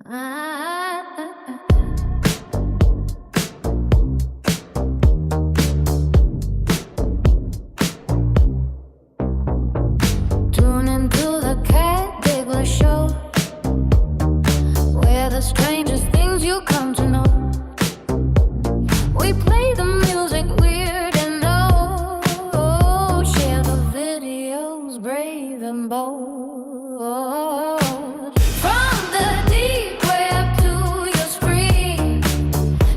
Tune into the Cat Diggler Show, where the strangest things you come to know. We play the music weird and old, share the videos brave and bold. From the deep web to your screen,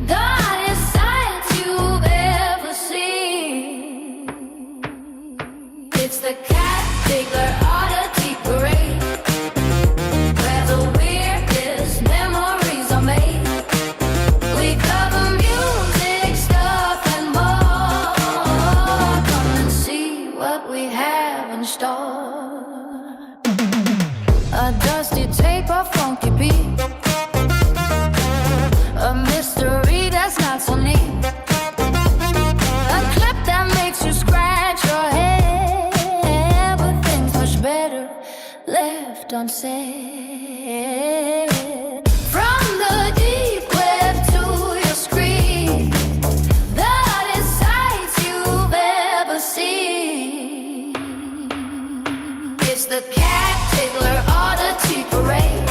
the hottest science you've ever seen. It's the Cat Diggler Oddity Parade, where the weirdest memories are made. We cover music, stuff, and more. Come and see what we have in store. A dusty tape, a funky beat, a mystery that's not so neat, a clip that makes you scratch your head, but things much better left unsaid. From the deep web to your screen, the hottest sights you've ever seen. It's the Cat Diggler Oddity Parade,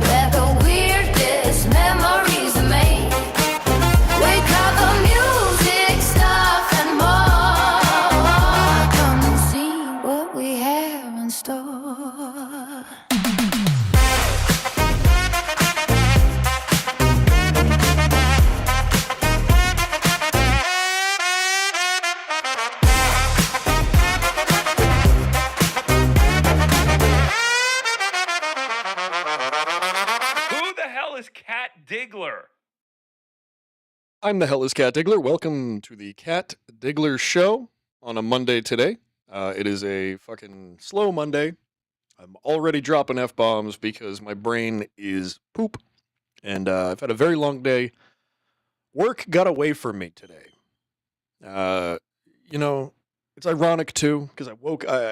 where the weirdest memories are made. We cover music, stuff, and more. Come and see what we have in store. Who the hell is Cat Diggler? I'm the Hell is Cat Diggler. Welcome to the Cat Diggler Show on a Monday today. It is a fucking slow Monday. I'm already dropping F-bombs because my brain is poop. And I've had a very long day. Work got away from me today. It's ironic too, because I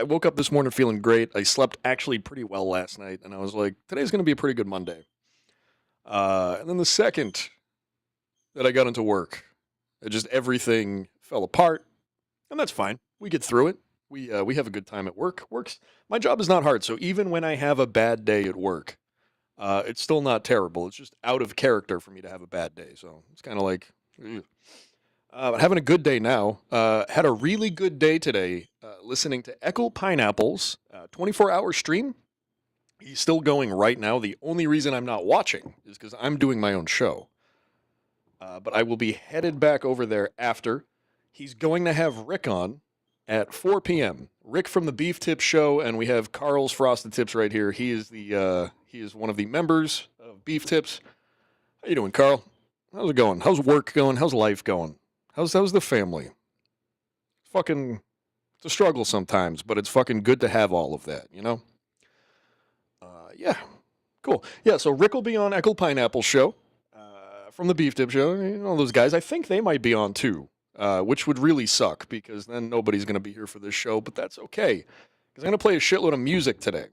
woke up this morning feeling great. I slept actually pretty well last night, and I was like, today's going to be a pretty good Monday. And then the second that I got into work, everything fell apart, and that's fine. We get through it. We have a good time at work. My job is not hard, so even when I have a bad day at work, it's still not terrible. It's just out of character for me to have a bad day, so it's kind of like, ugh. Having a good day now. Had a really good day today listening to Echo Pineapple's 24-hour stream. He's still going right now. The only reason I'm not watching is because I'm doing my own show. But I will be headed back over there after. He's going to have Rick on at 4 p.m. Rick from the Beef Tips Show, and we have Carl's Frosted Tips right here. He is one of the members of Beef Tips. How you doing, Carl? How's it going? How's work going? How's life going? How's the family? It's a struggle sometimes, but it's fucking good to have all of that, you know? Yeah, cool. Yeah, so Rick will be on Echo Pineapple Show from the Beef Tip Show. You know those guys. I think they might be on too, which would really suck because then nobody's going to be here for this show, but that's okay because I'm going to play a shitload of music today.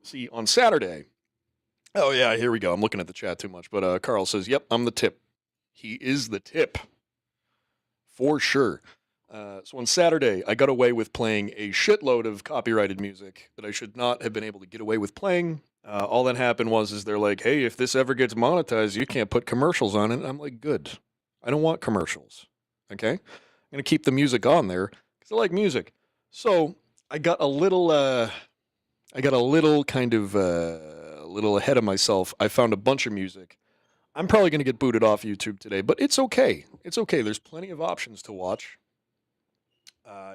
See, on Saturday... Oh, yeah, here we go. I'm looking at the chat too much, but Carl says, yep, I'm the tip. He is the tip. For sure. So on Saturday, I got away with playing a shitload of copyrighted music that I should not have been able to get away with playing. All that happened was they're like, hey, if this ever gets monetized, you can't put commercials on it. And I'm like, good. I don't want commercials. Okay? I'm going to keep the music on there because I like music. So I got a little kind of a little ahead of myself. I found a bunch of music. I'm probably going to get booted off YouTube today, but it's okay. It's okay. There's plenty of options to watch.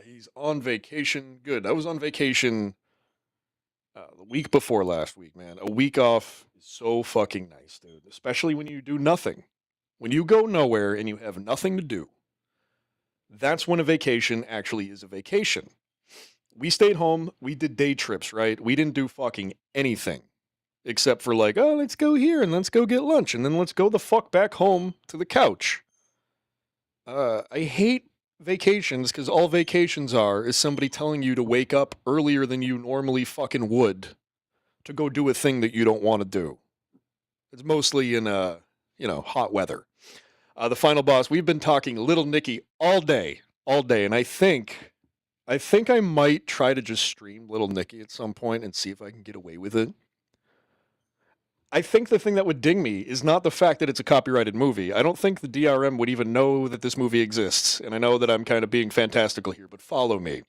He's on vacation. Good. I was on vacation the week before last week, man. A week off is so fucking nice, dude. Especially when you do nothing. When you go nowhere and you have nothing to do. That's when a vacation actually is a vacation. We stayed home. We did day trips, right? We didn't do fucking anything. Except for like, oh, let's go here and let's go get lunch and then let's go the fuck back home to the couch. I hate vacations because all vacations are is somebody telling you to wake up earlier than you normally fucking would to go do a thing that you don't want to do. It's mostly in hot weather. The final boss. We've been talking Little Nicky all day, and I think I might try to just stream Little Nicky at some point and see if I can get away with it. I think the thing that would ding me is not the fact that it's a copyrighted movie. I don't think the DRM would even know that this movie exists, and I know that I'm kind of being fantastical here, but follow me.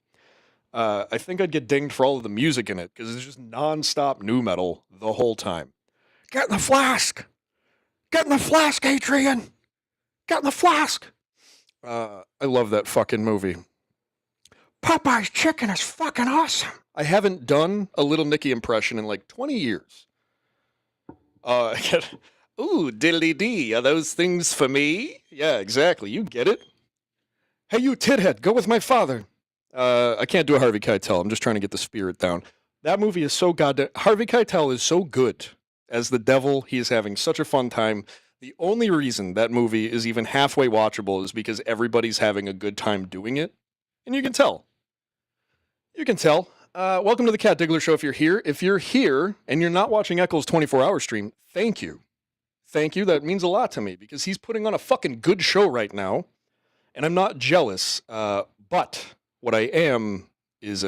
I think I'd get dinged for all of the music in it because it's just non-stop nu metal the whole time. Get in the flask! Get in the flask, Adrian! Get in the flask! I love that fucking movie. Popeye's chicken is fucking awesome. I haven't done a Little Nicky impression in like 20 years. Ooh, diddly dee, are those things for me? Yeah, exactly. You get it. Hey, you tithead, go with my father. I can't do a Harvey Keitel. I'm just trying to get the spirit down. That movie is so goddamn. Harvey Keitel is so good as the devil. He is having such a fun time. The only reason that movie is even halfway watchable is because everybody's having a good time doing it. And you can tell. You can tell. Welcome to the Cat Diggler Show if you're here. If you're here and you're not watching Eccles' 24-hour stream, thank you. Thank you. That means a lot to me because he's putting on a fucking good show right now. And I'm not jealous. But what I am is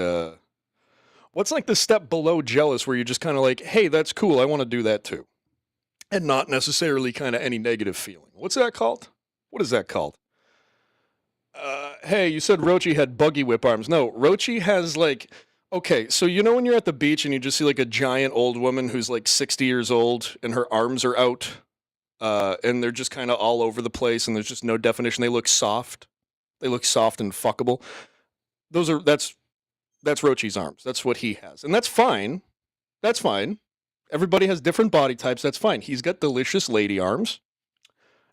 what's like the step below jealous where you're just kind of like, hey, that's cool. I want to do that too. And not necessarily kind of any negative feeling. What's that called? What is that called? Hey, you said Roachy had buggy whip arms. No, Roachy has like, okay, so you know when you're at the beach and you just see like a giant old woman who's like 60 years old and her arms are out and they're just kind of all over the place and there's just no definition. They look soft. They look soft and fuckable. That's Roachy's arms. That's what he has. And that's fine. That's fine. Everybody has different body types. That's fine. He's got delicious lady arms.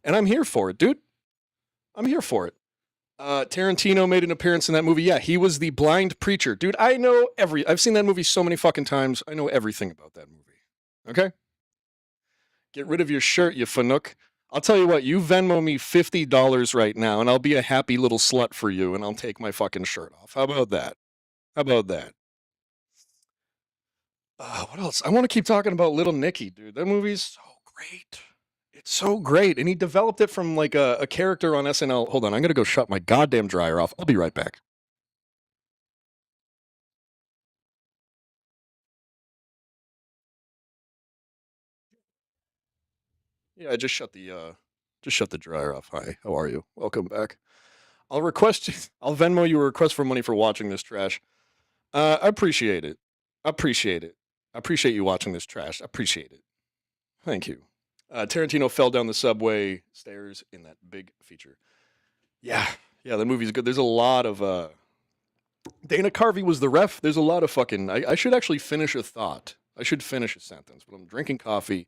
And I'm here for it, dude. I'm here for it. Tarantino made an appearance in that movie. Yeah, he was the blind preacher. Dude, I've seen that movie so many fucking times. I know everything about that movie. Okay? Get rid of your shirt, you fanook. I'll tell you what, you Venmo me $50 right now, and I'll be a happy little slut for you, and I'll take my fucking shirt off. How about that? How about that? What else? I want to keep talking about Little Nicky, dude. That movie's so great. It's so great. And he developed it from like a character on SNL. Hold on, I'm going to go shut my goddamn dryer off. I'll be right back. Yeah, I just shut the dryer off. Hi, how are you? Welcome back. I'll Venmo you a request for money for watching this trash. I appreciate it. I appreciate it. I appreciate you watching this trash. I appreciate it. Thank you. Tarantino fell down the subway stairs in that big feature. Yeah, the movie's good. There's a lot of Dana Carvey was the ref. There's a lot of fucking. I should actually finish a thought. I should finish a sentence, but I'm drinking coffee.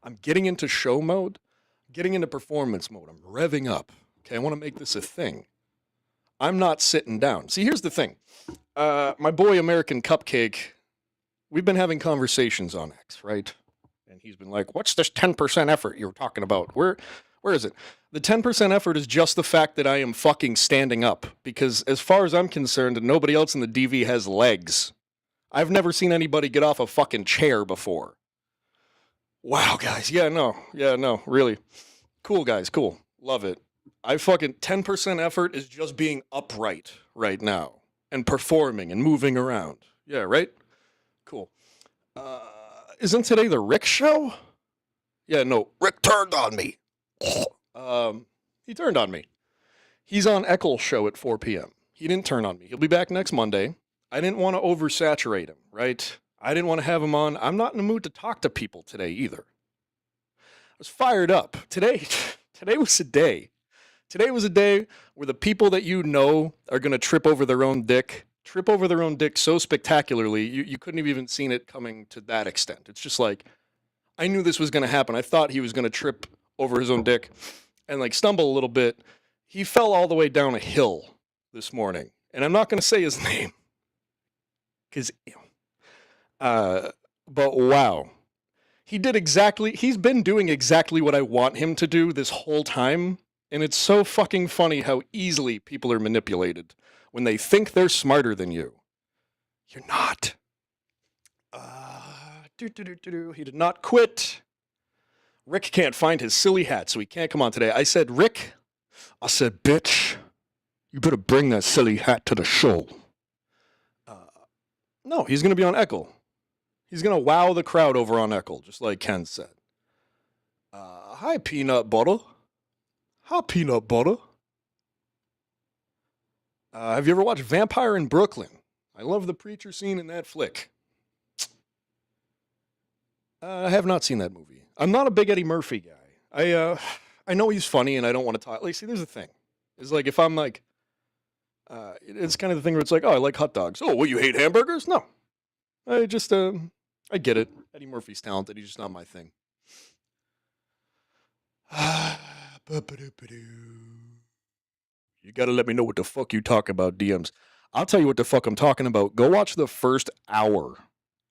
I'm getting into show mode, getting into performance mode. I'm revving up. Okay, I want to make this a thing. I'm not sitting down. See, here's the thing. My boy American Cupcake, we've been having conversations on X, right? And he's been like, what's this 10% effort you were talking about? Where is it? The 10% effort is just the fact that I am fucking standing up. Because as far as I'm concerned, nobody else in the DV has legs. I've never seen anybody get off a fucking chair before. Wow, guys. Yeah, no, really. Cool, guys, cool. Love it. I fucking 10% effort is just being upright right now and performing and moving around. Yeah, right? Cool. Isn't today the Rick show? Yeah, no, Rick turned on me. He turned on me. He's on Eccles' show at 4 p.m. He didn't turn on me. He'll be back next Monday. I didn't want to oversaturate him, right? I didn't want to have him on. I'm not in the mood to talk to people today either. I was fired up. Today was a day. Today was a day where the people that you know are going to trip over their own dick so spectacularly, you couldn't have even seen it coming to that extent. It's just like, I knew this was going to happen. I thought he was going to trip over his own dick and like stumble a little bit. He fell all the way down a hill this morning. And I'm not going to say his name. Because, but wow. He's been doing exactly what I want him to do this whole time. And it's so fucking funny how easily people are manipulated when they think they're smarter than you. You're not. He did not quit. Rick can't find his silly hat, so he can't come on today. I said, Rick, I said, bitch, you better bring that silly hat to the show. No, he's going to be on Eccles. He's going to wow the crowd over on Eccles, just like Ken said. Hi, peanut butter. Hi, peanut butter. Have you ever watched Vampire in Brooklyn? I love the preacher scene in that flick. I have not seen that movie. I'm not a big Eddie Murphy guy. I know he's funny, and I don't want to talk. Like, see, there's the thing. It's like if I'm like, it's kind of the thing where it's like, oh, I like hot dogs. Oh, well, you hate hamburgers? No, I just, I get it. Eddie Murphy's talented. He's just not my thing. You gotta let me know what the fuck you talk about, DMs. I'll tell you what the fuck I'm talking about. Go watch the first hour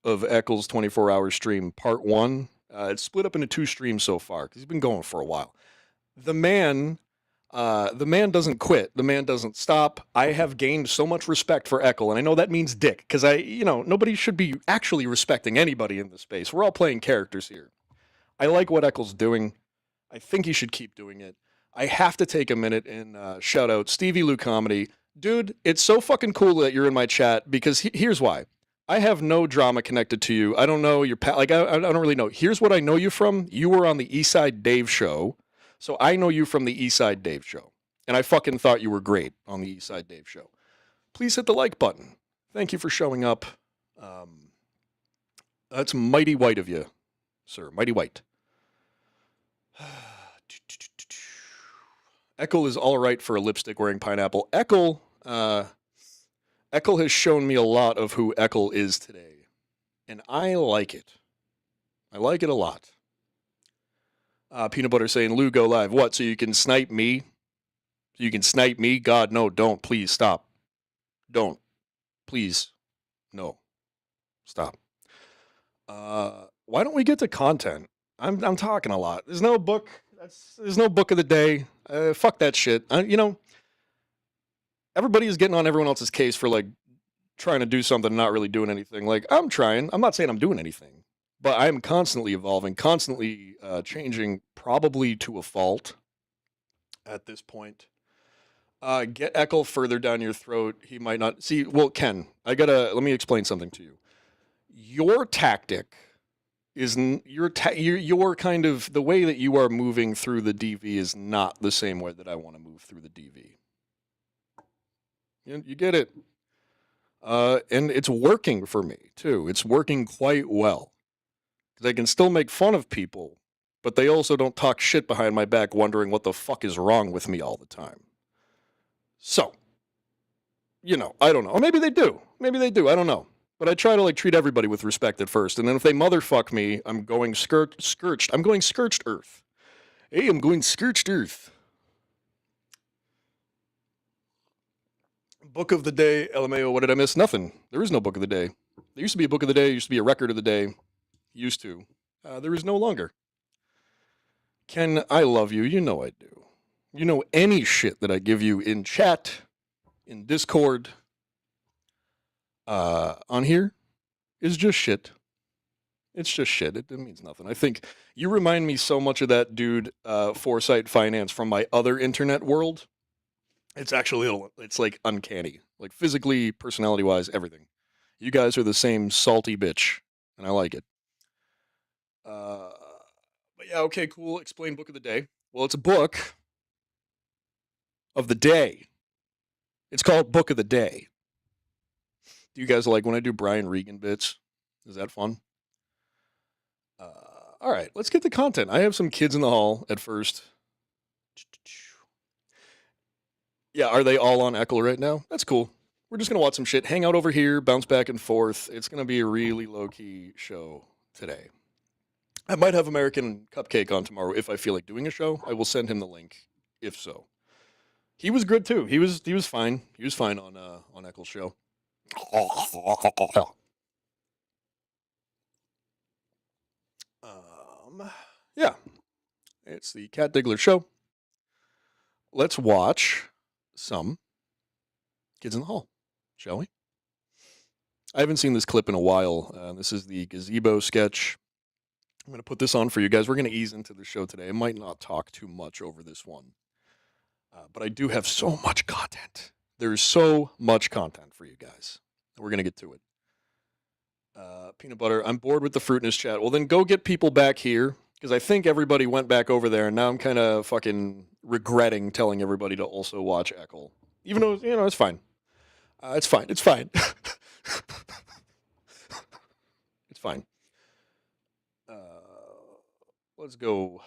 of Eccles' 24-hour stream, part 1. It's split up into 2 streams so far because he's been going for a while. The man doesn't quit. The man doesn't stop. I have gained so much respect for Eccles, and I know that means dick because nobody should be actually respecting anybody in this space. We're all playing characters here. I like what Eccles doing. I think he should keep doing it. I have to take a minute and shout out Stevie Lou Comedy. Dude, it's so fucking cool that you're in my chat because here's why. I have no drama connected to you. I don't know your I don't really know. Here's what I know you from. You were on the Eastside Dave show. So I know you from the Eastside Dave show. And I fucking thought you were great on the Eastside Dave show. Please hit the like button. Thank you for showing up. That's mighty white of you, sir. Mighty white. Eccles is all right for a lipstick wearing pineapple. Eccles has shown me a lot of who Eccles is today. And I like it. I like it a lot. Peanut Butter saying, Lou, go live. What, so you can snipe me? So you can snipe me? God, no, don't. Please, stop. Don't. Please. No. Stop. Why don't we get to content? I'm talking a lot. There's no book. There's no book of the day. Fuck that shit. Everybody is getting on everyone else's case for like trying to do something and not really doing anything. Like, I'm trying. I'm not saying I'm doing anything, but I'm constantly evolving, constantly changing, probably to a fault at this point. Get Eccles further down your throat. He might not see. Well, Ken, let me explain something to you. Your tactic is your kind of the way that you are moving through the DV is not the same way that I want to move through the DV. You get it. And it's working for me too. It's working quite well. Because I can still make fun of people, but they also don't talk shit behind my back wondering what the fuck is wrong with me all the time. So, I don't know. Or maybe they do. I don't know. But I try to like treat everybody with respect at first. And then if they motherfuck me, I'm going scorched. I'm going scorched earth. Hey, I'm going scorched earth. Book of the day, LMAO, what did I miss? Nothing. There is no book of the day. There used to be a book of the day. There used to be a record of the day. Used to. There is no longer. Ken, I love you. You know I do. You know any shit that I give you in chat, in Discord, on here, is just shit. It's just shit. It means nothing. I think you remind me so much of that dude, Foresight Finance, from my other internet world. It's actually it's like uncanny. Like physically, personality-wise, everything. You guys are the same salty bitch, and I like it. But yeah, okay, cool. Explain book of the day. Well, it's a book of the day. It's called Book of the Day. Do you guys like when I do Brian Regan bits? Is that fun? All right, let's get to content. I have some kids in the hall at first. Yeah, are they all on Eccles right now? That's cool. We're just going to watch some shit, hang out over here, bounce back and forth. It's going to be a really low-key show today. I might have American Cupcake on tomorrow if I feel like doing a show. I will send him the link, if so. He was good, too. He was fine. He was fine on Eccles' show. Yeah. It's the Cat Diggler show. Let's watch some Kids in the Hall, shall we? I haven't seen this clip in a while. This is the gazebo sketch. I'm going to put this on for you guys. We're going to ease into the show today. I might not talk too much over this one, but I do have so much content. There's so much content for you guys. We're going to get to it. Peanut butter, I'm bored with the fruitness chat. Well, then go get people back here, because I think everybody went back over there, and now I'm kind of fucking regretting telling everybody to also watch Eccles. Even though, it's fine. It's fine. It's fine. It's fine. Let's go.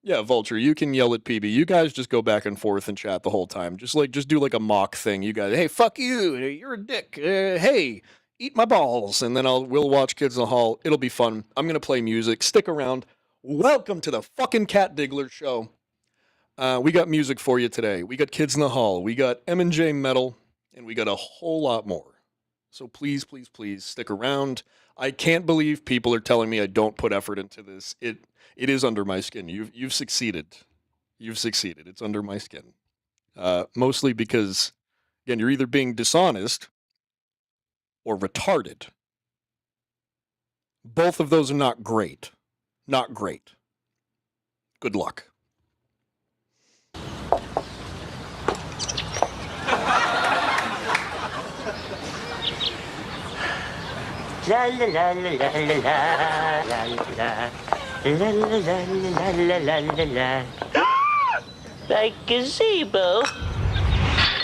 Yeah, Vulture, you can yell at PB. You guys just go back and forth and chat the whole time. Just do like a mock thing. You guys, hey, fuck you. You're a dick. Hey, eat my balls. And then we'll watch Kids in the Hall. It'll be fun. I'm going to play music. Stick around. Welcome to the fucking Cat Diggler show. We got music for you today. We got Kids in the Hall. We got M&J Metal. And we got a whole lot more. So please, please, please stick around. I can't believe people are telling me I don't put effort into this. It is under my skin. You've succeeded. You've succeeded. It's under my skin. Mostly because, again, you're either being dishonest or retarded. Both of those are not great. Not great. Good luck. La la la la la la la la la la la la. Like gazebo.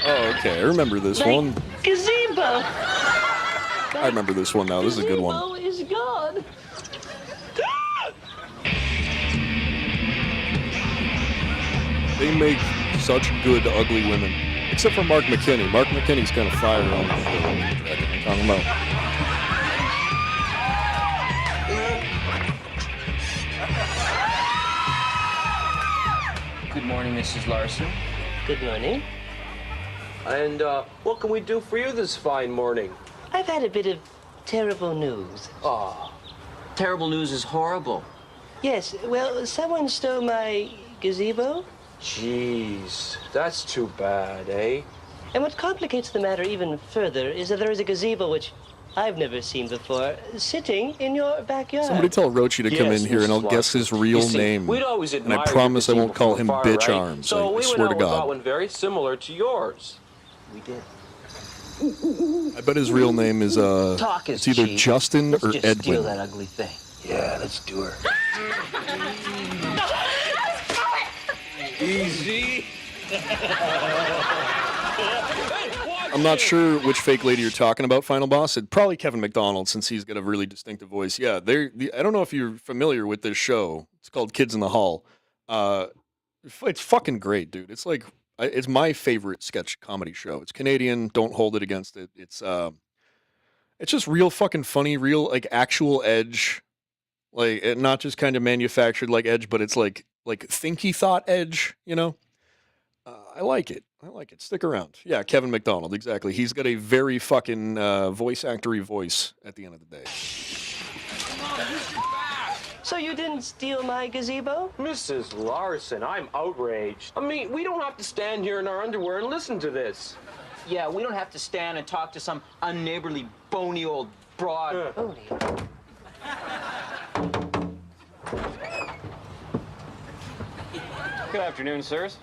Oh, okay. I remember this one. Gazebo. I remember this one now. This is a good one. Gazebo is gone. They make such good ugly women. Except for Mark McKinney. Mark McKinney's kind of fire on the show. I'm talking about. Good morning, Mrs. Larson. Good morning. And what can we do for you this fine morning? I've had a bit of terrible news. Ah, Terrible news is horrible. Yes, well, someone stole my gazebo. jeez, that's too bad, eh? And what complicates the matter even further is that there is a gazebo which I've never seen before, sitting in your backyard. Somebody tell Roachy to come Yes, in here and I'll Miss guess his Larson. real You see, name. We'd always And I admired promise I your won't call him gazebo from bitch afar, right? arms. So I we swear went to out and got God. one very similar to yours. We did. I bet his real name is Talk is it's either cheap. Justin Let's or just steal Edwin. that ugly thing. Yeah, let's do her. Easy. I'm not sure which fake lady you're talking about, Final Boss. It's probably Kevin McDonald, since he's got a really distinctive voice. Yeah, I don't know if you're familiar with this show. It's called Kids in the Hall. It's fucking great, dude. It's like it's my favorite sketch comedy show. It's Canadian. Don't hold it against it. It's just real fucking funny, real like actual edge, like not just kind of manufactured like edge, but it's like thinky thought edge. I like it. I like it. Stick around. Yeah, Kevin McDonald, exactly. He's got a very fucking voice actory voice at the end of the day. So you didn't steal my gazebo? Mrs. Larson, I'm outraged. I mean, we don't have to stand here in our underwear and listen to this. Yeah, we don't have to stand and talk to some unneighborly, bony old broad. Oh, Good afternoon, sirs.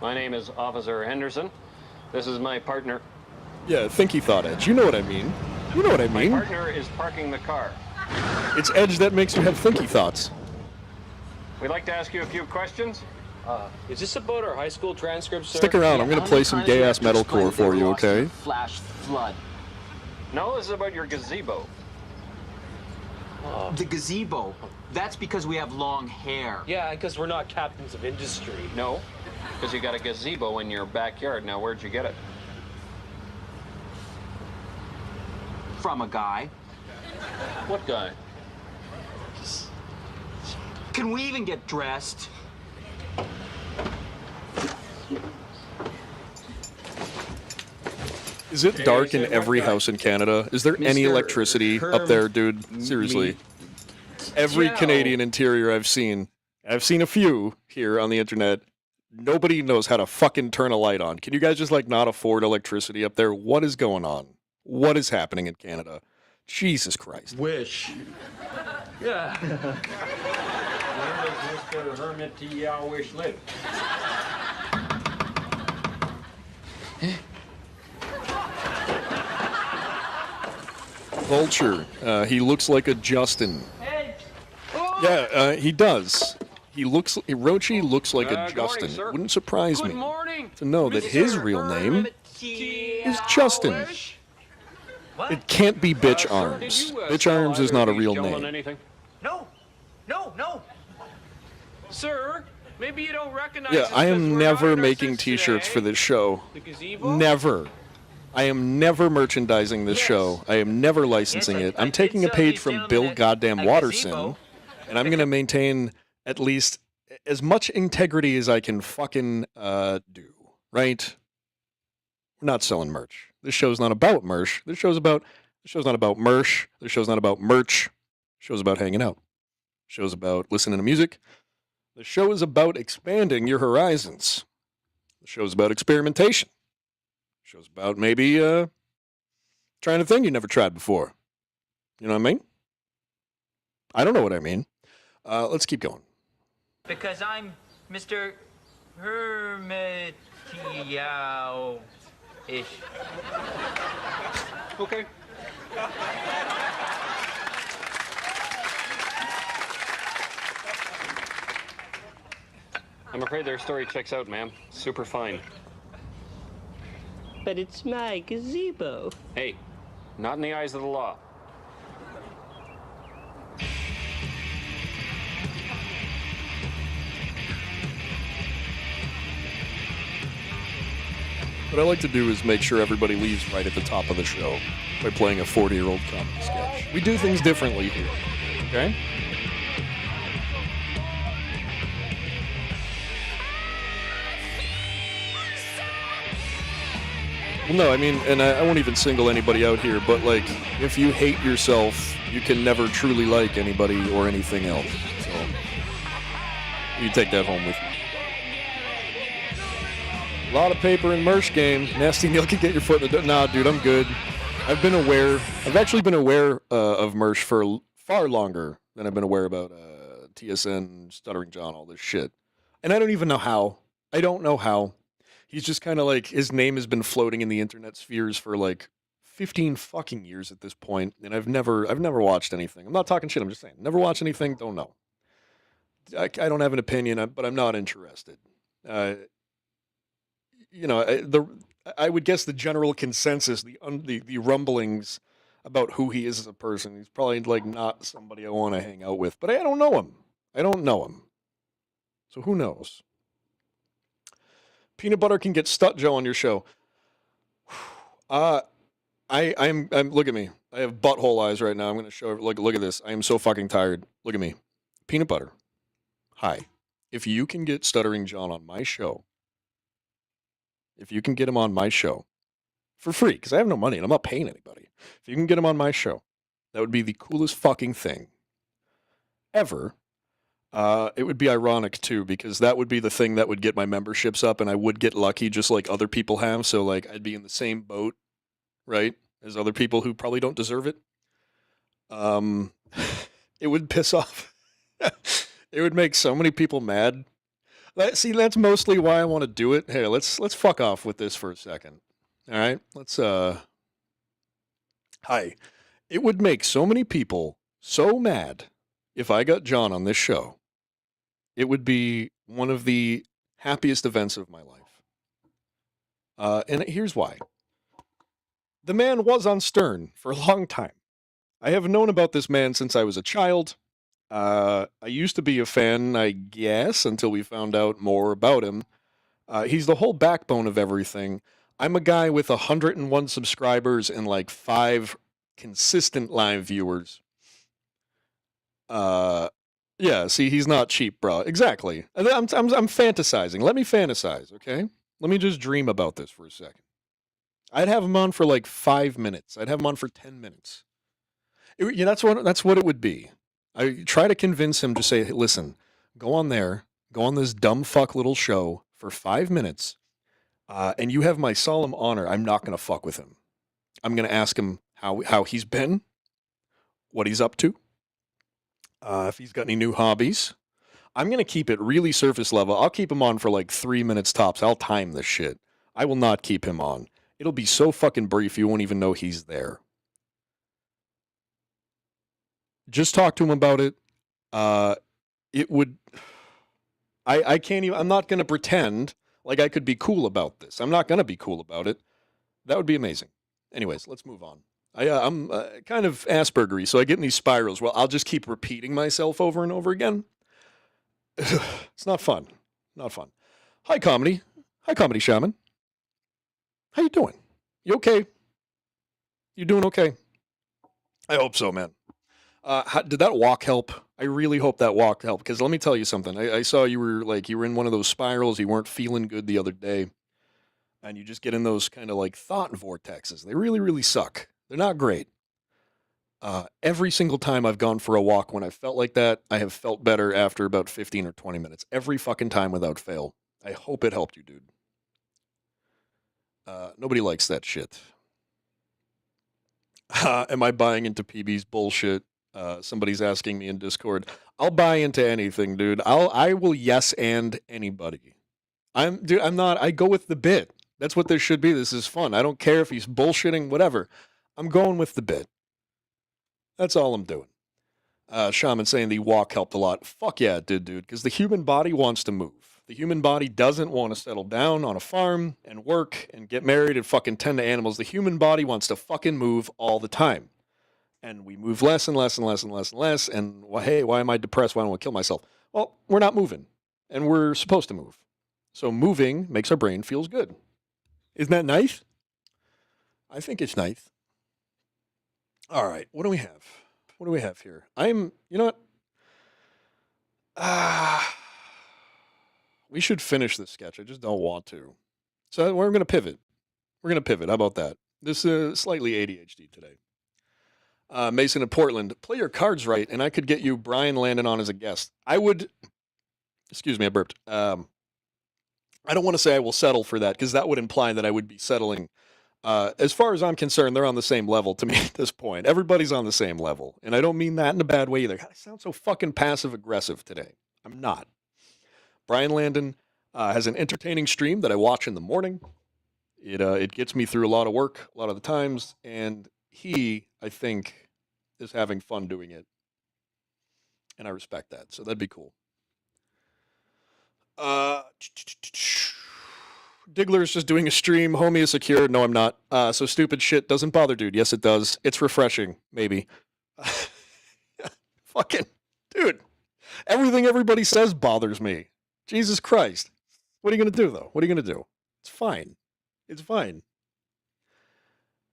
My name is Officer Henderson. This is my partner. Yeah, thinky thought edge. You know what I mean. You know what I My mean. partner is parking the car. It's edge that makes you have thinky thoughts. We'd like to ask you a few questions. Is this about our high school transcripts, sir? Stick around. I'm Yeah, gonna play some how many gay times ass do you have to metalcore explain for they you, lost okay? in Flash flood. No, this is about your gazebo. The gazebo. That's because we have long hair. Yeah, because we're not captains of industry. No, because you got a gazebo in your backyard. Now, where'd you get it? From a guy. What guy? Can we even get dressed? Is it dark in every house in Canada? Is there any Mr. electricity up Herm there, dude? Seriously. Every Joe. Canadian interior I've seen a few here on the internet. Nobody knows how to fucking turn a light on. Can you guys just like not afford electricity up there? What is going on? What is happening in Canada? Jesus Christ. Wish. Yeah. Where does Mr. Hermit Wish live? Vulture. He looks like a Justin. Yeah, he does. Roachy looks like a Good morning, Justin. sir. It wouldn't surprise Good me morning. to know that his real name is Justin. It can't be Bitch Sir, Arms. did you, Bitch sell Arms is either not a of these real gentlemen name. Anything? No. Sir, maybe you don't recognize Yeah, us I 'cause am we're never not in our making suits t-shirts today. for this show. The gazebo? Never. I am never merchandising this Yes. show. I am never licensing Yes, it. I I'm did taking a sell page these from gentlemen Bill a Goddamn Watterson, gazebo. and I'm going to maintain at least as much integrity as I can fucking do, right? We're not selling merch. This show's not about merch. This show's not about merch. This show's not about merch. This show's about hanging out. This show's about listening to music. The show is about expanding your horizons. The show's about experimentation. The show's about maybe trying a thing you never tried before. You know what I mean? I don't know what I mean. Let's keep going. Because I'm Mr. Hermitiao-ish. Okay. I'm afraid their story checks out, ma'am. Super fine. But it's my gazebo. Hey, not in the eyes of the law. What I like to do is make sure everybody leaves right at the top of the show by playing a 40-year-old comedy sketch. We do things differently here, okay? Well, no, I mean, and I won't even single anybody out here, but, like, if you hate yourself, you can never truly like anybody or anything else. So, you take that home with you. A lot of paper in merch game. Nasty Neil can get your foot in the door. Nah, dude, I'm good. I've actually been aware of merch for far longer than I've been aware about TSN, Stuttering John, all this shit. And I don't even know how. I don't know how. He's just kind of like, his name has been floating in the internet spheres for like 15 fucking years at this point, and I've never watched anything. I'm not talking shit, I'm just saying. Never watched anything, don't know. I don't have an opinion, but I'm not interested. You know, I would guess the general consensus, the rumblings about who he is as a person, he's probably like not somebody I want to hang out with. But I don't know him. I don't know him. So who knows? Peanut Butter can get Stut Joe on your show. I'm look at me. I have butthole eyes right now. I'm gonna show look at this. I am so fucking tired. Look at me. Peanut Butter. Hi. If you can get Stuttering John on my show, if you can get him on my show for free, because I have no money and I'm not paying anybody. If you can get him on my show, that would be the coolest fucking thing ever. It would be ironic too, because that would be the thing that would get my memberships up, and I would get lucky just like other people have. So like I'd be in the same boat, right, as other people who probably don't deserve it. It would piss off. It would make so many people mad. See, that's mostly why I want to do it. Hey, let's fuck off with this for a second. All right, let's Hi. It would make so many people so mad if I got John on this show. It would be one of the happiest events of my life. And here's why. The man was on Stern for a long time. I have known about this man since I was a child. I used to be a fan, I guess, until we found out more about him. He's the whole backbone of everything. I'm a guy with 101 subscribers and like 5 consistent live viewers. Yeah, see, he's not cheap, bro. Exactly. I'm fantasizing. Let me fantasize, okay? Let me just dream about this for a second. I'd have him on for like 5 minutes. I'd have him on for 10 minutes. Yeah, that's what it would be. I try to convince him to say, hey, listen, go on there, go on this dumb fuck little show for 5 minutes, and you have my solemn honor. I'm not going to fuck with him. I'm going to ask him how he's been. what he's up to, if he's got any new hobbies. I'm going to keep it really surface level. I'll keep him on for like 3 minutes tops. I'll time this shit. I will not keep him on. It'll be so fucking brief you won't even know he's there. Just talk to him about it. It would... I can't even... I'm not going to pretend like I could be cool about this. I'm not going to be cool about it. That would be amazing. Anyways, let's move on. I'm kind of Aspergery, so I get in these spirals. Well, I'll just keep repeating myself over and over again. It's not fun. Not fun. Hi, Comedy. Hi, Comedy Shaman. How you doing? You okay? You doing okay? I hope so, man. Did that walk help? I really hope that walk helped, because let me tell you something. I saw you were in one of those spirals. You weren't feeling good the other day, and you just get in those kind of like thought vortexes. They really, really suck. They're not great. Every single time I've gone for a walk when I felt like that, I have felt better after about 15 or 20 minutes. Every fucking time without fail. I hope it helped you, dude. Nobody likes that shit. Am I buying into PB's bullshit? Somebody's asking me in Discord. I'll buy into anything, dude. I will yes and anybody. I'm not. I go with the bit. That's what this should be. This is fun. I don't care if he's bullshitting, whatever. I'm going with the bit. That's all I'm doing. Shaman saying the walk helped a lot. Fuck yeah, it did, dude. Because the human body wants to move. The human body doesn't want to settle down on a farm and work and get married and fucking tend to animals. The human body wants to fucking move all the time. And we move less and less and less and less and less. And, well, hey, why am I depressed? Why don't I kill myself? Well, we're not moving. And we're supposed to move. So moving makes our brain feels good. Isn't that nice? I think it's nice. All right, what do we have? What do we have here? You know what? We should finish this sketch. I just don't want to. So we're going to pivot. We're going to pivot. How about that? This is slightly ADHD today. Mason in Portland, play your cards right, and I could get you Brian Landon on as a guest. I would... Excuse me, I burped. I don't want to say I will settle for that, because that would imply that I would be settling. As far as I'm concerned, they're on the same level to me at this point. Everybody's on the same level. And I don't mean that in a bad way either. God, I sound so fucking passive-aggressive today. I'm not. Brian Landon has an entertaining stream that I watch in the morning. It gets me through a lot of work a lot of the times. And he, I think, is having fun doing it. And I respect that. So that'd be cool. Diggler's just doing a stream. Homie is secure. No, I'm not. So stupid shit doesn't bother, dude. Yes, it does. It's refreshing, maybe. Fucking, dude. Everything everybody says bothers me. Jesus Christ. What are you going to do, though? What are you going to do? It's fine. It's fine.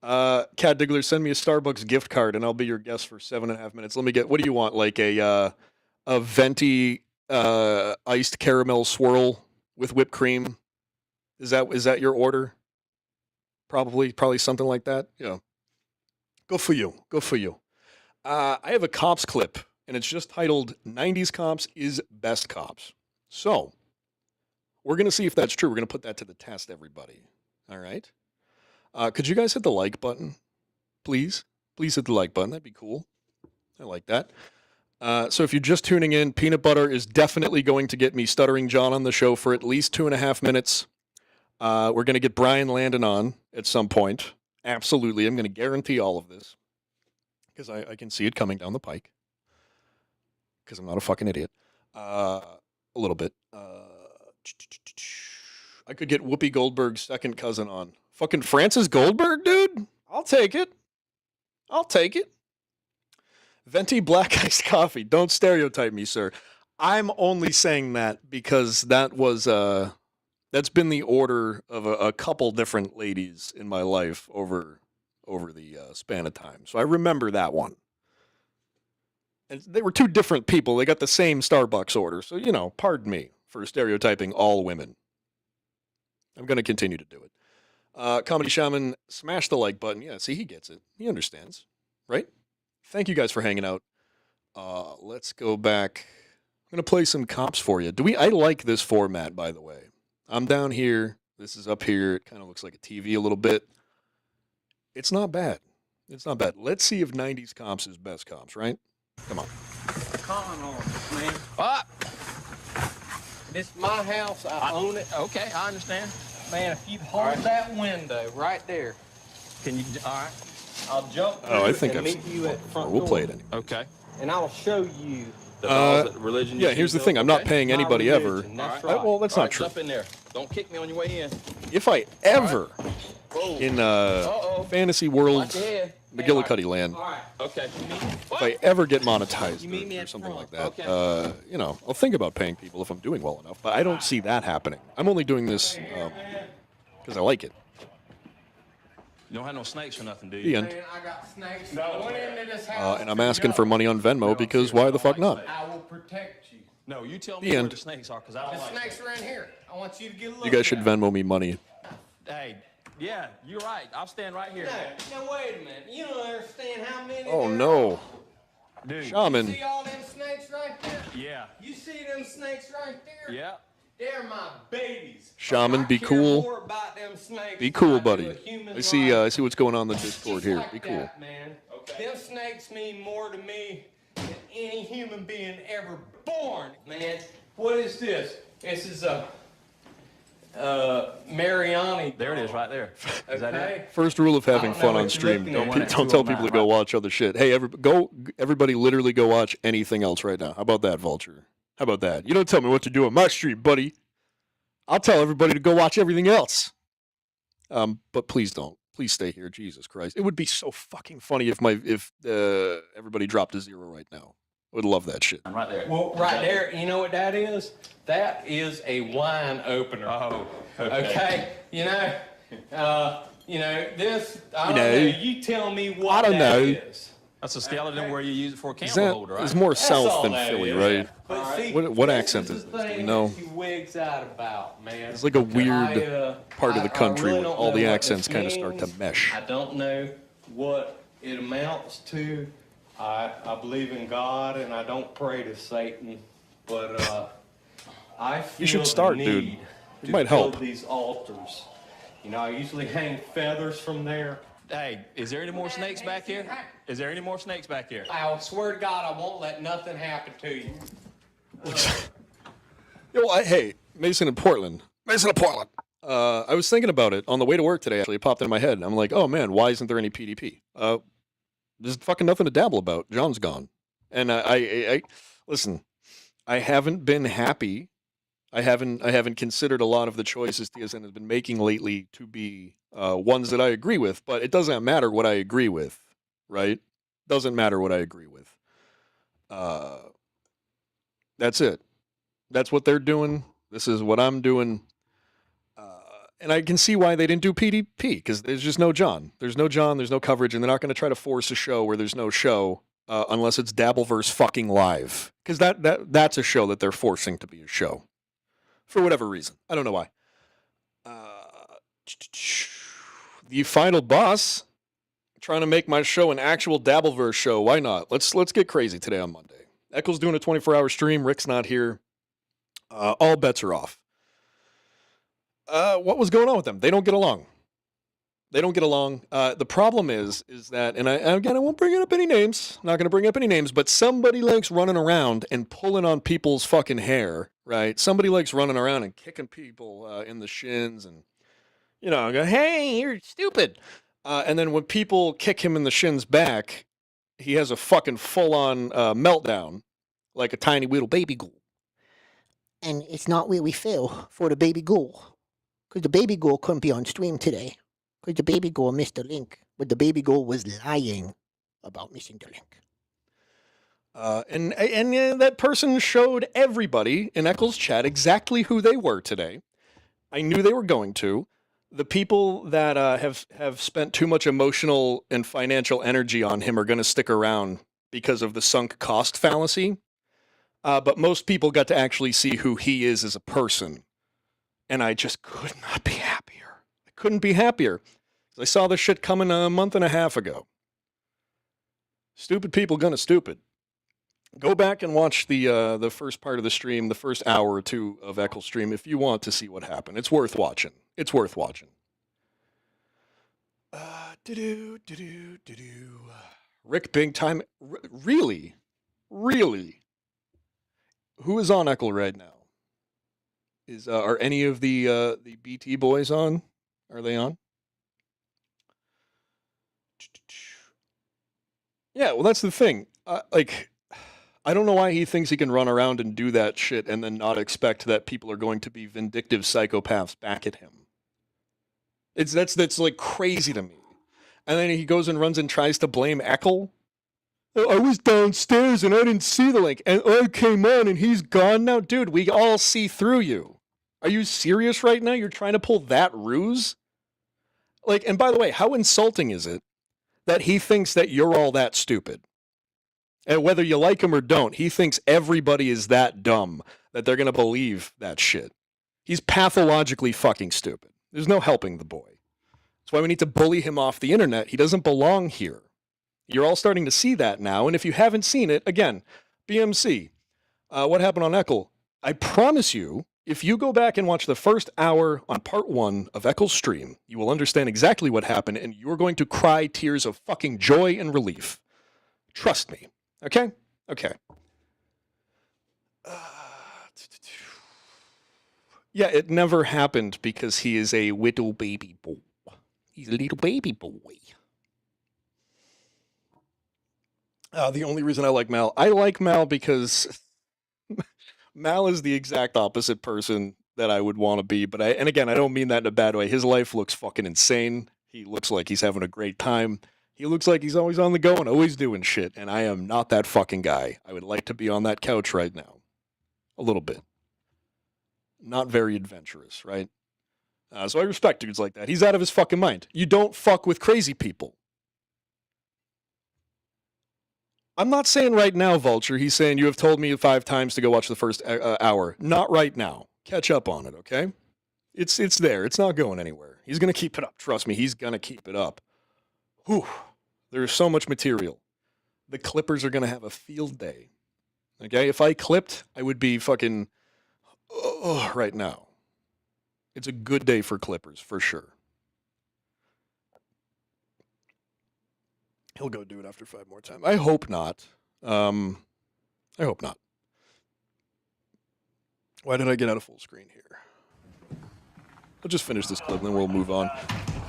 Cat Diggler, send me a Starbucks gift card, and I'll be your guest for 7.5 minutes. Let me get, what do you want? Like a venti iced caramel swirl with whipped cream? Is that your order? Probably something like that. Yeah. Go for you. Go for you. I have a cops clip, and it's just titled 90s Cops is Best Cops. So, we're going to see if that's true. We're going to put that to the test, everybody. All right? Could you guys hit the like button? Please? Please hit the like button. That'd be cool. I like that. So if you're just tuning in, Peanut Butter is definitely going to get me Stuttering John on the show for at least 2.5 minutes. We're going to get Brian Landon on at some point. Absolutely. I'm going to guarantee all of this. Because I can see it coming down the pike. Because I'm not a fucking idiot. A little bit. I could get Whoopi Goldberg's second cousin on. Fucking Francis Goldberg, dude? I'll take it. I'll take it. Venti black iced coffee. Don't stereotype me, sir. I'm only saying that because that's been the order of a couple different ladies in my life over the span of time. So I remember that one. And they were two different people. They got the same Starbucks order. So, pardon me for stereotyping all women. I'm going to continue to do it. Comedy Shaman, smash the like button. Yeah, see, he gets it. He understands. Right? Thank you guys for hanging out. Let's go back. I'm going to play some cops for you. I like this format, by the way. I'm down here. This is up here. It kind of looks like a TV a little bit. It's not bad. It's not bad. Let's see if 90s comps is best comps, right? Come on. Calling on us, man. Ah, This is my house. I own it. okay, I understand. Man, if you hold that window right there, Can you? All right. I'll jump Oh, I through think and I've meet seen you it at the front We'll door. play it anyway. Okay. And I'll show you The laws of the religion. Yeah, here's the thing. I'm not paying my anybody ever. religion. That's Well, right. that's All not right, true. jump in there. Don't kick me on your way in. If I ever, Whoa. in Uh-oh. fantasy world, Watch your head. McGillicuddy land, All right. Okay. if I ever get monetized You meet me or at something front. like that, Okay. you know, I'll think about paying people if I'm doing well enough. But I don't see that happening. I'm only doing this because I like it. You don't have no snakes or nothing, do you? The end. Man, I got snakes going into this house. And I'm asking for money on Venmo because why the fuck not? I will protect you. No, you tell The me where end. the snakes are, because I The don't like snakes are in here. I want you to get a look. You guys should at Venmo me money. Hey, yeah, you're right. I'll stand right here. them. Now wait a minute. You don't understand how many. Oh there no, Dude. shaman. See all them snakes right there? Yeah. You see them snakes right there? Yeah. They're my babies. Shaman, I be care cool. more about them snakes Be than cool, I do buddy. a human I see. life. I see what's going on in the Discord Just here. like Be cool. that, man. Okay. Them snakes mean more to me than any human being ever born, man. What is this? This is a Mariani. There it is, right there. Is that Okay. it? First rule of having I don't know fun what on you're stream: looking don't, at. don't tell people to go watch other shit. Hey, everybody, literally go watch anything else right now. How about that, Vulture? How about that? You don't tell me what to do on my stream, buddy. I'll tell everybody to go watch everything else. But please don't. Please stay here. Jesus Christ! It would be so fucking funny if everybody dropped to 0 right now. I would love that shit. Right there. Well, right there, you know what that is? That is a wine opener. Oh, Okay, this. I don't know. know. You tell me what I don't that know. is. that's a skeleton where you use it for a Is candle that holder, right? is more That's south all than that Philly, is. right? But see, What this accent is is the this? Do we thing know? that she wigs out about, man. It's like a weird part of the I country really where don't all know the what accents this kind of start to means. mesh. I don't know what it amounts to. I believe in God and I don't pray to Satan, but I feel should the start, need dude. It to might build help. these altars. I usually hang feathers from there. Hey, is there any more snakes back here? Is there any more snakes back here? I swear to God, I won't let nothing happen to you. Hey, Mason in Portland. Mason in Portland. I was thinking about it on the way to work today. Actually, it popped in my head. And I'm like, oh man, why isn't there any PDP? There's fucking nothing to dabble about. John's gone, and I listen. I haven't been happy. I haven't considered a lot of the choices TSN has been making lately to be ones that I agree with. But it doesn't matter what I agree with, right? Doesn't matter what I agree with. That's it. That's what they're doing. This is what I'm doing. And I can see why they didn't do PDP, because there's just no John. There's no John, there's no coverage, and they're not going to try to force a show where there's no show unless it's Dabbleverse fucking live. Because that's a show that they're forcing to be a show. For whatever reason. I don't know why. The final boss, trying to make my show an actual Dabbleverse show. Why not? Let's get crazy today on Monday. Echo's doing a 24-hour stream. Rick's not here. All bets are off. What was going on with them? They don't get along. The problem is that, and I won't bring up any names. I'm not going to bring up any names, but somebody likes running around and pulling on people's fucking hair, right? Somebody likes running around and kicking people in the shins and, go, hey, you're stupid. And then when people kick him in the shins back, he has a fucking full-on meltdown, like a tiny little baby ghoul. And it's not really fair for the baby ghoul. Because the baby ghoul couldn't be on stream today. Because the baby ghoul missed the link. But the baby ghoul was lying about missing the link. And that person showed everybody in Eccles chat exactly who they were today. I knew they were going to. The people that have spent too much emotional and financial energy on him are going to stick around because of the sunk cost fallacy. But most people got to actually see who he is as a person. And I just could not be happier. I couldn't be happier. I saw this shit coming a month and a half ago. Stupid people gonna stupid. Go back and watch the first part of the stream, the first hour or two of Eccles stream, if you want to see what happened. It's worth watching. It's worth watching. Rick Big Time. Really? Really? Who is on Eckle right now? Are any of the BT boys on? Are they on? Yeah, well, that's the thing. Like, I don't know why he thinks he can run around and do that shit and then not expect that people are going to be vindictive psychopaths back at him. That's like crazy to me. And then he goes and runs and tries to blame Eckle. I was downstairs and I didn't see the link, and I came on and he's gone now. Dude, we all see through you. Are you serious right now? You're trying to pull that ruse? Like, and by the way, how insulting is it that he thinks that you're all that stupid? And whether you like him or don't, he thinks everybody is that dumb that they're going to believe that shit. He's pathologically fucking stupid. There's no helping the boy. That's why we need to bully him off the internet. He doesn't belong here. You're all starting to see that now. And if you haven't seen it, again, BMC, what happened on Eckle? I promise you, if you go back and watch the first hour on part 1 of Eckle's stream, you will understand exactly what happened, and you're going to cry tears of fucking joy and relief. Trust me. Okay? Okay. Yeah, it never happened because he is a little baby boy. He's a little baby boy. The only reason I like Mal because Mal is the exact opposite person that I would want to be. But and again, I don't mean that in a bad way. His life looks fucking insane. He looks like he's having a great time. He looks like he's always on the go and always doing shit. And I am not that fucking guy. I would like to be on that couch right now. A little bit. Not very adventurous, right? So I respect dudes like that. He's out of his fucking mind. You don't fuck with crazy people. I'm not saying right now, Vulture. He's saying you have told me 5 times to go watch the first hour. Not right now. Catch up on it, okay? It's there. It's not going anywhere. He's going to keep it up. Trust me, he's going to keep it up. Whew. There's so much material. The Clippers are going to have a field day. Okay? If I clipped, I would be fucking right now. It's a good day for Clippers, for sure. He'll go do it after 5 more times. I hope not. I hope not. Why did I get out of full screen here? I'll just finish this clip, and then we'll move on.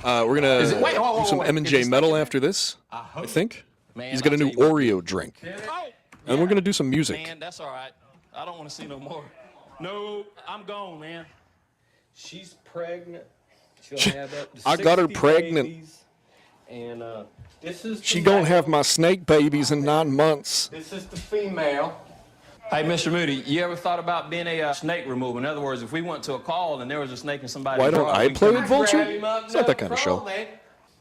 We're going to do some M&J Metal after this, I think. He's got a new Oreo drink. And we're going to do some music. Man, that's all right. I don't want to see no more. No, I'm gone, man. She's pregnant. She'll have up to I got her 60 pregnant. babies. And this is She gonna have my snake babies in 9 months. This is the female. Hey, Mr. Moody, you ever thought about being a snake remover? In other words, if we went to a call and there was a snake in somebody's Why don't drawer, I we play could- it, Vulture? Grab him up, It's not that no kind of show. problem, man.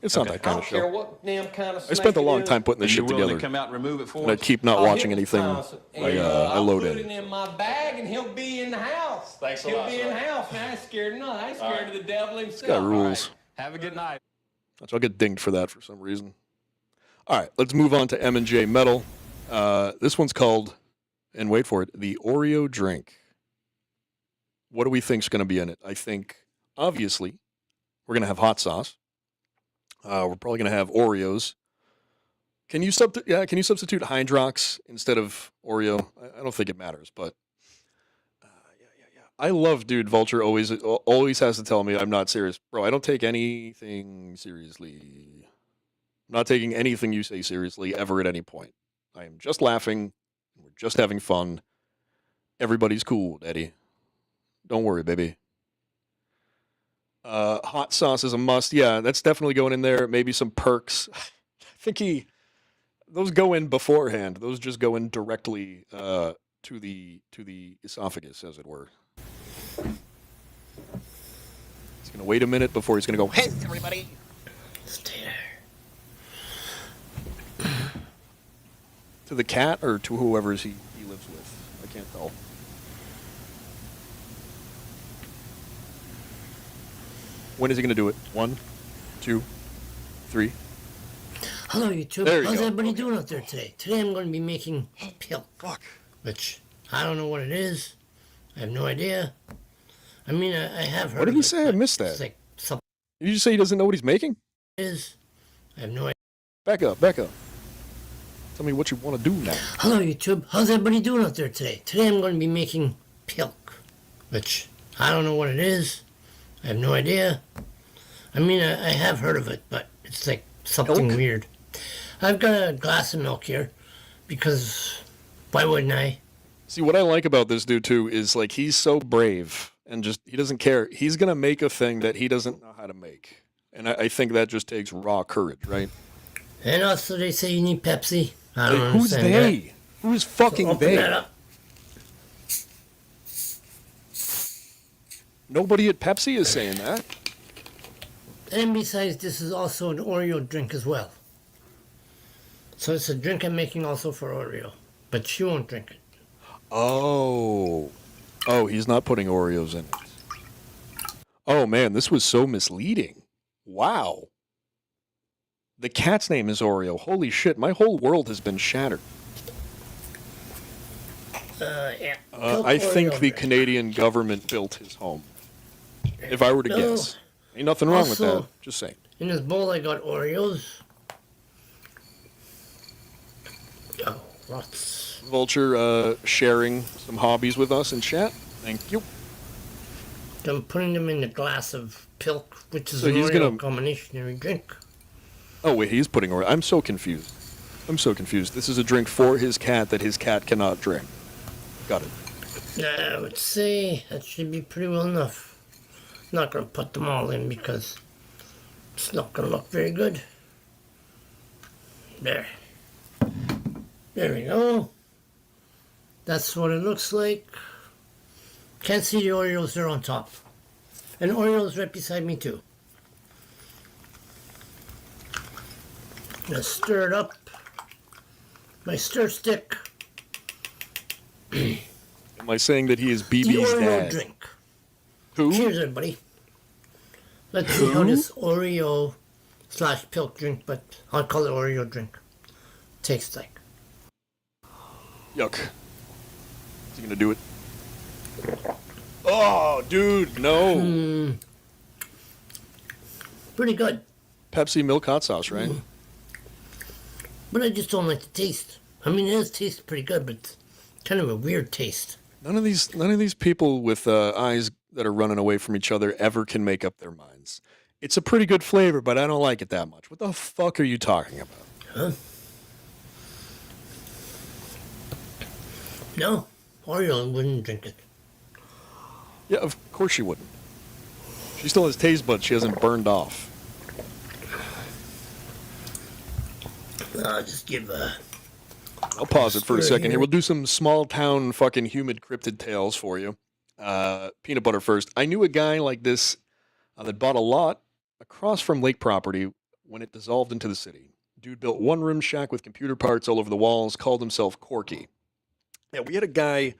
It's not that I kind don't of care show. what damn kind of I spent a snake long it time is. putting this And shit you're willing together. to come out and remove it for And I us? keep not Oh, watching he'll anything toss it. I I'll load put in. it in my bag and he'll be in the house. Thanks a he'll lot, be sir. in the house, man. I ain't scared of nothing. I ain't scared of the devil himself. Got rules. Have a good night. So I'll get dinged for that for some reason. All right, let's move on to M&J Metal. This one's called, and wait for it, the Oreo drink. What do we think's going to be in it? I think, obviously, we're going to have hot sauce. We're probably going to have Oreos. Can you substitute Hydrox instead of Oreo? I don't think it matters, but I love, dude. Vulture always has to tell me I'm not serious, bro. I don't take anything seriously. I'm not taking anything you say seriously ever at any point. I am just laughing. We're just having fun. Everybody's cool, Eddie. Don't worry, baby. Hot sauce is a must. Yeah, that's definitely going in there. Maybe some perks. I think those go in beforehand. Those just go in directly to the esophagus, as it were. He's gonna wait a minute before he's gonna go, hey, everybody. Stay there. To the cat or to whoever he lives with. I can't tell. When is he gonna do it? 1, 2, 3. Hello, YouTube. There you How's go. everybody doing out there today? Today I'm going to be making pilk. Fuck. Which, I don't know what it is. I have no idea. I mean, I have heard What did of he it, say? I but missed It's that. like something Did you just say he doesn't know what he's making? is. I have no idea. Back up, back up. Tell me what you want to do now. Hello, YouTube. How's everybody doing out there today? Today I'm going to be making pilk, which I don't know what it is. I have no idea. I mean, I have heard of it, but it's like something Milk? weird. I've got a glass of milk here because why wouldn't I? See, what I like about this dude, too, is, like, he's so brave and just, he doesn't care. He's going to make a thing that he doesn't know how to make. And I think that just takes raw courage, right? And also they say you need Pepsi. I don't Who's understand they? that. Who's fucking So open they? that up. Nobody at Pepsi is saying that. And besides, this is also an Oreo drink as well. So it's a drink I'm making also for Oreo. But she won't drink it. Oh. Oh, he's not putting Oreos in it. Oh, man, this was so misleading. Wow. The cat's name is Oreo. Holy shit, my whole world has been shattered. Yeah. I think Oreo the drink. Canadian government built his home. If I were to No. guess. Ain't nothing wrong with Also- that. Just saying. In this bowl I got Oreos. Oh, lots. Vulture sharing some hobbies with us in chat. Thank you. I'm putting them in the glass of pilk, which is So an he's Oreo gonna- combination drink. Oh, wait, he's putting Oreo. I'm so confused. I'm so confused. This is a drink for his cat that his cat cannot drink. Got it. I would say that should be pretty well enough. Not going to put them all in because it's not going to look very good. There. There we go. That's what it looks like. Can't see the Oreos there on top. And Oreos right beside me too. Gonna stir it up. My stir stick. Am I saying that he is The BB's Oreo dad? drink. Who? Cheers, everybody. Let's see how this Oreo / pilk drink, but I'll call it Oreo drink, tastes like. Yuck. Is he gonna do it? Oh, dude, no. Pretty good, Pepsi milk hot sauce, right? but I just don't like the taste. I mean, it does taste pretty good, but it's kind of a weird taste. None of these people with eyes that are running away from each other ever can make up their minds. It's a pretty good flavor, but I don't like it that much. What the fuck are you talking about? Huh? No, Oreo wouldn't drink it. Yeah, of course she wouldn't. She still has taste buds. She hasn't burned off. I'll just give I'll pause it for a Stir second here. here. We'll do some small town fucking humid cryptid tales for you. Peanut butter first. I knew a guy like this that bought a lot across from lake property when it dissolved into the city. Dude built one room shack with computer parts all over the walls, called himself Corky. Yeah, we had a guy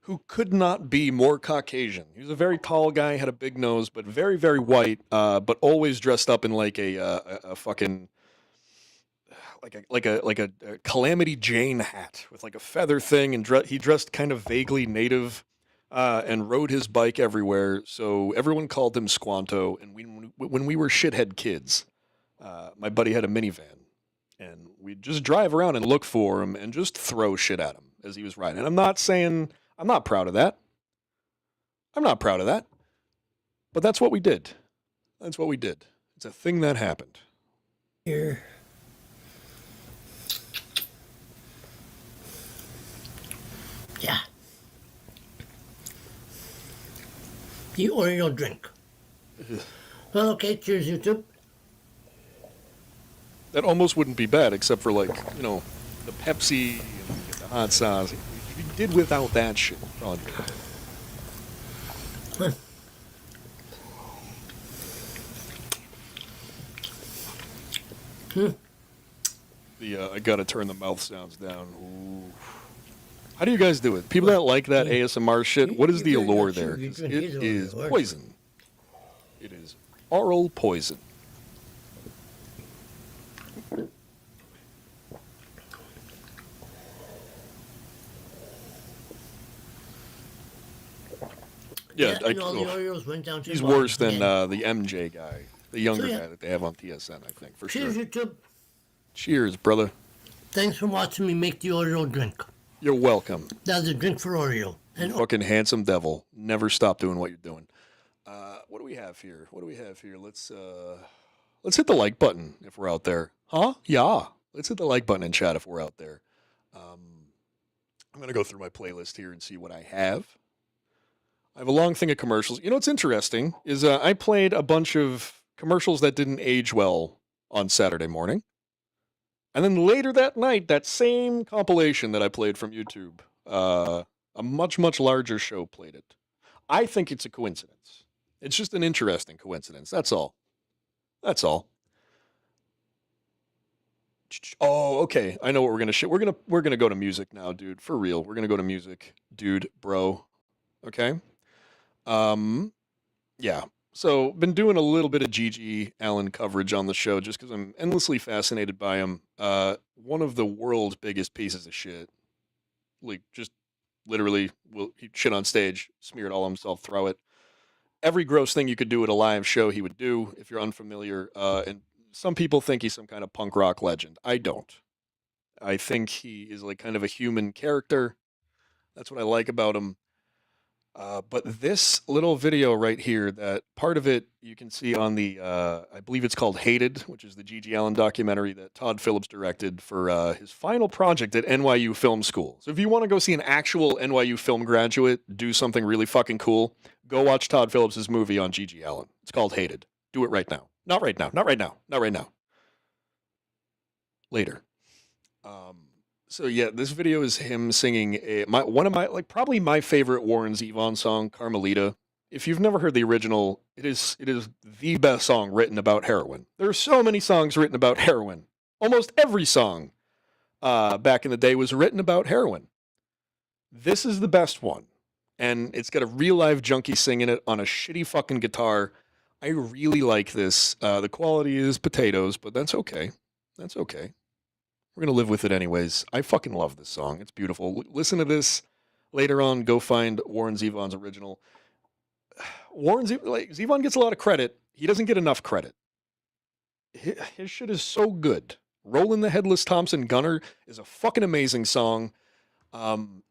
who could not be more Caucasian. He was a very tall guy, had a big nose, but very, very white, but always dressed up in like a fucking like a Calamity Jane hat with like a feather thing, and he dressed kind of vaguely native, and rode his bike everywhere. So everyone called him Squanto. And when we were shithead kids, my buddy had a minivan, and we'd just drive around and look for him and just throw shit at him as he was riding. And I'm not saying I'm not proud of that. I'm not proud of that. But that's what we did. That's what we did. It's a thing that happened. here. Yeah. The Oreo drink. Well, okay, cheers, YouTube. That almost wouldn't be bad, except for like, you know, the Pepsi and the hot sauce. If you did without that shit, probably. Huh. I gotta turn the mouth sounds down. Ooh. How do you guys do it? People that like that ASMR shit, what is the allure there? 'Cause it is poison. It is oral poison. Yeah, And all the Oreos went down to he's the bottom worse than again. the MJ guy. The younger So, yeah. guy that they have on TSN, I think, for Cheers, sure. YouTube. Cheers, brother. Thanks for watching me make the Oreo drink. You're welcome. That was a drink for Oreo. You fucking handsome devil. Never stop doing what you're doing. What do we have here? Let's hit the like button if we're out there. Huh? Yeah. Let's hit the like button and chat if we're out there. I'm going to go through my playlist here and see what I have. I have a long thing of commercials. You know what's interesting is I played a bunch of commercials that didn't age well on Saturday morning. And then later that night, that same compilation that I played from YouTube, a much, much larger show played it. I think it's a coincidence. It's just an interesting coincidence. That's all. That's all. Oh, okay. I know what we're gonna shit. We're gonna go to music now, dude. For real. We're gonna go to music, dude, bro. Okay. Yeah. So been doing a little bit of G.G. Allen coverage on the show just because I'm endlessly fascinated by him. One of the world's biggest pieces of shit. Like just literally he'd shit on stage, smear it all himself, throw it. Every gross thing you could do at a live show he would do if you're unfamiliar. And some people think he's some kind of punk rock legend. I don't. I think he is like kind of a human character. That's what I like about him. But this little video right here, that part of it you can see on the, I believe it's called Hated, which is the G.G. Allen documentary that Todd Phillips directed for his final project at NYU Film School. So if you want to go see an actual NYU film graduate do something really fucking cool, go watch Todd Phillips' movie on G.G. Allen. It's called Hated. Do it right now. Not right now. Not right now. Not right now. Later. So yeah, this video is him singing probably my favorite Warren Zevon song, Carmelita. If you've never heard the original, it is the best song written about heroin. There are so many songs written about heroin. Almost every song back in the day was written about heroin. This is the best one. And it's got a real live junkie singing it on a shitty fucking guitar. I really like this. The quality is potatoes, but that's okay. That's okay. We're going to live with it anyways. I fucking love this song. It's beautiful. Listen to this. Later on, go find Warren Zevon's original. Zevon gets a lot of credit. He doesn't get enough credit. His shit is so good. Rollin' the Headless Thompson Gunner is a fucking amazing song. And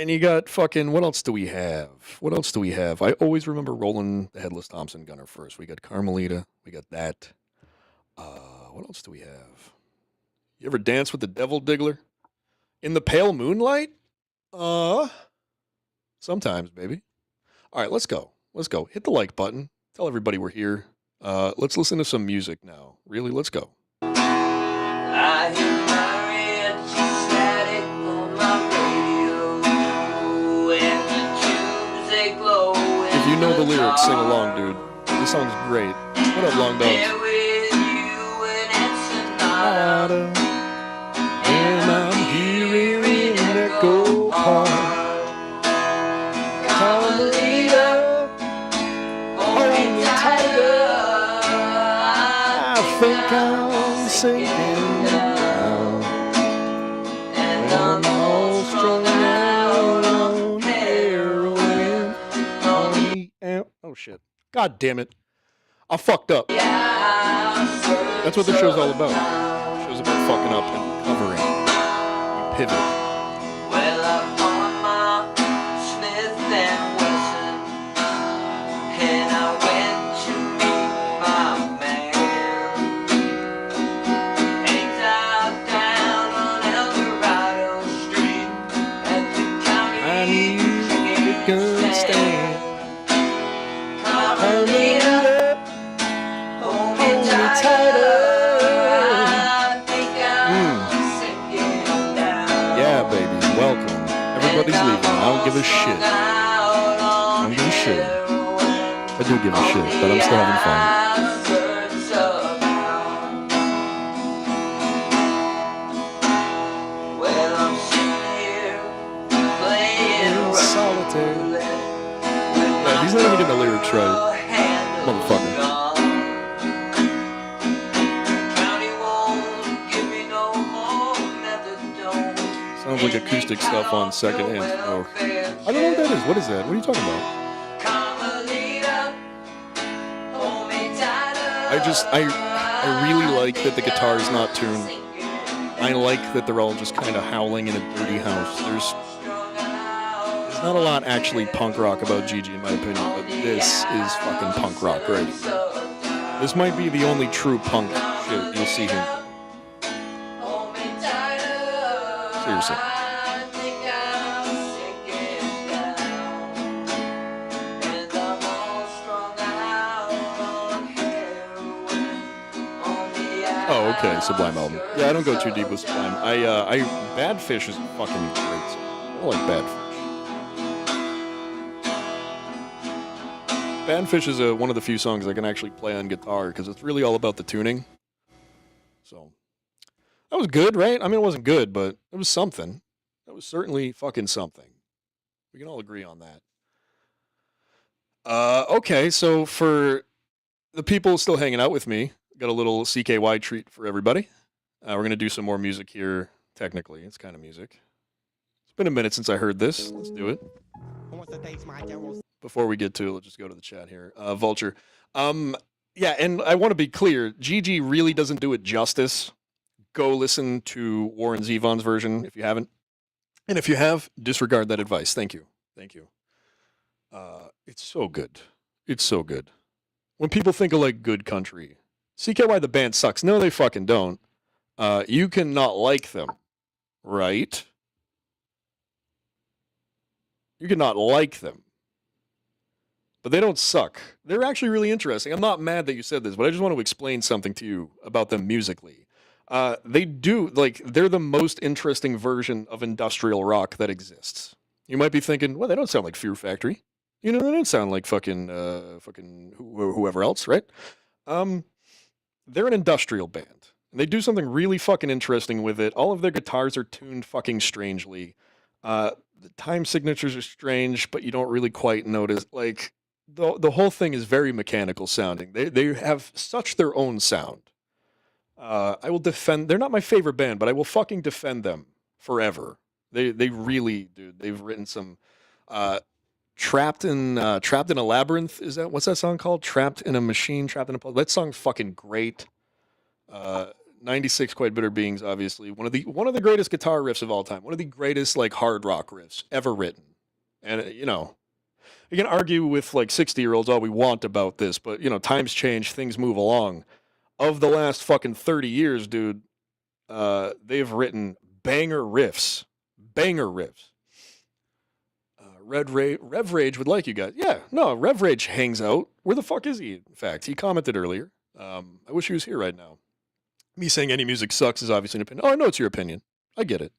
you got fucking, what else do we have? I always remember Rollin' the Headless Thompson Gunner first. We got Carmelita. We got that. What else do we have? You ever dance with the Devil Diggler? In the pale moonlight? Sometimes, baby. All right, let's go. Hit the like button. Tell everybody we're here. Let's listen to some music now. Really, let's go. I hear my static on my radio, and the tunes they glow. If you know the lyrics, sing along, dude. This song's great. What up, Long Dogs? And I'm hearing an echo part. Carmelita, hold me tighter. I think I'm sinking now. And I'm all strung out on heroin. Oh shit. God damn it. I fucked up. That's what the show's all about. The show's about fucking up and covering. We pivot. Well, I'm on my Smith and Wesson, and I went to meet my man. Hangs out down on El Dorado Street at the county. I need a gun stand. Carmelita, hold me tighter. Yeah, baby, welcome. Everybody's leaving. I don't give a shit. I don't give a shit. I do give a shit, but I'm still having fun. Well, I'm sitting here playing solitaire. Yeah, he's not even getting the lyrics right. Motherfucker. Sounds like acoustic stuff on second hand. Oh. I don't know what that is. What is that? What are you talking about? Carmelita, hold me tight. I really like that the guitar is not tuned. I like that they're all just kind of howling in a dirty house. There's not a lot actually punk rock about Gigi in my opinion, but this is fucking punk rock, right? This might be the only true punk shit you'll see here. Seriously. Oh, okay, Sublime album. Yeah, I don't go too deep with Sublime. Bad Fish is fucking great song. I like Bad Fish. Bad Fish is one of the few songs I can actually play on guitar because it's really all about the tuning. So, that was good, right? I mean, it wasn't good, but it was something. That was certainly fucking something. We can all agree on that. Okay, so for the people still hanging out with me, got a little CKY treat for everybody. We're going to do some more music here. Technically, it's kind of music. It's been a minute since I heard this. Let's do it. Before we get to it, let's just go to the chat here. Vulture. Yeah, and I want to be clear. Gigi really doesn't do it justice. Go listen to Warren Zevon's version if you haven't. And if you have, disregard that advice. Thank you. Thank you. It's so good. It's so good. When people think of like good country, CKY the band sucks. No, they fucking don't. You cannot like them, right? You cannot like them. But they don't suck. They're actually really interesting. I'm not mad that you said this, but I just want to explain something to you about them musically. They do, like, they're the most interesting version of industrial rock that exists. You might be thinking, well, they don't sound like Fear Factory. You know, they don't sound like fucking whoever else, right? They're an industrial band. And they do something really fucking interesting with it. All of their guitars are tuned fucking strangely. The time signatures are strange, but you don't really quite notice. Like, the whole thing is very mechanical sounding. They have such their own sound. I will defend... They're not my favorite band, but I will fucking defend them forever. They really, dude. They've written some... Trapped in a Labyrinth, is that, what's that song called? Trapped in a Machine, Trapped in a... That song's fucking great. 96 Quite Bitter Beings, obviously. One of the greatest guitar riffs of all time. One of the greatest, like, hard rock riffs ever written. And, you know, you can argue with, like, 60-year-olds all we want about this, but, you know, times change, things move along. Of the last fucking 30 years, dude, they've written banger riffs. Banger riffs. Rev Rage would like you guys. Yeah, no, Rev Rage hangs out. Where the fuck is he, in fact? He commented earlier. I wish he was here right now. Me saying any music sucks is obviously an opinion. Oh, I know it's your opinion. I get it.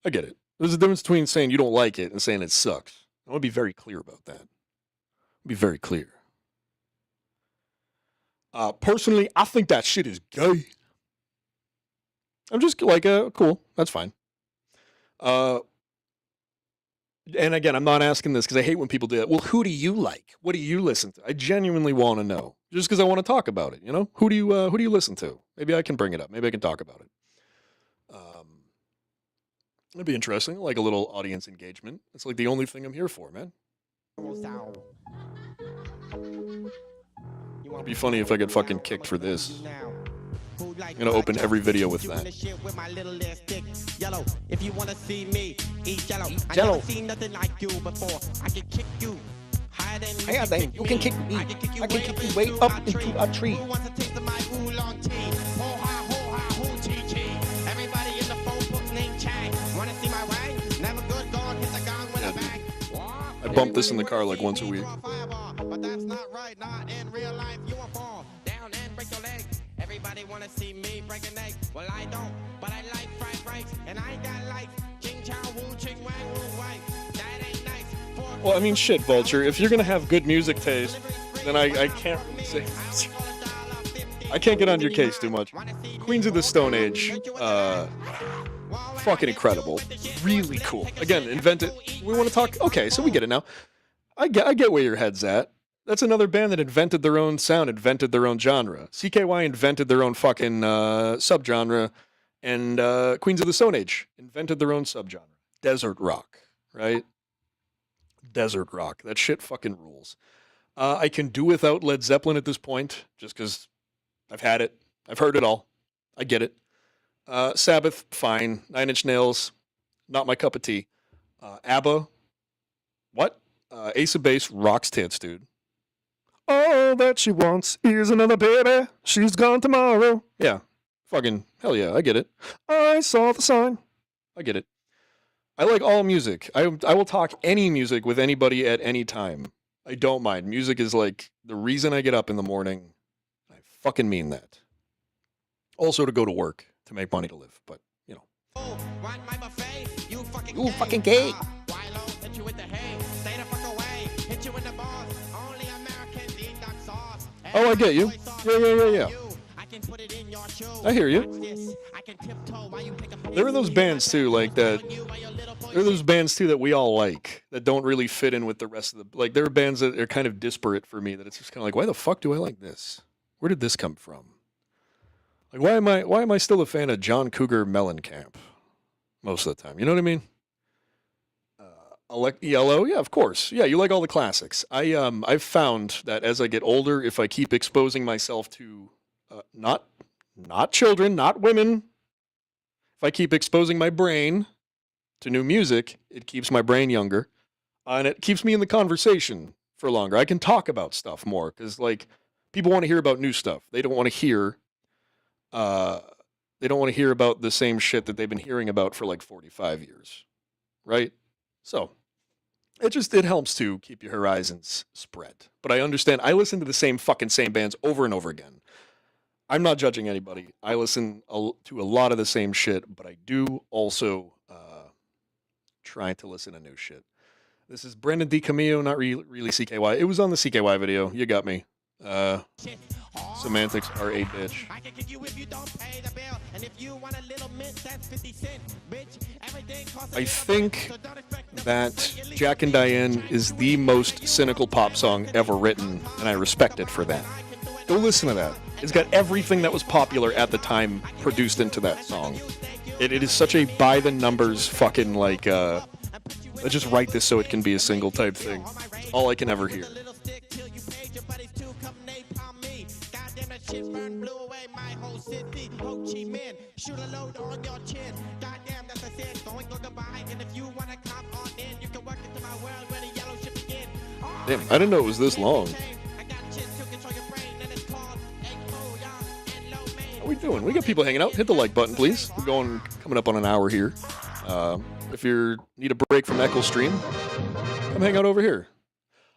I get it. There's a difference between saying you don't like it and saying it sucks. I want to be very clear about that. Be very clear. Personally, I think that shit is gay. I'm just like, cool. That's fine. And again, I'm not asking this because I hate when people do that. Well, who do you like? What do you listen to? I genuinely want to know. Just because I want to talk about it, you know? Who do you listen to? Maybe I can bring it up. Maybe I can talk about it. That'd be interesting. Like a little audience engagement. It's like the only thing I'm here for, man. It'd be funny if I get fucking kicked for this. I'm gonna open every video with that. Yellow, if you wanna see me eat yellow. I never seen nothing like you before. I can kick you higher than you can kick me. I can kick you way up into a tree. Who wants a taste of my oolong tea? Ho ha ho ha ho chi chi. Everybody in the phone book named Chang. Wanna see my wang? Never good gone. Hit the gong with a bang. I bump this in the car like once a week. But that's not right. Not in real life. You won't fall down and break your leg. Everybody wanna see me break an egg. Well, I don't, but I like fried rice. And I got like ching chow woo ching wang woo white. That ain't nice. Well, I mean, shit, Vulture. If you're gonna have good music taste, then I can't really say. I can't get on your case too much. Queens of the Stone Age, fucking incredible. Really cool. Again, invented. We want to talk. Okay, so we get it now. I get where your head's at. That's another band that invented their own sound, invented their own genre. CKY invented their own fucking subgenre, and Queens of the Stone Age invented their own subgenre. Desert rock, right? Desert rock. That shit fucking rules. I can do without Led Zeppelin at this point, just because I've had it. I've heard it all. I get it. Sabbath, fine. 9 Inch Nails, not my cup of tea. ABBA, what? Ace of Base rocks tits, dude. All that she wants is another baby. She's gone tomorrow. Yeah. Fucking hell yeah, I get it. I saw the sign. I get it. I like all music. I will talk any music with anybody at any time. I don't mind. Music is like the reason I get up in the morning. I fucking mean that. Also to go to work, to make money to live, but, you know. You fucking gay. Oh, I get you. Yeah. I hear you. There are those bands too, like that. There are those bands too that we all like that don't really fit in with the rest of the. Like there are bands that are kind of disparate for me. That it's just kind of like, why the fuck do I like this? Where did this come from? Like, why am I still a fan of John Cougar Mellencamp most of the time? You know what I mean? Yellow, yeah, of course. Yeah, you like all the classics. I've found that as I get older, if I keep exposing myself to not children, not women, if I keep exposing my brain to new music, it keeps my brain younger, and it keeps me in the conversation for longer. I can talk about stuff more because, like, people want to hear about new stuff. They don't want to hear. They don't want to hear about the same shit that they've been hearing about for like 45 years, right? So it helps to keep your horizons spread. But I understand. I listen to the same bands over and over again. I'm not judging anybody. I listen to a lot of the same shit, but I do also try to listen to new shit. This is Brendan D. Camillo, not really CKY. It was on the CKY video. You got me. Semantics are a bitch. I think that Jack and Diane is the most cynical pop song ever written, and I respect it for that. Go listen to that. It's got everything that was popular at the time produced into that song. It is such a by the numbers fucking like, let's just write this so it can be a single type thing. It's all I can ever hear. Damn, I didn't know it was this long. How we doing? We got people hanging out. Hit the like button, please. We're coming up on an hour here. If you need a break from Echo Stream, come hang out over here.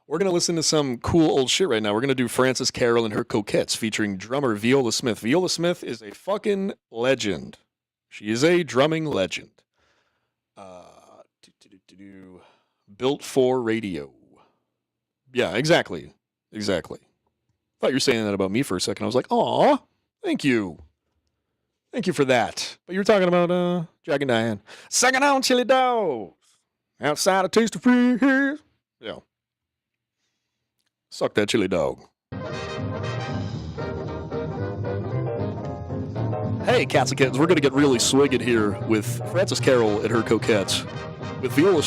We're going to listen to some cool old shit right now. We're going to do Frances Carroll and Her Coquettes featuring drummer Viola Smith. Viola Smith is a fucking legend. She is a drumming legend. Built for radio. Yeah, exactly. Thought you were saying that about me for a second. I was like, aw, thank you. Thank you for that. But you were talking about Jack and Diane. Sucking on chili dogs. Outside a taste of free here. Yeah. Suck that chili dog. Hey, cats and kittens, we're going to get really swigged here with Frances Carroll and Her Coquettes. With Viola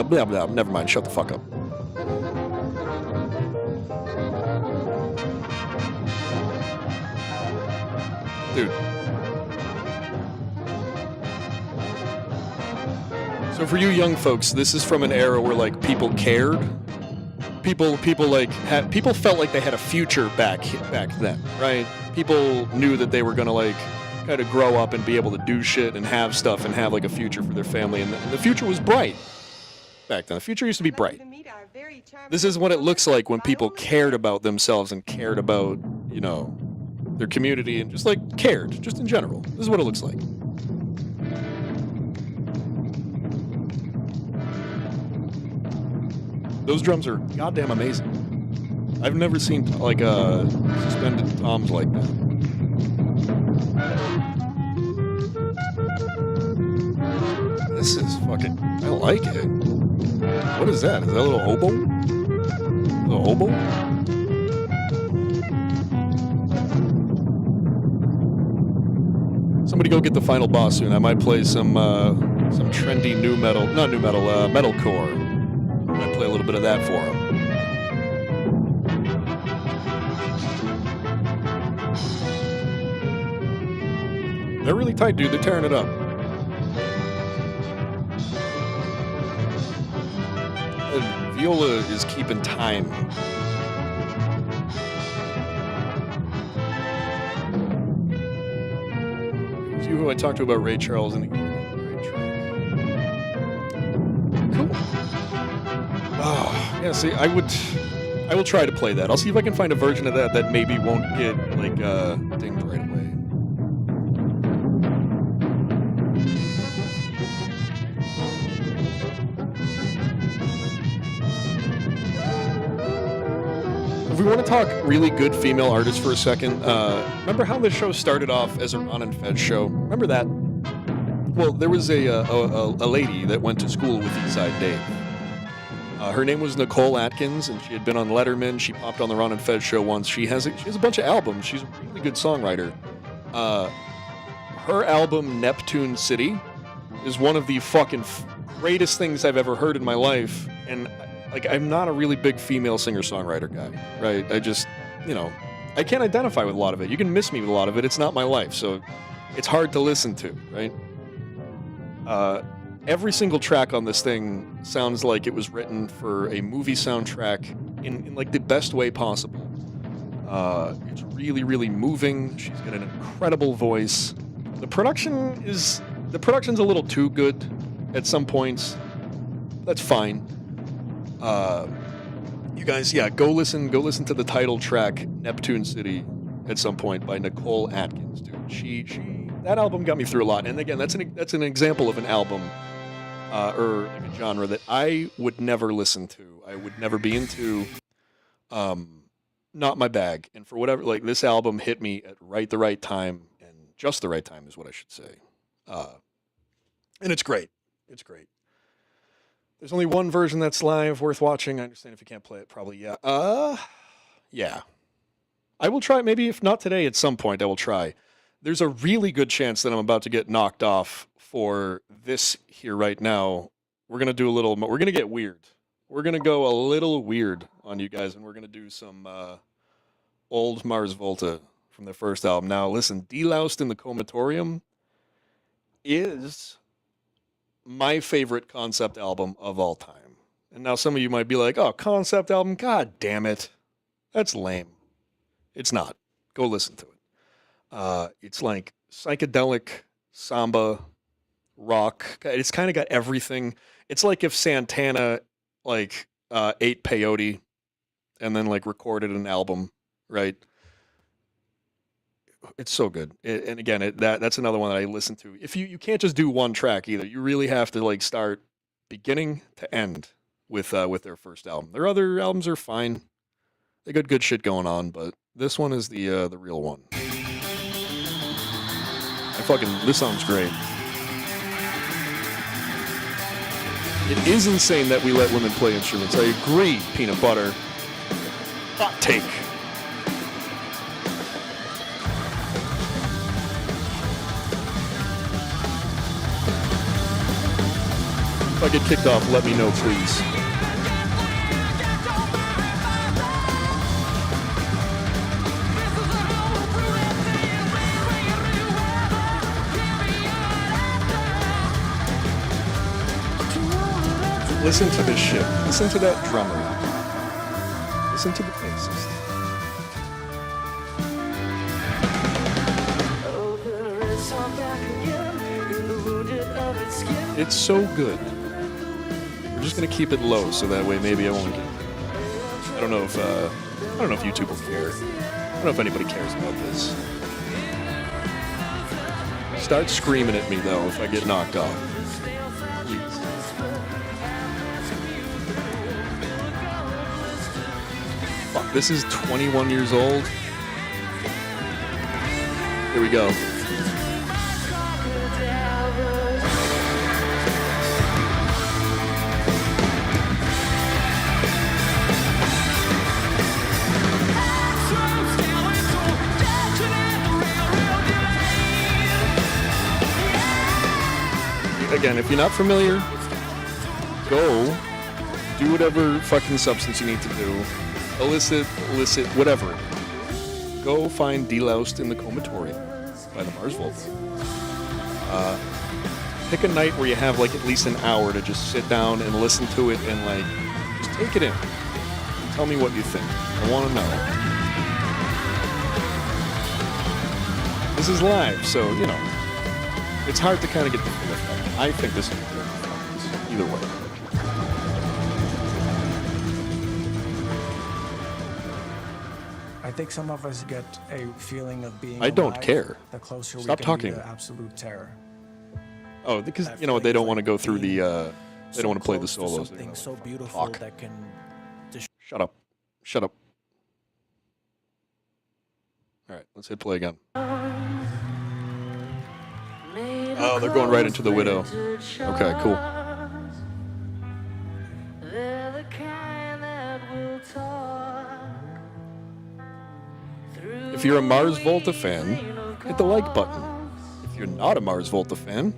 blah, blah, never mind, shut the fuck up. Dude. So for you young folks, this is from an era where, like, people cared. People felt like they had a future back then, right? People knew that they were going to, like, kind of grow up and be able to do shit and have stuff and have, like, a future for their family. And the future was bright back then. The future used to be bright. This is what it looks like when people cared about themselves and cared about, you know, their community and just, like, cared, just in general. This is what it looks like. Those drums are goddamn amazing. I've never seen, like, suspended toms like that. This is fucking... I like it. What is that? Is that a little oboe? A little oboe? Somebody go get the final boss soon. I might play some trendy metalcore. I might play a little bit of that for him. They're really tight, dude. They're tearing it up. And Viola is keeping time. It was you who I talked to about Ray Charles in the great track. Cool. Oh, yeah, see, I will try to play that. I'll see if I can find a version of that that maybe won't get, like, dinged right away. If we want to talk really good female artists for a second, remember how the show started off as a Ron and Fez show? Remember that? Well, there was a lady that went to school with Eastside Dave. Her name was Nicole Atkins, and she had been on Letterman. She popped on the Ron and Fez show once. She has a bunch of albums. She's a really good songwriter. Her album, Neptune City, is one of the fucking greatest things I've ever heard in my life. And, like, I'm not a really big female singer-songwriter guy, right? I just, I can't identify with a lot of it. You can miss me with a lot of it. It's not my life, so it's hard to listen to, right? Every single track on this thing sounds like it was written for a movie soundtrack in like the best way possible. It's really, really moving. She's got an incredible voice. The production's a little too good at some points. That's fine. You guys, go listen to the title track Neptune City at some point by Nicole Atkins, dude. That album got me through a lot. And again, that's an example of an album or like a genre that I would never listen to. I would never be into. Not my bag. And for whatever, like, this album hit me at the right time, and just the right time is what I should say. And it's great. It's great. There's only one version that's live worth watching. I understand if you can't play it, probably, yeah. Yeah. I will try, maybe if not today, at some point I will try. There's a really good chance that I'm about to get knocked off for this here right now. We're going to get weird. We're going to go a little weird on you guys, and we're going to do some old Mars Volta from their first album. Now, listen, Deloused in the Comatorium is my favorite concept album of all time. And now some of you might be like, oh, concept album? God damn it. That's lame. It's not. Go listen to it. It's like psychedelic, samba, rock. It's kind of got everything. It's like if Santana ate peyote and then recorded an album, right? It's so good. And again, that's another one that I listen to. If you can't just do one track either. You really have to start beginning to end with their first album. Their other albums are fine. They got good shit going on, but this one is the real one. This song's great. It is insane that we let women play instruments. I agree, Peanut Butter. Hot take. If I get kicked off, let me know, please. Listen to this shit. Listen to that drummer. Listen to the bassist. It's so good. We're just gonna keep it low so that way maybe I won't get. I don't know if YouTube will care. I don't know if anybody cares about this. Start screaming at me though if I get knocked off. Fuck, this is 21 years old. Here we go. Again, if you're not familiar, go do whatever fucking substance you need to do. Illicit, whatever. Go find Deloused in the Comatorium by the Mars Volta. Pick a night where you have like at least an hour to just sit down and listen to it and like just take it in. Tell me what you think. I want to know. This is live, so you know it's hard to kind of get the full effect. I think this is a good performance. Either way. I think some of us get a feeling of being I don't alive, care. The closer Stop we can talking. be to absolute terror. Oh, because you know they don't want to go through the. They don't want to play the solos. Something so beautiful talk. that can. Shut up. Shut up. All right, let's hit play again. Oh, they're going right into the widow. Okay, cool. If you're a Mars Volta fan, hit the like button. If you're not a Mars Volta fan,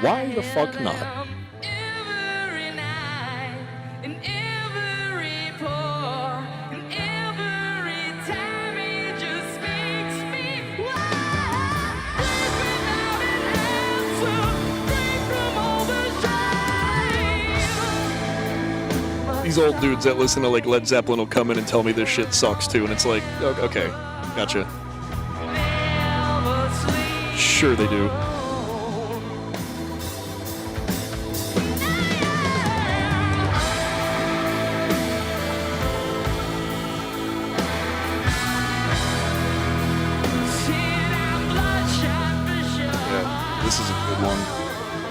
why the fuck not? These old dudes that listen to like Led Zeppelin will come in and tell me this shit sucks too, and it's like, okay, gotcha. Sure they do. Yeah, this is a good one.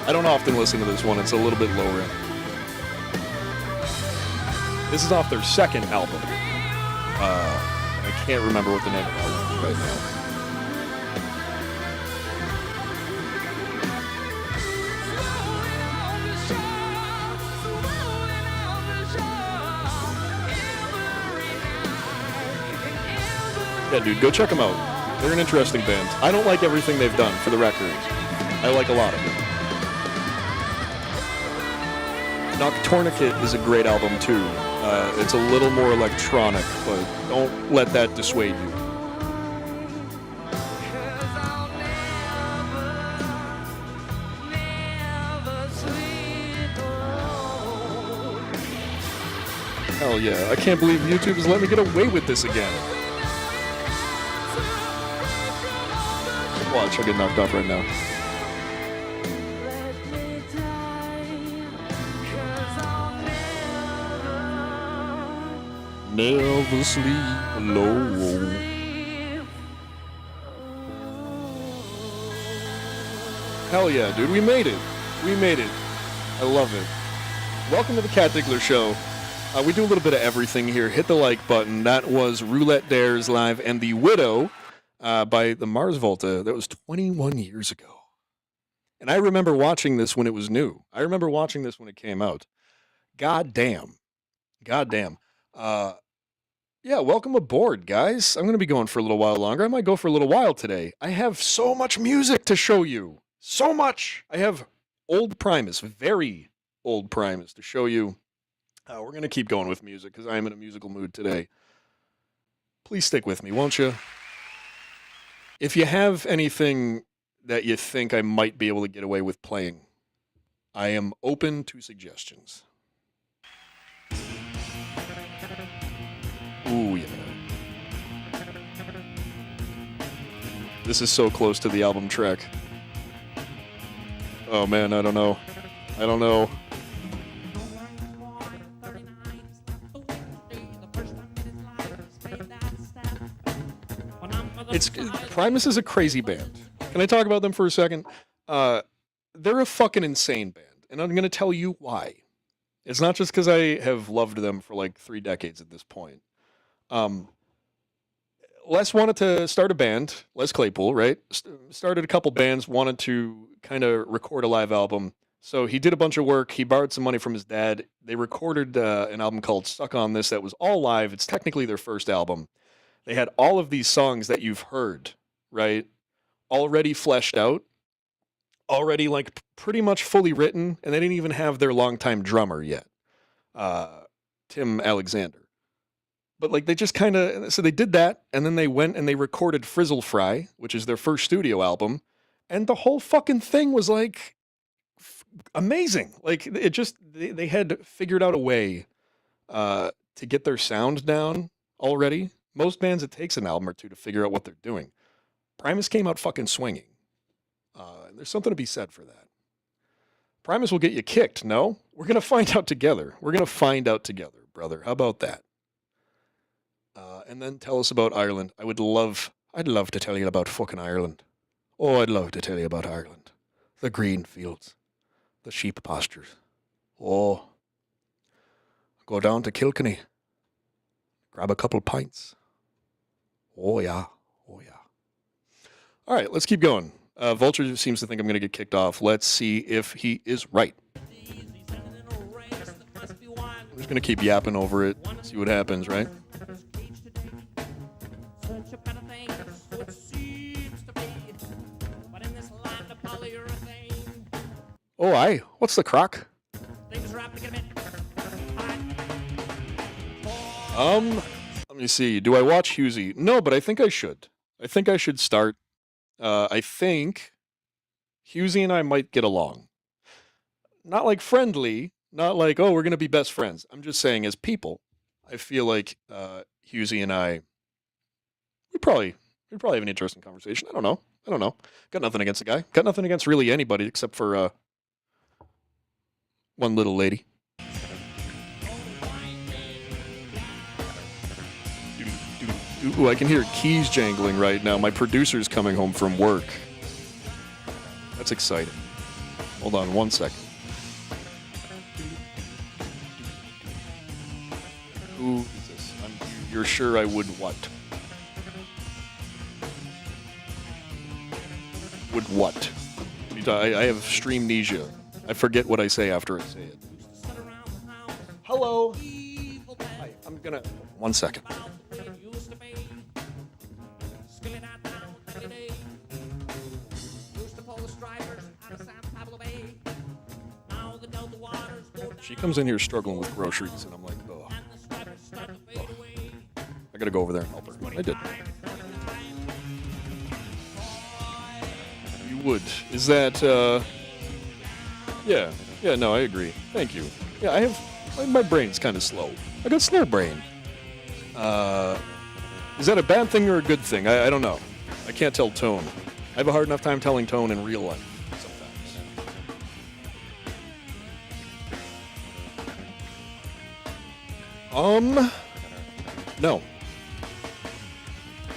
I don't often listen to this one, it's a little bit lower end. This is off their second album. I can't remember what the name of the album is right now. Yeah, dude, go check them out. They're an interesting band. I don't like everything they've done, for the record. I like a lot of it. Nocturnicate is a great album, too. It's a little more electronic, but don't let that dissuade you. Hell yeah, I can't believe YouTube is letting me get away with this again. Watch, I'll get knocked off right now. Never sleep alone. Hell yeah, dude, we made it. We made it. I love it. Welcome to the Cat Diggler Show. We do a little bit of everything here. Hit the like button. That was Roulette Dares Live and The Widow by the Mars Volta. That was 21 years ago. And I remember watching this when it was new. I remember watching this when it came out. God damn. God damn. Yeah, welcome aboard, guys. I'm going to be going for a little while longer. I might go for a little while today. I have so much music to show you. So much. I have old Primus, very old Primus to show you. We're going to keep going with music because I am in a musical mood today. Please stick with me, won't you? If you have anything that you think I might be able to get away with playing, I am open to suggestions. Ooh, yeah. This is so close to the album track. Oh, man, I don't know. I don't know. Primus is a crazy band. Can I talk about them for a second? They're a fucking insane band, and I'm going to tell you why. It's not just because I have loved them for like 3 decades at this point. Les wanted to start a band, Les Claypool, right? Started a couple bands, wanted to kind of record a live album. So he did a bunch of work. He borrowed some money from his dad. They recorded an album called Stuck on This that was all live. It's technically their first album. They had all of these songs that you've heard, right? Already fleshed out, already like pretty much fully written, and they didn't even have their longtime drummer yet, Tim Alexander. But like they just kind of, so they did that, and then they went and they recorded Frizzle Fry, which is their first studio album, And the whole fucking thing was like amazing. Like it just they had figured out a way to get their sound down already. Most bands, it takes an album or two to figure out what they're doing. Primus came out fucking swinging. And there's something to be said for that. Primus will get you kicked, no? We're going to find out together. We're going to find out together, brother. How about that? And then tell us about Ireland. I'd love to tell you about fucking Ireland. Oh, I'd love to tell you about Ireland. The green fields. The sheep pastures. Oh. Go down to Kilkenny. Grab a couple pints. Oh, yeah. Oh, yeah. All right, let's keep going. Vulture seems to think I'm going to get kicked off. Let's see if he is right. I'm just going to keep yapping over it, see what happens, right? Oh, aye. What's the crock? Let me see. Do I watch Husey? No, but I think I should. I think I should start. I think Husey and I might get along. Not like friendly, not like, oh, we're going to be best friends. I'm just saying as people, I feel like Husey and I, we'd probably have an interesting conversation. I don't know. Got nothing against the guy. Got nothing against really anybody except for one little lady. Ooh, I can hear keys jangling right now. My producer's coming home from work. That's exciting. Hold on one second. Who is this? You're sure I would what? Would what? I have streamnesia. I forget what I say after I say it. Hello. Hi, I'm gonna... One second. She comes in here struggling with groceries, and I'm like, oh. I gotta go over there and help her. I did. You would. Is that, Yeah, no, I agree. Thank you. Yeah, my brain's kind of slow. I got slow brain. Is that a bad thing or a good thing? I don't know. I can't tell tone. I have a hard enough time telling tone in real life sometimes. No.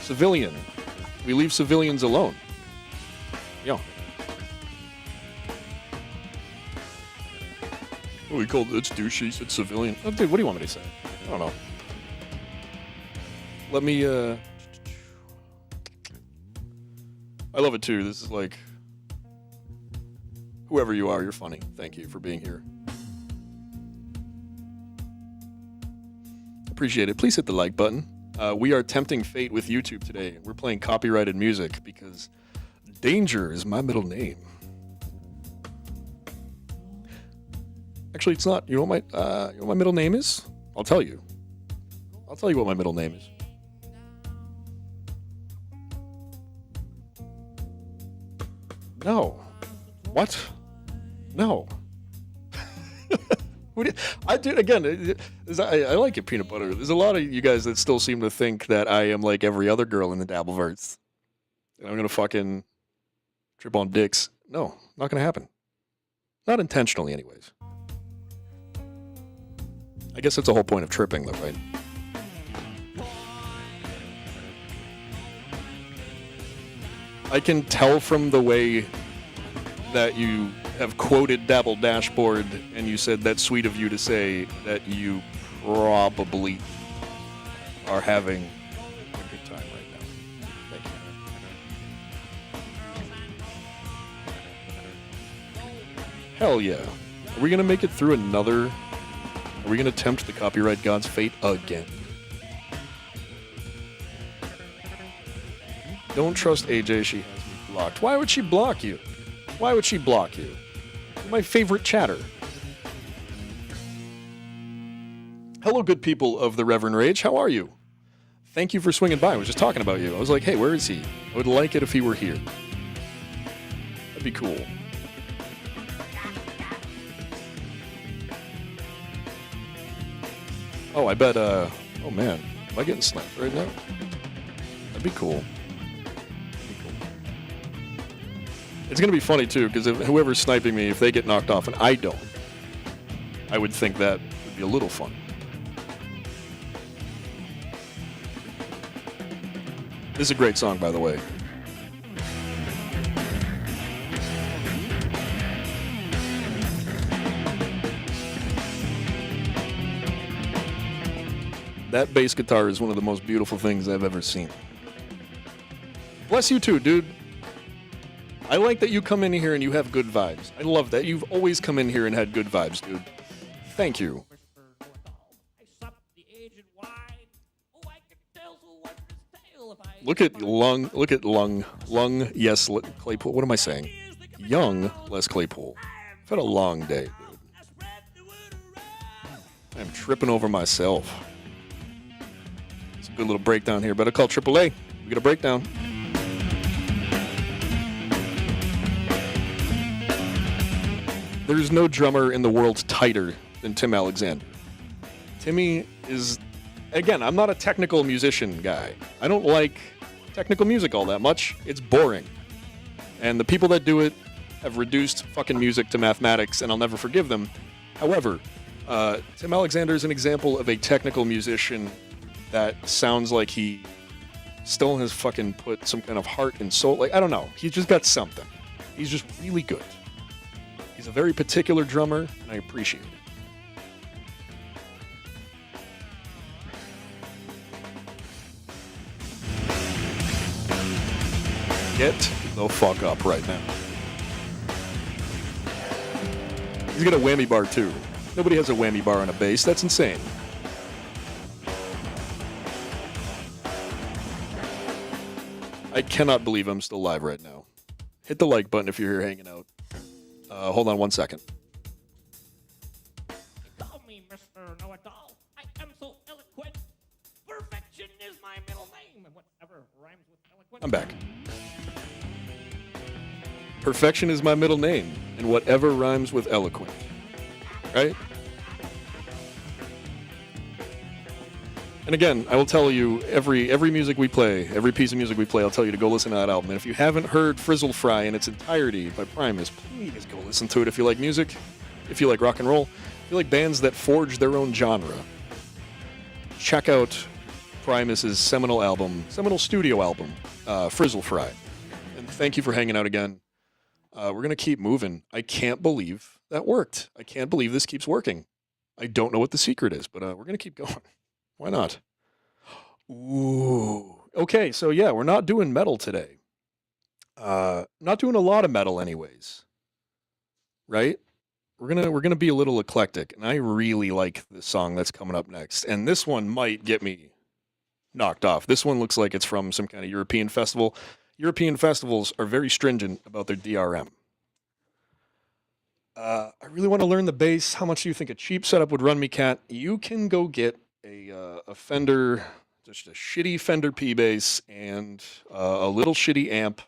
Civilian. We leave civilians alone. Yeah. Oh, he called it douchey. He said civilian. Oh, dude, what do you want me to say? I don't know. Let me, I love it too. This is like, whoever you are, you're funny. Thank you for being here. Appreciate it. Please hit the like button. We are tempting fate with YouTube today. We're playing copyrighted music because Danger is my middle name. Actually, it's not. You know what my middle name is? I'll tell you. I'll tell you what my middle name is. No. What? No. I did again. I like it, peanut butter. There's a lot of you guys that still seem to think that I am like every other girl in the Diggleverse, and I'm gonna fucking trip on dicks. No, not gonna happen. Not intentionally, anyways. I guess that's the whole point of tripping, though, right? I can tell from the way that you have quoted Dabble Dashboard, and you said that's sweet of you to say that you probably are having a good time right now. Thank you. Hell yeah. Are we going to make it through another? Are we going to tempt the copyright god's fate again? Don't trust AJ, she has me blocked. Why would she block you? Why would she block you? You're my favorite chatter. Hello, good people of the Reverend Rage. How are you? Thank you for swinging by. I was just talking about you. I was like, hey, where is he? I would like it if he were here. That'd be cool. Oh, I bet, oh man, am I getting sniped right now? That'd be cool. It's going to be funny, too, because whoever's sniping me, if they get knocked off and I don't, I would think that would be a little fun. This is a great song, by the way. That bass guitar is one of the most beautiful things I've ever seen. Bless you too, dude. I like that you come in here and you have good vibes. I love that. You've always come in here and had good vibes, dude. Thank you. Look at Lung. Look at Lung. Lung, yes, Claypool. What am I saying? Young, Les Claypool. I've had a long day, dude. I'm tripping over myself. It's a good little breakdown here. Better call AAA. We get a breakdown. There's no drummer in the world tighter than Tim Alexander. Timmy is, again, I'm not a technical musician guy. I don't like technical music all that much. It's boring. And the people that do it have reduced fucking music to mathematics, and I'll never forgive them. However, Tim Alexander is an example of a technical musician that sounds like he still has fucking put some kind of heart and soul. Like, I don't know. He's just got something. He's just really good. He's a very particular drummer, and I appreciate it. Get the fuck up right now. He's got a whammy bar, too. Nobody has a whammy bar on a bass. That's insane. I cannot believe I'm still live right now. Hit the like button if you're here hanging out. Hold on 1 second. Call me Mr. Know-It-All. I am so eloquent. Perfection is my middle name. And whatever rhymes with eloquent. I'm back. Perfection is my middle name, and whatever rhymes with eloquent. Right? And again, I will tell you, every music we play, every piece of music we play, I'll tell you to go listen to that album. And if you haven't heard Frizzle Fry in its entirety by Primus, please go listen to it if you like music, if you like rock and roll, if you like bands that forge their own genre. Check out Primus's seminal studio album, Frizzle Fry. And thank you for hanging out again. We're going to keep moving. I can't believe that worked. I can't believe this keeps working. I don't know what the secret is, but we're going to keep going. Why not? Ooh. Okay, so yeah, we're not doing metal today. Not doing a lot of metal anyways. Right? We're gonna be a little eclectic, and I really like this song that's coming up next. And this one might get me knocked off. This one looks like it's from some kind of European festival. European festivals are very stringent about their DRM. I really want to learn the bass. How much do you think a cheap setup would run me, Cat? You can go get a Fender, just a shitty Fender P bass, and a little shitty amp,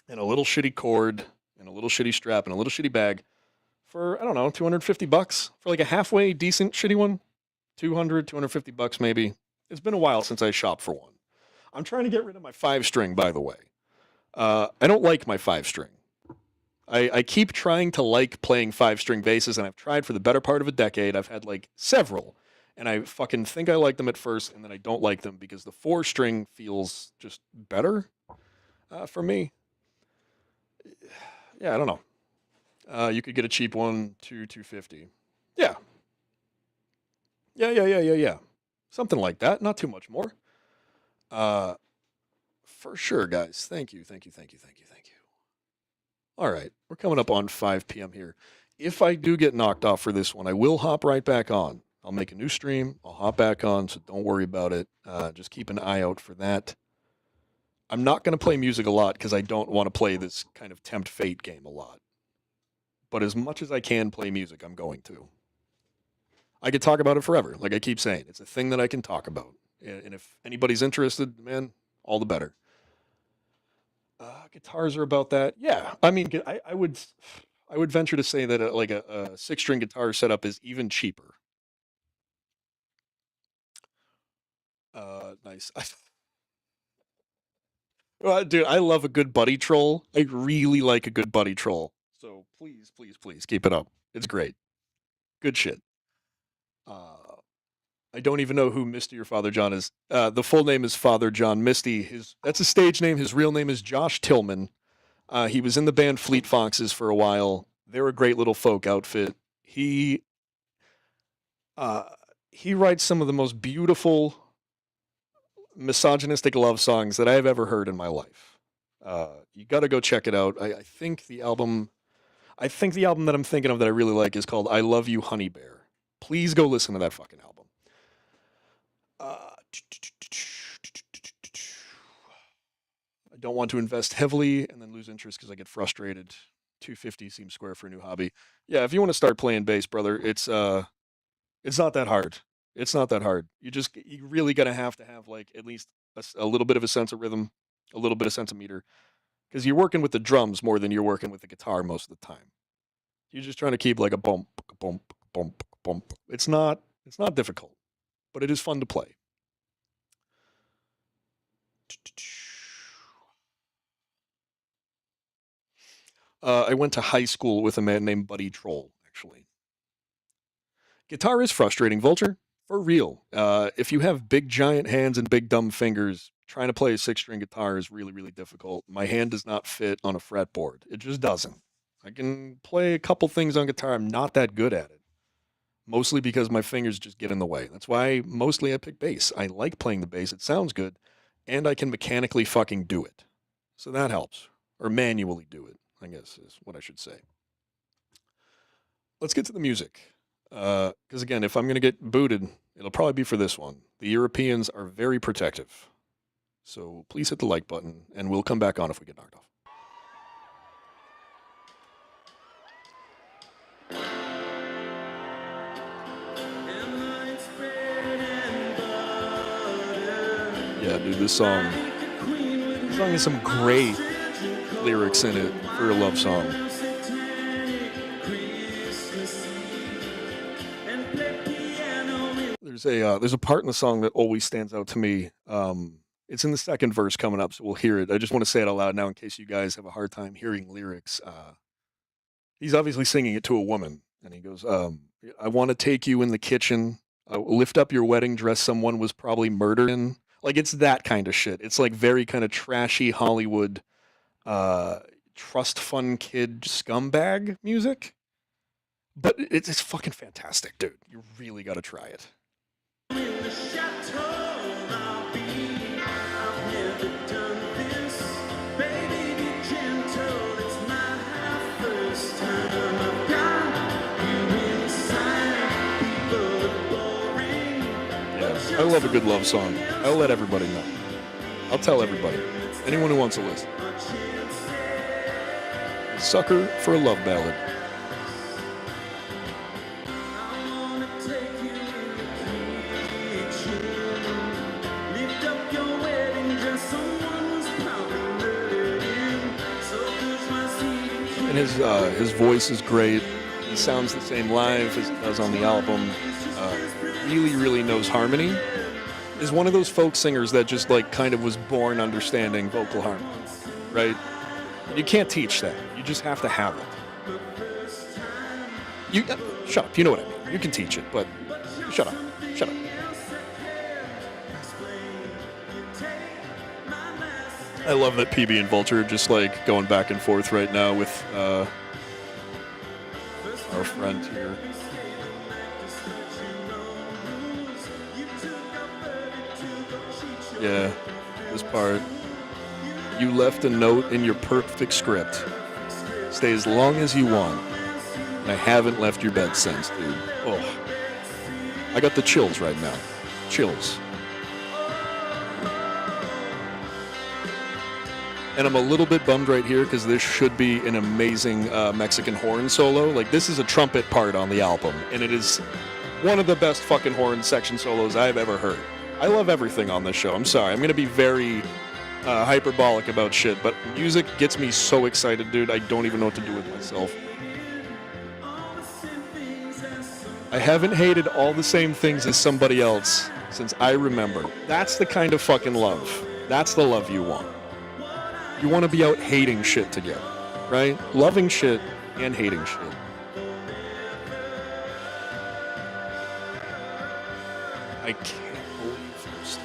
and a little shitty cord, and a little shitty strap, and a little shitty bag for, I don't know, $250 for like a halfway decent shitty one. $250 maybe. It's been a while since I shopped for one. I'm trying to get rid of my 5-string, by the way. I don't like my 5-string. I keep trying to like playing 5-string basses, and I've tried for the better part of a decade. I've had like several, and I fucking think I like them at first, and then I don't like them because the 4-string feels just better for me. Yeah, I don't know. You could get a cheap one, $250. Yeah. Yeah. Something like that. Not too much more. For sure, guys. Thank you. All right, we're coming up on 5 p.m. here. If I do get knocked off for this one, I will hop right back on. I'll make a new stream. I'll hop back on, so don't worry about it. Just keep an eye out for that. I'm not going to play music a lot because I don't want to play this kind of tempt fate game a lot. But as much as I can play music, I'm going to. I could talk about it forever. Like I keep saying, it's a thing that I can talk about. And if anybody's interested, man, all the better. Guitars are about that. Yeah, I mean, I would venture to say that like a six-string guitar setup is even cheaper. Nice. Well, dude, I love a good buddy troll. I really like a good buddy troll. So please, please, please keep it up. It's great. Good shit. I don't even know who Misty or Father John is. The full name is Father John Misty. That's a stage name. His real name is Josh Tillman. He was in the band Fleet Foxes for a while. They're a great little folk outfit. He writes some of the most beautiful misogynistic love songs that I've ever heard in my life. You got to go check it out. I think the album that I'm thinking of that I really like is called "I Love You, Honey Bear." Please go listen to that fucking album. I don't want to invest heavily and then lose interest because I get frustrated. $250 seems square for a new hobby. Yeah, if you want to start playing bass, brother, it's not that hard. It's not that hard. You really gotta have like at least a little bit of a sense of rhythm, a little bit of sense of meter, because you're working with the drums more than you're working with the guitar most of the time. You're just trying to keep like a bump, bump, bump, bump. It's not difficult, but it is fun to play. I went to high school with a man named Buddy Troll, actually. Guitar is frustrating, Vulture. For real. If you have big giant hands and big dumb fingers, trying to play a six-string guitar is really, really difficult. My hand does not fit on a fretboard. It just doesn't. I can play a couple things on guitar. I'm not that good at it. Mostly because my fingers just get in the way. That's why mostly I pick bass. I like playing the bass. It sounds good. And I can mechanically fucking do it. So that helps. Or manually do it, I guess is what I should say. Let's get to the music. Because again, if I'm going to get booted, it'll probably be for this one. The Europeans are very protective. So please hit the like button, and we'll come back on if we get knocked off. Yeah, dude, this song has some great lyrics in it for a love song. There's a part in the song that always stands out to me. It's in the second verse coming up, so we'll hear it. I just want to say it out loud now in case you guys have a hard time hearing lyrics. He's obviously singing it to a woman, and he goes, I want to take you in the kitchen, lift up your wedding dress someone was probably murdered in. Like, it's that kind of shit. It's like very kind of trashy Hollywood, trust fund kid scumbag music. But it's fucking fantastic, dude. You really got to try it. I love a good love song. I'll let everybody know. I'll tell everybody. Anyone who wants to listen. A sucker for a love ballad. And his voice is great. He sounds the same live as he does on the album. Really, really knows harmony. Is one of those folk singers that just like kind of was born understanding vocal harmony, right? You can't teach that. You just have to have it. Shut up. You know what I mean. You can teach it, but shut up. Shut up. I love that PB and Vulture are just like going back and forth right now with our friend here. Yeah, this part. You left a note in your perfect script. Stay as long as you want. And I haven't left your bed since, dude. Oh. I got the chills right now. Chills. And I'm a little bit bummed right here because this should be an amazing Mexican horn solo. Like, this is a trumpet part on the album, and it is one of the best fucking horn section solos I've ever heard. I love everything on this show. I'm sorry. I'm going to be very hyperbolic about shit, but music gets me so excited, dude. I don't even know what to do with myself. I haven't hated all the same things as somebody else since I remember. That's the kind of fucking love. That's the love you want. You want to be out hating shit together, right? Loving shit and hating shit. I can't believe you're still...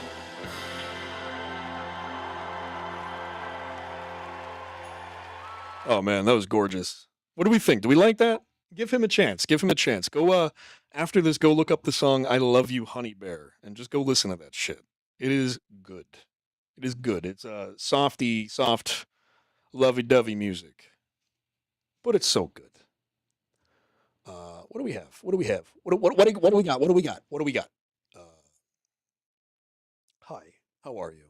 Oh man, that was gorgeous. What do we think? Do we like that? Give him a chance. Give him a chance. Go, after this, go look up the song I Love You, Honey Bear, and just go listen to that shit. It is good. It is good. It's soft, lovey-dovey music. But it's so good. What do we have? What do we have? What do we got? What do we got? What do we got? Hi, how are you?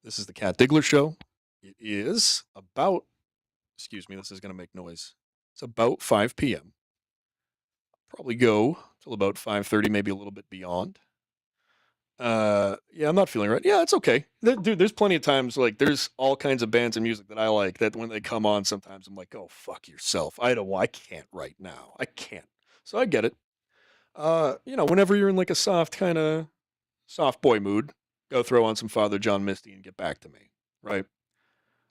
This is the Cat Diggler Show. It is about, excuse me, this is going to make noise. It's about 5 p.m. Probably go till about 5:30, maybe a little bit beyond. Yeah, I'm not feeling right. Yeah, it's okay. Dude, there's plenty of times, like, there's all kinds of bands and music that I like that when they come on, sometimes I'm like, oh, fuck yourself. I can't right now. I can't. So I get it. Whenever you're in like a soft boy mood, go throw on some Father John Misty and get back to me, right?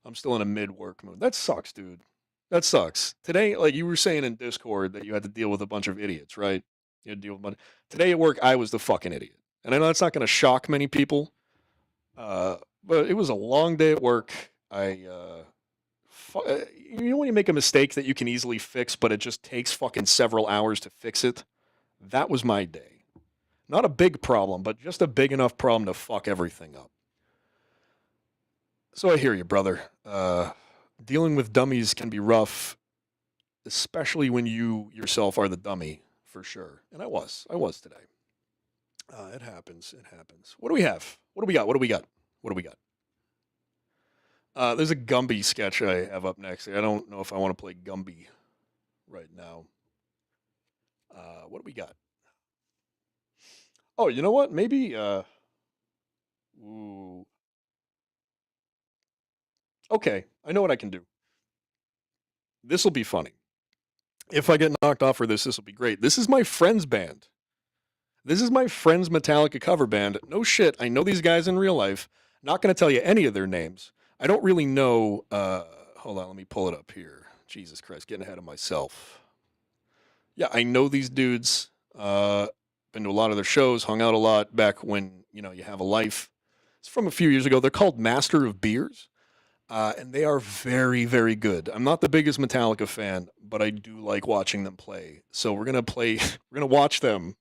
I'm still in a mid-work mood. That sucks, dude. That sucks. Today, like you were saying in Discord that you had to deal with a bunch of idiots, right? You had to deal with a bunch. Today at work, I was the fucking idiot. And I know that's not going to shock many people, but it was a long day at work. You know when you make a mistake that you can easily fix, but it just takes fucking several hours to fix it? That was my day. Not a big problem, but just a big enough problem to fuck everything up. So I hear you, brother. Dealing with dummies can be rough, especially when you yourself are the dummy, for sure. And I was today. It happens. What do we have? What do we got? There's a Gumby sketch I have up next. I don't know if I want to play Gumby right now. What do we got? Oh, you know what? Maybe, ooh. Okay, I know what I can do. This will be funny. If I get knocked off for this will be great. This is my friend's band. This is my friend's Metallica cover band. No shit, I know these guys in real life. Not going to tell you any of their names. I don't really know... hold on, let me pull it up here. Jesus Christ, getting ahead of myself. Yeah, I know these dudes. Been to a lot of their shows, hung out a lot back when, you have a life. It's from a few years ago. They're called Master of Beers. And they are very, very good. I'm not the biggest Metallica fan, but I do like watching them play. So we're going to watch them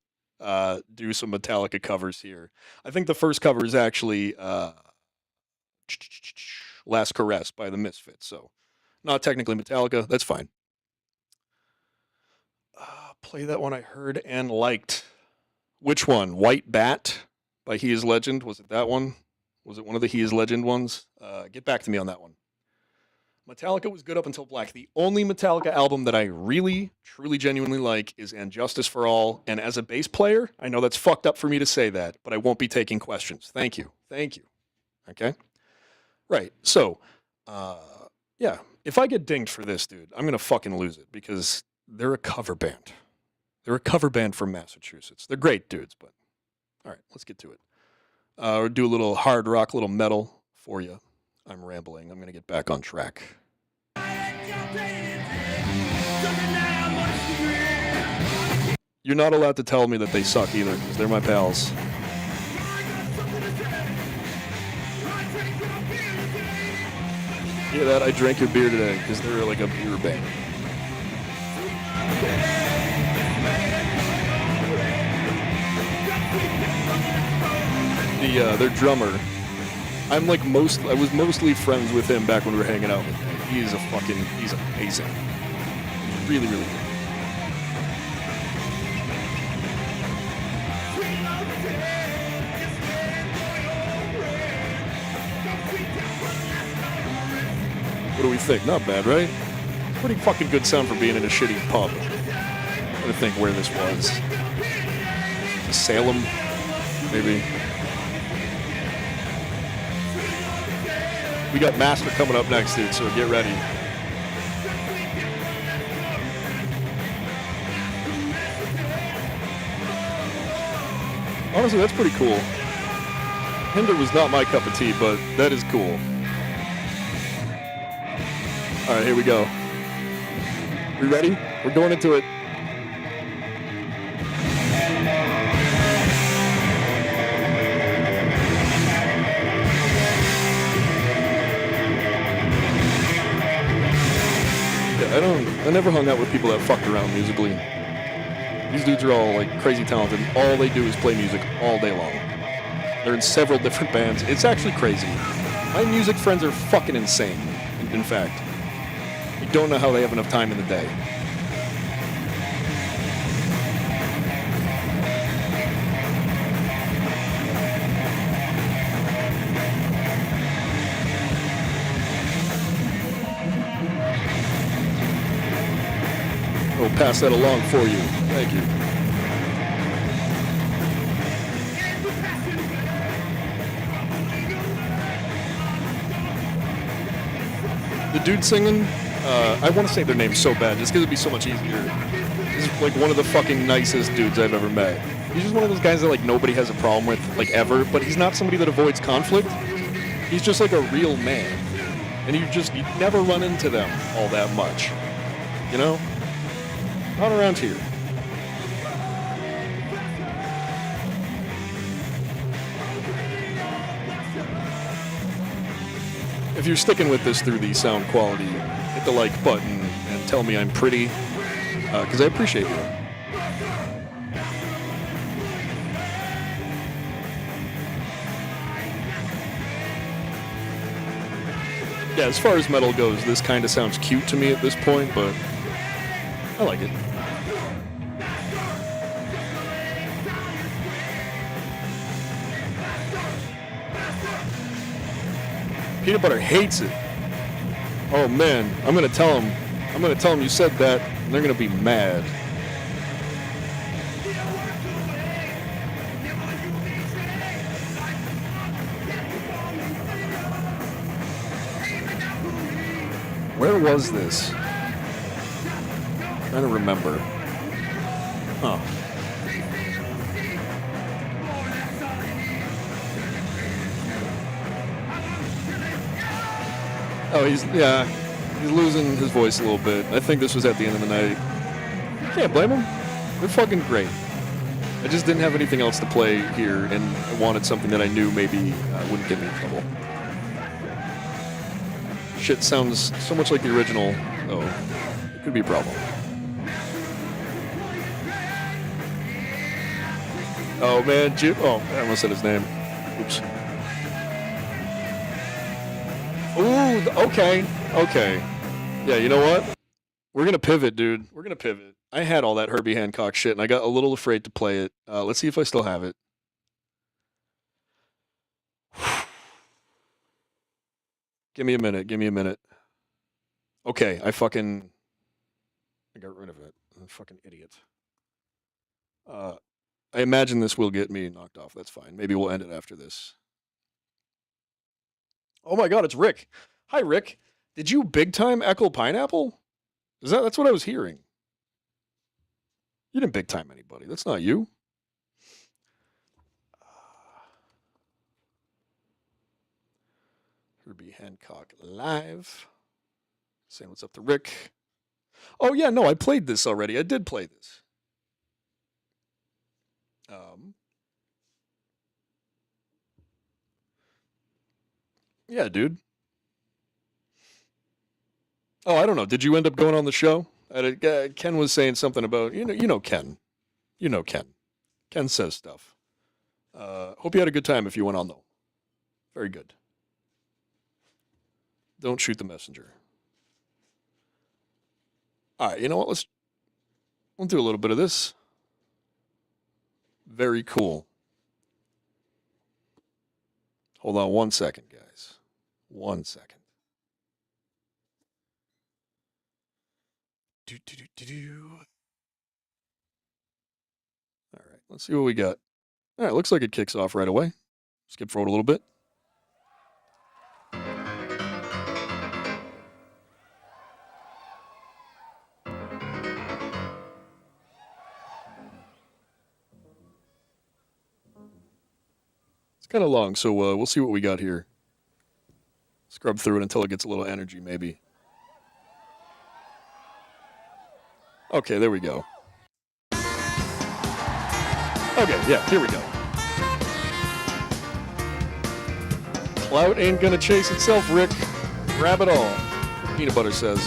do some Metallica covers here. I think the first cover is actually Last Caress by the Misfits. So not technically Metallica. That's fine. Play that one I heard and liked. Which one? White Bat by He Is Legend. Was it that one? Was it one of the He Is Legend ones? Get back to me on that one. Metallica was good up until Black. The only Metallica album that I really, truly, genuinely like is And Justice for All. And as a bass player, I know that's fucked up for me to say that, but I won't be taking questions. Thank you. Okay? Right. So, yeah. If I get dinged for this, dude, I'm going to fucking lose it because they're a cover band. They're a cover band from Massachusetts. They're great dudes, but all right, let's get to it. We'll do a little hard rock, a little metal for you. I'm rambling. I'm going to get back on track. You're not allowed to tell me that they suck either, because they're my pals. Hear that? I drank your beer today, because they're like a beer band. Their drummer, I was mostly friends with him back when we were hanging out with him. He's amazing. He's really, really good. What do we think? Not bad, right? Pretty fucking good sound for being in a shitty pub. I'm trying to think where this was. Salem, maybe. We got Master coming up next, dude, so get ready. Honestly, that's pretty cool. Hinder was not my cup of tea, but that is cool. All right, here we go. We ready? We're going into it. I never hung out with people that fucked around musically. These dudes are all like crazy talented. All they do is play music all day long. They're in several different bands. It's actually crazy. My music friends are fucking insane, in fact. I don't know how they have enough time in the day. I'll pass that along for you. Thank you. The dude singing, I want to say their name so bad just because it'd be so much easier. He's like one of the fucking nicest dudes I've ever met. He's just one of those guys that like nobody has a problem with, like ever, but he's not somebody that avoids conflict. He's just like a real man. And you never run into them all that much. You know? Not around here. If you're sticking with this through the sound quality, hit the like button and tell me I'm pretty, because I appreciate you. Yeah, as far as metal goes, this kind of sounds cute to me at this point, but I like it. Peanut Butter hates it. Oh man, I'm gonna tell him you said that, and they're gonna be mad. Where was this? I'm trying to remember. Huh. Oh, he's losing his voice a little bit. I think this was at the end of the night. Can't blame him. They're fucking great. I just didn't have anything else to play here, and I wanted something that I knew maybe wouldn't get me in trouble. Shit sounds so much like the original. Oh, it could be a problem. Oh man, oh, I almost said his name. Oops. Ooh, okay. Yeah, you know what? We're gonna pivot, dude. We're gonna pivot. I had all that Herbie Hancock shit, and I got a little afraid to play it. Let's see if I still have it. Give me a minute. Okay, I got rid of it. I'm a fucking idiot. I imagine this will get me knocked off. That's fine. Maybe we'll end it after this. Oh my god, it's Rick. Hi, Rick. Did you big time Echo Pineapple? That's what I was hearing. You didn't big time anybody. That's not you. Herbie Hancock live. Saying what's up to Rick. Oh yeah, no, I played this already. I did play this. Yeah, dude. Oh, I don't know. Did you end up going on the show? Ken was saying something about you know Ken. You know Ken. Ken says stuff. Hope you had a good time if you went on though. Very good. Don't shoot the messenger. All right, you know what? We'll do a little bit of this. Very cool. Hold on 1 second, guys. 1 second. All right, let's see what we got. All right, looks like it kicks off right away. Skip forward a little bit. It's kind of long, so we'll see what we got here. Scrub through it until it gets a little energy, maybe. Okay, there we go. Okay, yeah, here we go. Clout ain't gonna chase itself, Rick. Grab it all. Peanut Butter says.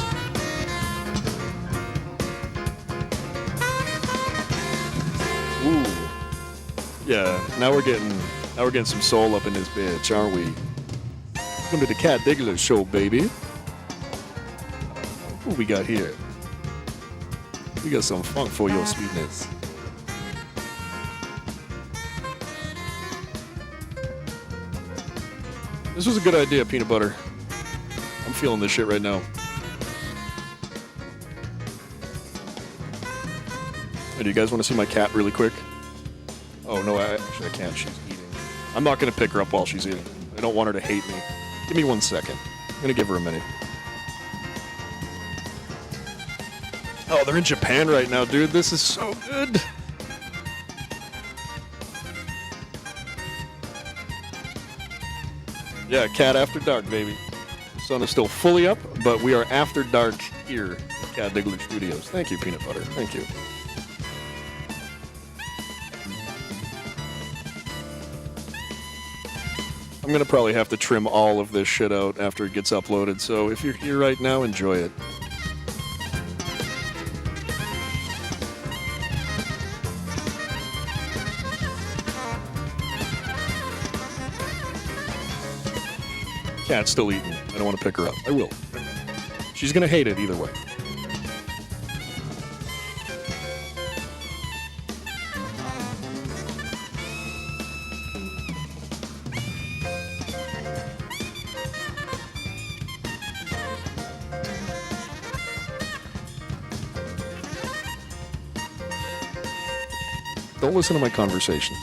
Ooh. Yeah, now we're getting some soul up in this bitch, aren't we? Welcome to the Cat Diggler Show, baby. What we got here? We got some funk for your sweetness. This was a good idea, Peanut Butter. I'm feeling this shit right now. Hey, do you guys want to see my cat really quick? Oh, no, actually I can't. She's eating. I'm not going to pick her up while she's eating. I don't want her to hate me. Give me 1 second. I'm going to give her a minute. Oh, they're in Japan right now, dude. This is so good. Yeah, Cat After Dark, baby. The sun is still fully up, but we are after dark here at Cat Diggler Studios. Thank you, Peanut Butter. Thank you. I'm going to probably have to trim all of this shit out after it gets uploaded, so if you're here right now, enjoy it. Cat's still eating. I don't want to pick her up. I will. She's going to hate it either way. Don't listen to my conversations.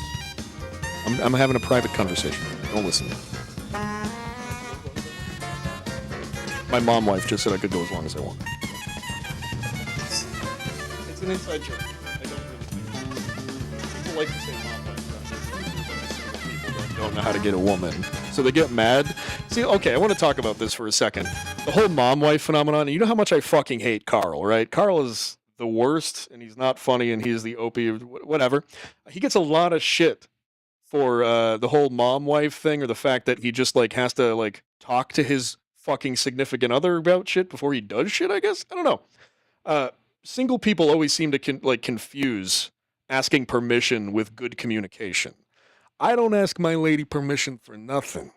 I'm having a private conversation. Don't listen. My mom wife just said I could go as long as I want. It's an inside joke. I don't really think. People like to say mom wife. People don't know how to get a woman. So they get mad. See, okay, I want to talk about this for a second. The whole mom wife phenomenon. You know how much I fucking hate Carl, right? Carl is the worst, and he's not funny, and he's the opie, whatever. He gets a lot of shit for the whole mom wife thing, or the fact that he just like has to like talk to his fucking significant other about shit before he does shit, I guess. I don't know. Single people always seem to confuse asking permission with good communication. I don't ask my lady permission for nothing.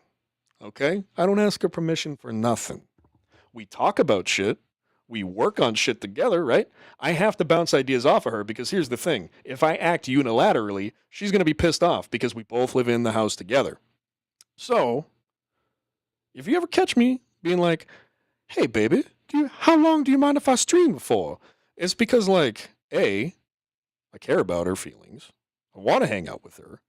Okay? I don't ask her permission for nothing. We talk about shit. We work on shit together, right? I have to bounce ideas off of her because here's the thing. If I act unilaterally, she's going to be pissed off because we both live in the house together. So, if you ever catch me being like, hey, baby, how long do you mind if I stream for? It's because, like, A, I care about her feelings. I want to hang out with her.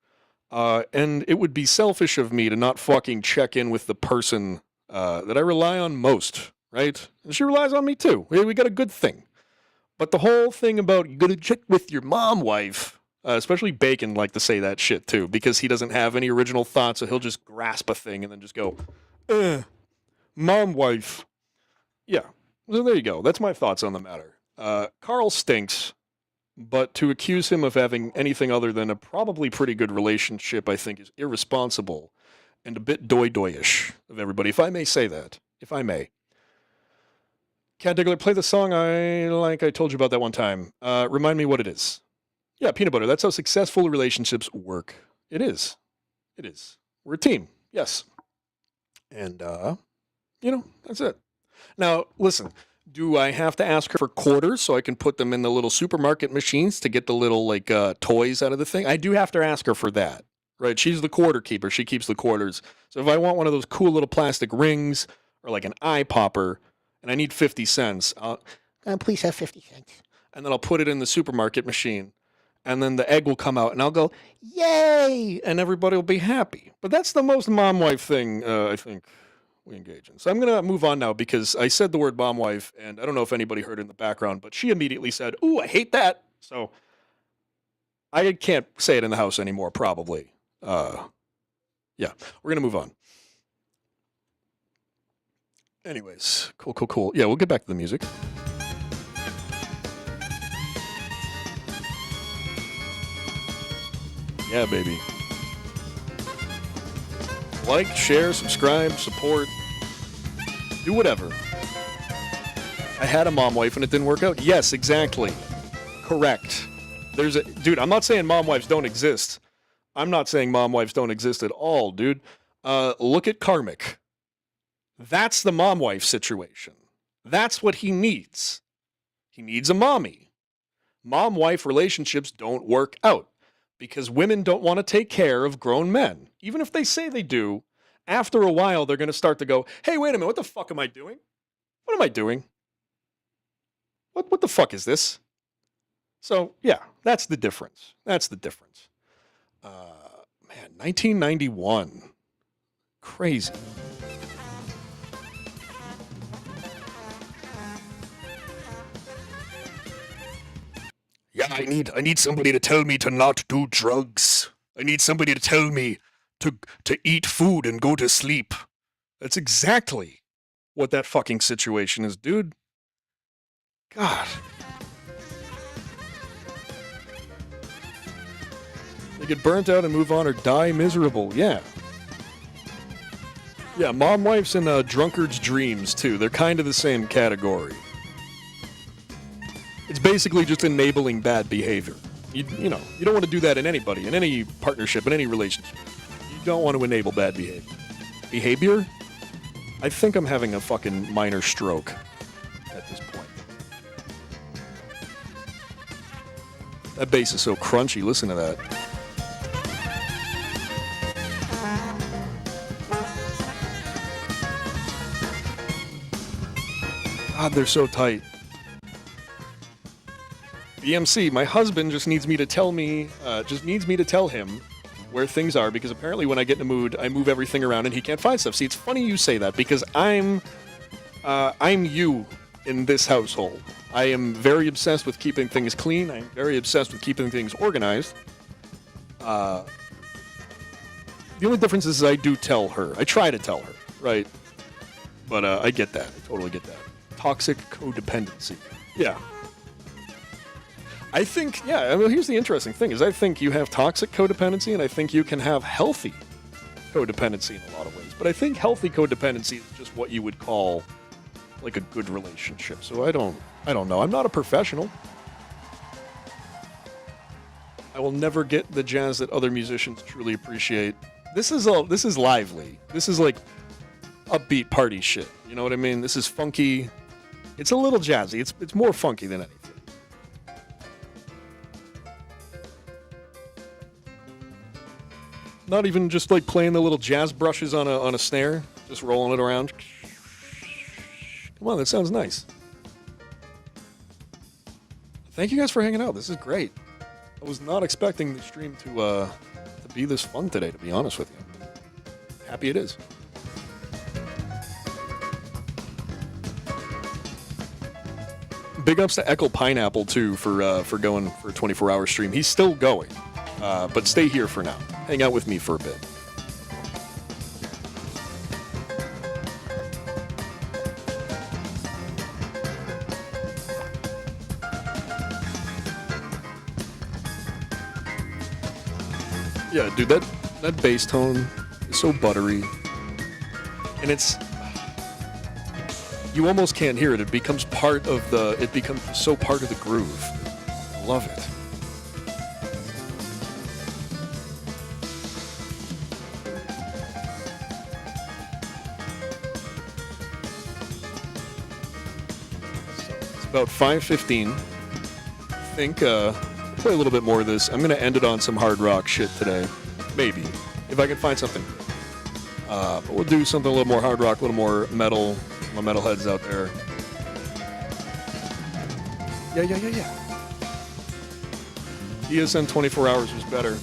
And it would be selfish of me to not fucking check in with the person that I rely on most, right? And she relies on me, too. We got a good thing. But the whole thing about you got to check with your mom wife, especially Bacon like to say that shit, too, because he doesn't have any original thoughts, so he'll just grasp a thing and then just go, mom wife. Yeah, so there you go. That's my thoughts on the matter. Carl stinks, but to accuse him of having anything other than a probably pretty good relationship, I think, is irresponsible and a bit doy-doyish of everybody, if I may say that. If I may. Cat Diggler, play the song I told you about that one time. Remind me what it is. Yeah, Peanut Butter, that's how successful relationships work. It is. It is. We're a team. Yes. And, that's it. Now, listen, do I have to ask her for quarters so I can put them in the little supermarket machines to get the little, toys out of the thing? I do have to ask her for that, right? She's the quarter keeper. She keeps the quarters. So if I want one of those cool little plastic rings or like an eye popper and I need 50 cents, please have 50 cents. And then I'll put it in the supermarket machine. And then the egg will come out and I'll go, yay! And everybody will be happy. But that's the most mom wife thing, I think, we engage in. So I'm going to move on now because I said the word mom wife, and I don't know if anybody heard it in the background, but she immediately said, ooh, I hate that. So I can't say it in the house anymore, probably. Yeah, we're going to move on. Anyways, cool. Yeah, we'll get back to the music. Yeah, baby. Like, share, subscribe, support. Do whatever. I had a mom wife and it didn't work out. Yes, exactly. Correct. Dude, I'm not saying mom wives don't exist. I'm not saying mom wives don't exist at all, dude. Look at Karmic. That's the mom wife situation. That's what he needs. He needs a mommy. Mom wife relationships don't work out because women don't want to take care of grown men. Even if they say they do, after a while they're going to start to go, hey, wait a minute, what the fuck am I doing? What am I doing? What the fuck is this? So, yeah, that's the difference. That's the difference. Man, 1991. Crazy. Yeah, I need somebody to tell me to not do drugs. I need somebody to tell me to eat food and go to sleep. That's exactly what that fucking situation is, dude. God. They get burnt out and move on or die miserable. Yeah. Yeah, mom wives and drunkards' dreams, too. They're kind of the same category. It's basically just enabling bad behavior. You don't want to do that in anybody, in any partnership, in any relationship. You don't want to enable bad behavior. Behavior? I think I'm having a fucking minor stroke at this point. That bass is so crunchy. Listen to that. God, they're so tight. BMC, my husband just needs me to tell him where things are because apparently when I get in a mood, I move everything around and he can't find stuff. See, it's funny you say that because I'm you in this household. I am very obsessed with keeping things clean. I'm very obsessed with keeping things organized. The only difference is I do tell her. I try to tell her, right? But I get that. I totally get that. Toxic codependency. Yeah. I think, here's the interesting thing, is I think you have toxic codependency, and I think you can have healthy codependency in a lot of ways. But I think healthy codependency is just what you would call, like, a good relationship. So I don't know. I'm not a professional. I will never get the jazz that other musicians truly appreciate. This is lively. This is, like, upbeat party shit. You know what I mean? This is funky. It's a little jazzy. It's more funky than anything. Not even just like playing the little jazz brushes on a snare, just rolling it around. Come on, that sounds nice. Thank you guys for hanging out. This is great. I was not expecting the stream to be this fun today, to be honest with you. Happy it is. Big ups to Echo Pineapple too for going for a 24-hour stream. He's still going, but stay here for now. Hang out with me for a bit. Yeah, dude, that bass tone is so buttery, and you almost can't hear it. It becomes so part of the groove. I love it. It's about 5:15. I think play a little bit more of this. I'm gonna end it on some hard rock shit today, maybe if I can find something. But we'll do something a little more hard rock, a little more metal. My metalheads out there. Yeah. ESN 24 hours was better.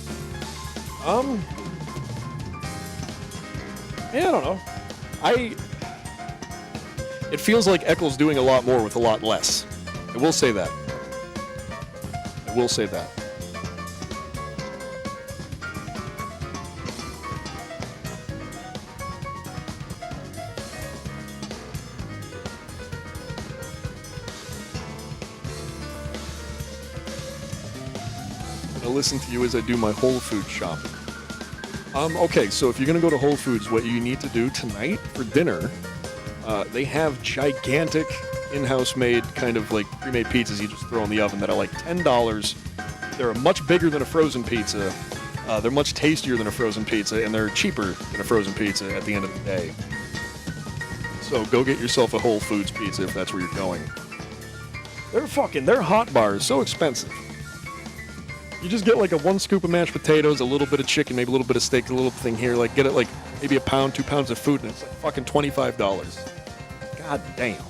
Yeah, I don't know. It feels like Eccles doing a lot more with a lot less. I will say that. I'll listen to you as I do my Whole Foods shopping. Okay, so if you're going to go to Whole Foods, what you need to do tonight for dinner, they have gigantic in-house made kind of like pre-made pizzas you just throw in the oven that are like $10. They're much bigger than a frozen pizza. They're much tastier than a frozen pizza, and they're cheaper than a frozen pizza at the end of the day. So go get yourself a Whole Foods pizza if that's where you're going. Their hot bar is so expensive. You just get like a 1 scoop of mashed potatoes, a little bit of chicken, maybe a little bit of steak, a little thing here. Like get it like maybe a pound, 2 pounds of food, and it's like fucking $25. God damn.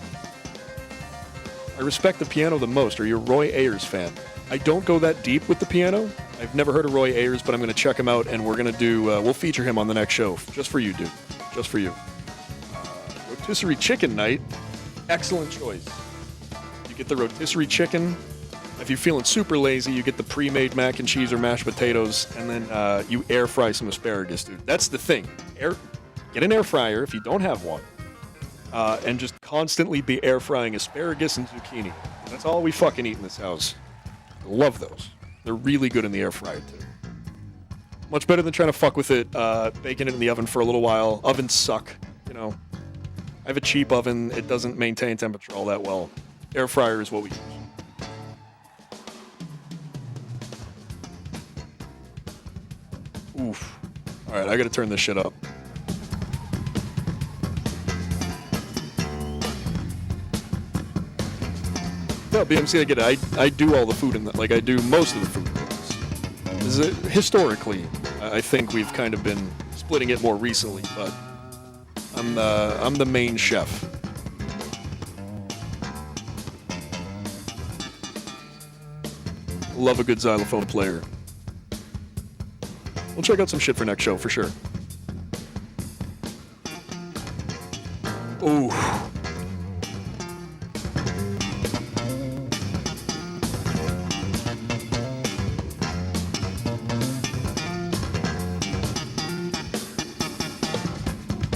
I respect the piano the most. Are you a Roy Ayers fan? I don't go that deep with the piano. I've never heard of Roy Ayers, but I'm going to check him out, and we're going to do, we'll feature him on the next show. Just for you, dude. Just for you. Rotisserie chicken night. Excellent choice. You get the rotisserie chicken. If you're feeling super lazy, you get the pre-made mac and cheese or mashed potatoes, and then you air fry some asparagus, dude. That's the thing. Get an air fryer if you don't have one, and just constantly be air frying asparagus and zucchini. That's all we fucking eat in this house. I love those. They're really good in the air fryer, too. Much better than trying to fuck with it, baking it in the oven for a little while. Ovens suck, you know. I have a cheap oven. It doesn't maintain temperature all that well. Air fryer is what we use. Oof. All right, I got to turn this shit up. No, BMC, I get it. I do all the food in that. Like, I do most of the food. Historically, I think we've kind of been splitting it more recently, but I'm the main chef. Love a good xylophone player. We'll check out some shit for next show, for sure. Ooh.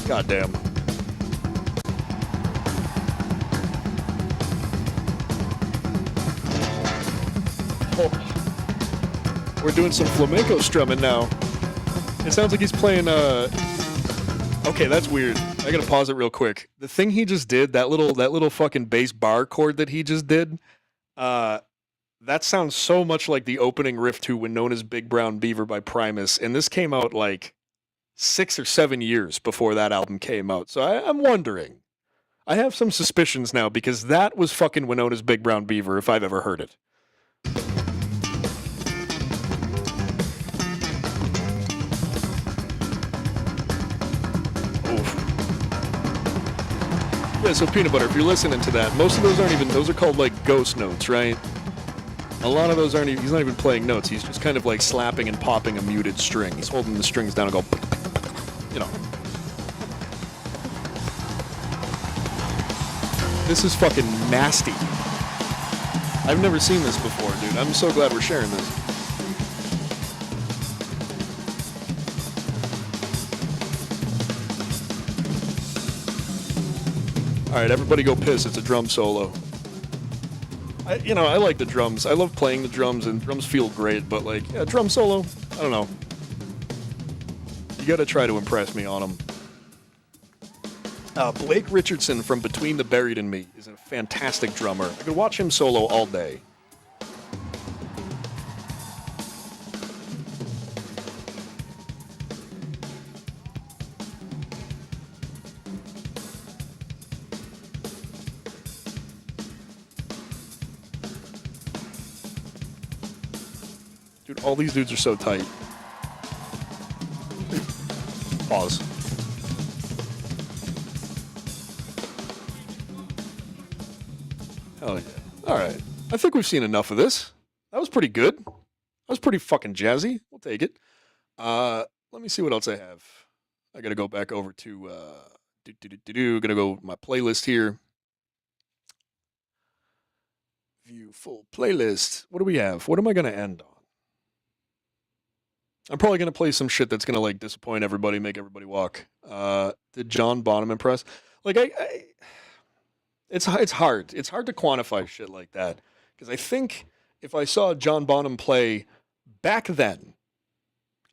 God damn. Oh. We're doing some flamenco strumming now. It sounds like he's playing, okay, that's weird. I gotta pause it real quick. The thing he just did, that little fucking bass bar chord that he just did, that sounds so much like the opening riff to When Known as Big Brown Beaver by Primus, and this came out like 6 or 7 years before that album came out. So I'm wondering. I have some suspicions now, because that was fucking When Known as Big Brown Beaver if I've ever heard it. Yeah, so Peanut Butter, if you're listening to that, most of those aren't even, those are called like ghost notes, right? A lot of those aren't even, he's not even playing notes, he's just kind of like slapping and popping a muted string. He's holding the strings down and go, you know. This is fucking nasty. I've never seen this before, dude. I'm so glad we're sharing this. All right, everybody go piss. It's a drum solo. I like the drums. I love playing the drums, and drums feel great, but like, yeah, drum solo, I don't know. You gotta try to impress me on them. Blake Richardson from Between the Buried and Me is a fantastic drummer. I could watch him solo all day. Dude, all these dudes are so tight. Pause. Hell yeah. Alright. I think we've seen enough of this. That was pretty good. That was pretty fucking jazzy. We'll take it. Let me see what else I have. I gotta go back over to gonna go my playlist here. View full playlist. What do we have? What am I gonna end on? I'm probably gonna play some shit that's gonna like disappoint everybody, make everybody walk. Did John Bonham impress? Like it's hard. It's hard to quantify shit like that, because I think if I saw John Bonham play back then,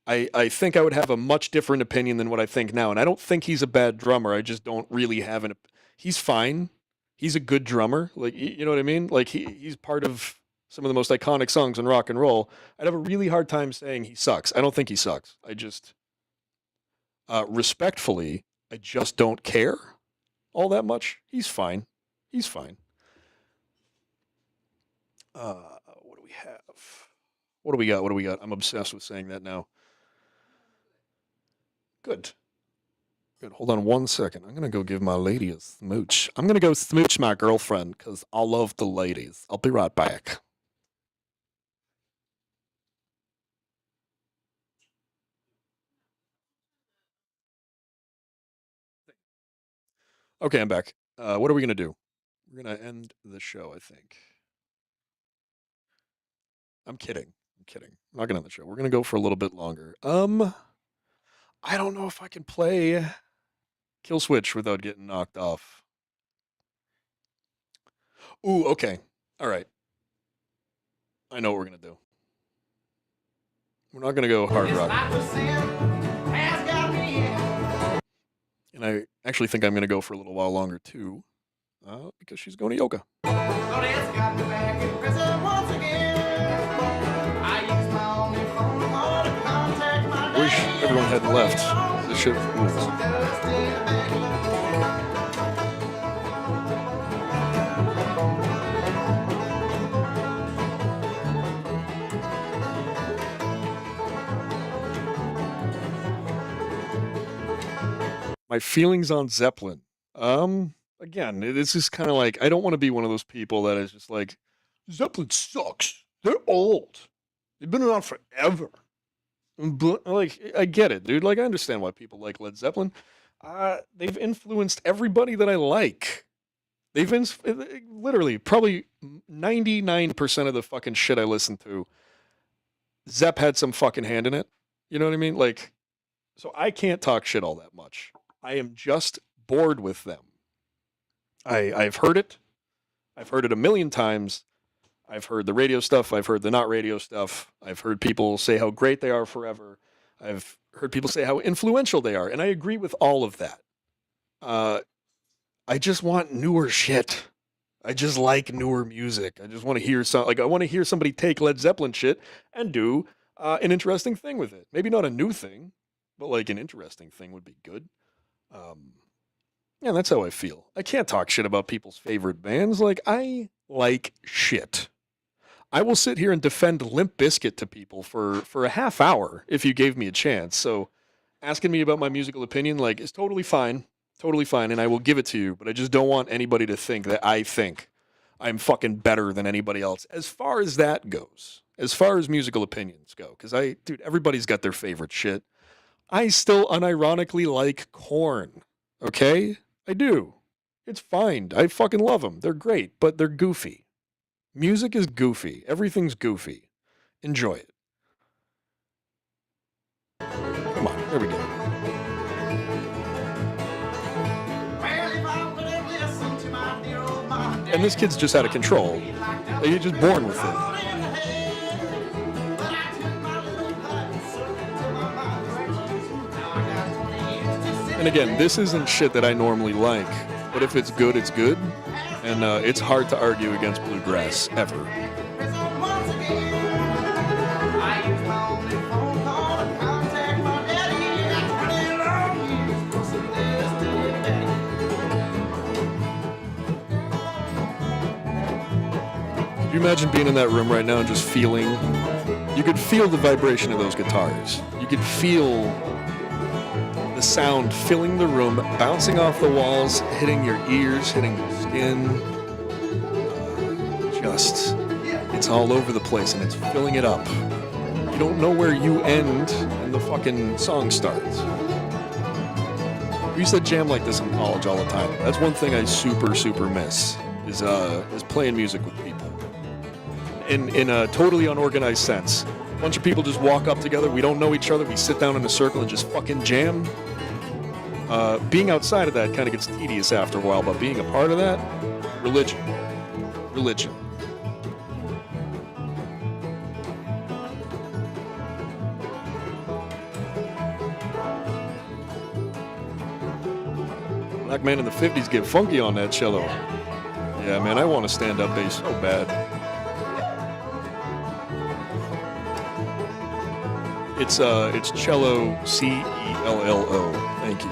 I think I would have a much different opinion than what I think now. And I don't think he's a bad drummer. I just don't really have an. He's fine. He's a good drummer. Like, you know what I mean? Like, he's part of some of the most iconic songs in rock and roll. I'd have a really hard time saying he sucks. I don't think he sucks. I just, respectfully, I just don't care all that much. He's fine. He's fine. What do we have? What do we got? What do we got? I'm obsessed with saying that now. Good. Good. Hold on one second. I'm going to go give my lady a smooch. I'm going to go smooch my girlfriend because I love the ladies. I'll be right back. Okay, I'm back. What are we going to do? We're going to end the show, I think. I'm kidding. I'm kidding. I'm not going to end the show. We're going to go for a little bit longer. I don't know if I can play Kill Switch without getting knocked off. Ooh, okay. All right. I know what we're going to do. We're not going to go hard rock. And I actually think I'm going to go for a little while longer, too, because she's going to yoga. I wish everyone hadn't left. This shit rules. My feelings on Zeppelin. Again, this is kind of like, I don't want to be one of those people that is just like, Zeppelin sucks. They're old. They've been around forever. But, like, I get it, dude. Like, I understand why people like Led Zeppelin. They've influenced everybody that I like. They've literally, probably 99% of the fucking shit I listen to, Zepp had some fucking hand in it. You know what I mean? Like, so I can't talk shit all that much. I am just bored with them. I've heard it. I've heard it a million times. I've heard the radio stuff. I've heard the not radio stuff. I've heard people say how great they are forever. I've heard people say how influential they are. And I agree with all of that. I just want newer shit. I just like newer music. I just want to hear I want to hear somebody take Led Zeppelin shit and do an interesting thing with it. Maybe not a new thing, but like an interesting thing would be good. Yeah, that's how I feel. I can't talk shit about people's favorite bands. Like, I like shit. I will sit here and defend Limp Bizkit to people for a half hour if you gave me a chance. So asking me about my musical opinion, like, is totally fine. Totally fine, and I will give it to you, but I just don't want anybody to think that I think I'm fucking better than anybody else. As far as that goes, as far as musical opinions go, because dude, everybody's got their favorite shit. I still unironically like Korn, okay? I do. It's fine. I fucking love them. They're great, but they're goofy. Music is goofy. Everything's goofy. Enjoy it. Come on, there we go. And this kid's just out of control. He's just born with it. And again, this isn't shit that I normally like, but if it's good, it's good. And it's hard to argue against bluegrass, ever. Could you imagine being in that room right now and just feeling, you could feel the vibration of those guitars. You could feel the sound filling the room, bouncing off the walls, hitting your ears, hitting your skin. It's all over the place and it's filling it up. You don't know where you end and the fucking song starts. We used to jam like this in college all the time. That's one thing I super miss is playing music with people. In a totally unorganized sense. A bunch of people just walk up together. We don't know each other. We sit down in a circle and just fucking jam. Being outside of that kind of gets tedious after a while, but being a part of that, religion. Black man in the 50s get funky on that cello. Yeah, man, I want a stand-up bass so bad. It's cello, C-E-L-L-O. Thank you.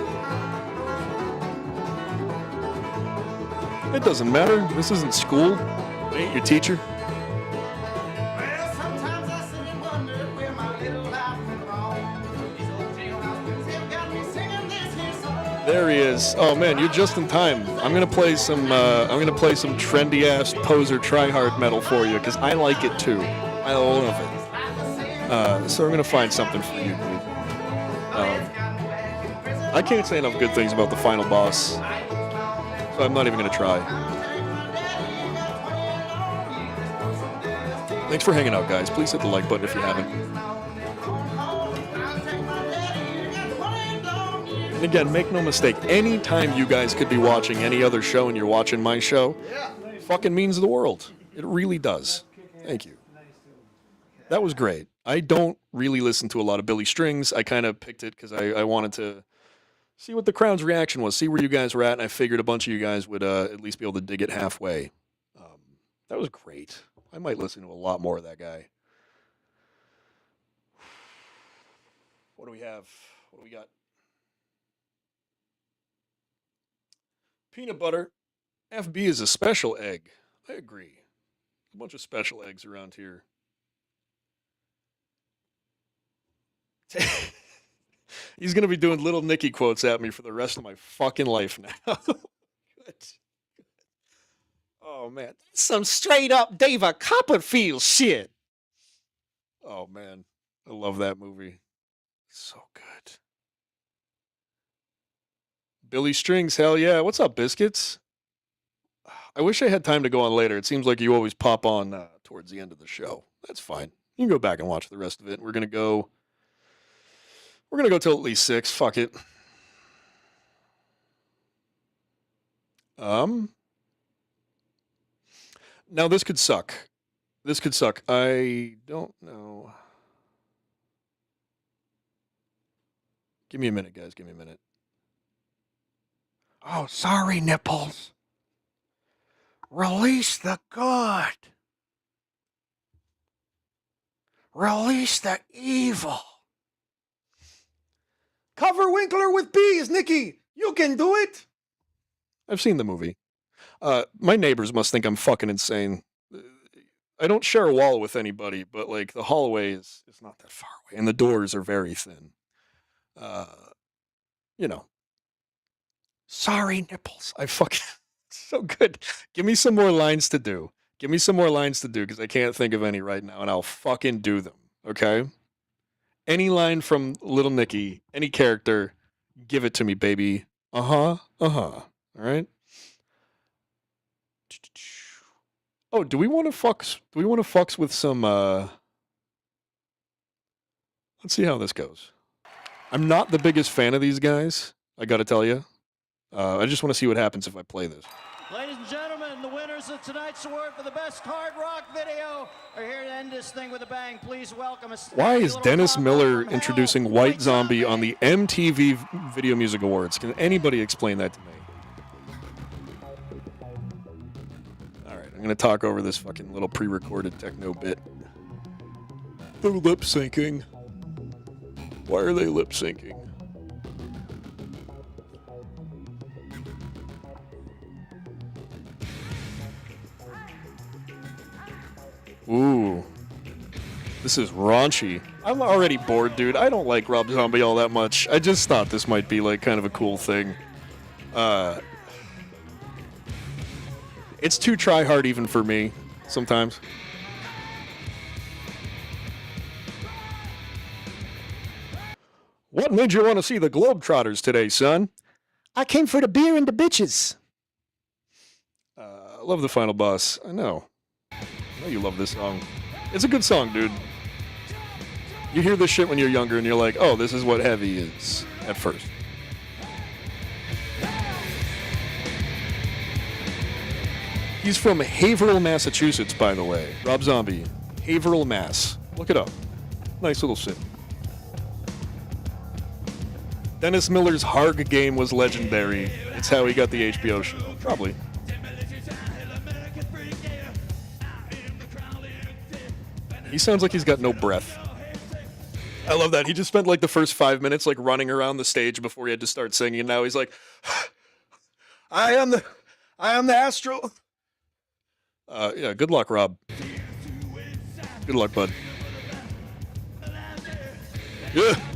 It doesn't matter. This isn't school. I ain't your teacher. There he is. Oh man, you're just in time. I'm gonna play some trendy ass poser tryhard metal for you because I like it too. I love it. So we're gonna find something for you, dude. I can't say enough good things about the final boss, so I'm not even gonna try. Thanks for hanging out, guys. Please hit the like button if you haven't. And again, make no mistake, anytime you guys could be watching any other show and you're watching my show, fucking means the world. It really does. Thank you. That was great. I don't really listen to a lot of Billy Strings. I kind of picked it because I wanted to see what the crowd's reaction was, see where you guys were at, and I figured a bunch of you guys would at least be able to dig it halfway. That was great. I might listen to a lot more of that guy. What do we have? What do we got? Peanut butter. FB is a special egg. I agree. A bunch of special eggs around here. He's going to be doing Little Nicky quotes at me for the rest of my fucking life now. Good. Oh, man. That's some straight up David Copperfield shit. Oh, man. I love that movie. So good. Billy Strings, hell yeah. What's up, Biscuits? I wish I had time to go on later. It seems like you always pop on towards the end of the show. That's fine. You can go back and watch the rest of it. We're gonna go till at least 6. Fuck it. Now this could suck. I don't know. Give me a minute, guys. Give me a minute. Oh, sorry, nipples. Release the good. Release the evil. Cover Winkler with bees, Nikki. You can do it. I've seen the movie. My neighbors must think I'm fucking insane. I don't share a wall with anybody, but like the hallway is not that far away, and the doors are very thin. You know. Sorry, nipples. I fucking so good. Give me some more lines to do. Because I can't think of any right now, and I'll fucking do them. Okay? Any line from Little Nicky, any character, give it to me, baby. All right? Oh, do we want to fucks with some let's see how this goes. I'm not the biggest fan of these guys, I gotta tell you. I just want to see what happens if I play this. Ladies and gentlemen, the winners of tonight's award for the best hard rock video are here to end this thing with a bang. Please welcome us. Why is Dennis Miller introducing White Zombie on the MTV Video Music Awards? Can anybody explain that to me? Alright, I'm going to talk over this fucking little pre-recorded techno bit. They're lip-syncing. Why are they lip-syncing? Ooh. This is raunchy. I'm already bored, dude. I don't like Rob Zombie all that much. I just thought this might be like kind of a cool thing. It's too try-hard even for me, sometimes. What made you want to see the Globetrotters today, son? I came for the beer and the bitches. I love the final boss. I know you love this song. It's a good song, dude. You hear this shit when you're younger and you're like, oh, this is what heavy is at first. He's from Haverhill, Massachusetts, by the way. Rob Zombie. Haverhill, Mass. Look it up. Nice little city. Dennis Miller's Harg game was legendary. It's how he got the HBO show. Probably. He sounds like he's got no breath. I love that. He just spent like the first 5 minutes like running around the stage before he had to start singing. And now he's like, I am the Astro. Yeah, good luck, Rob. Good luck, bud.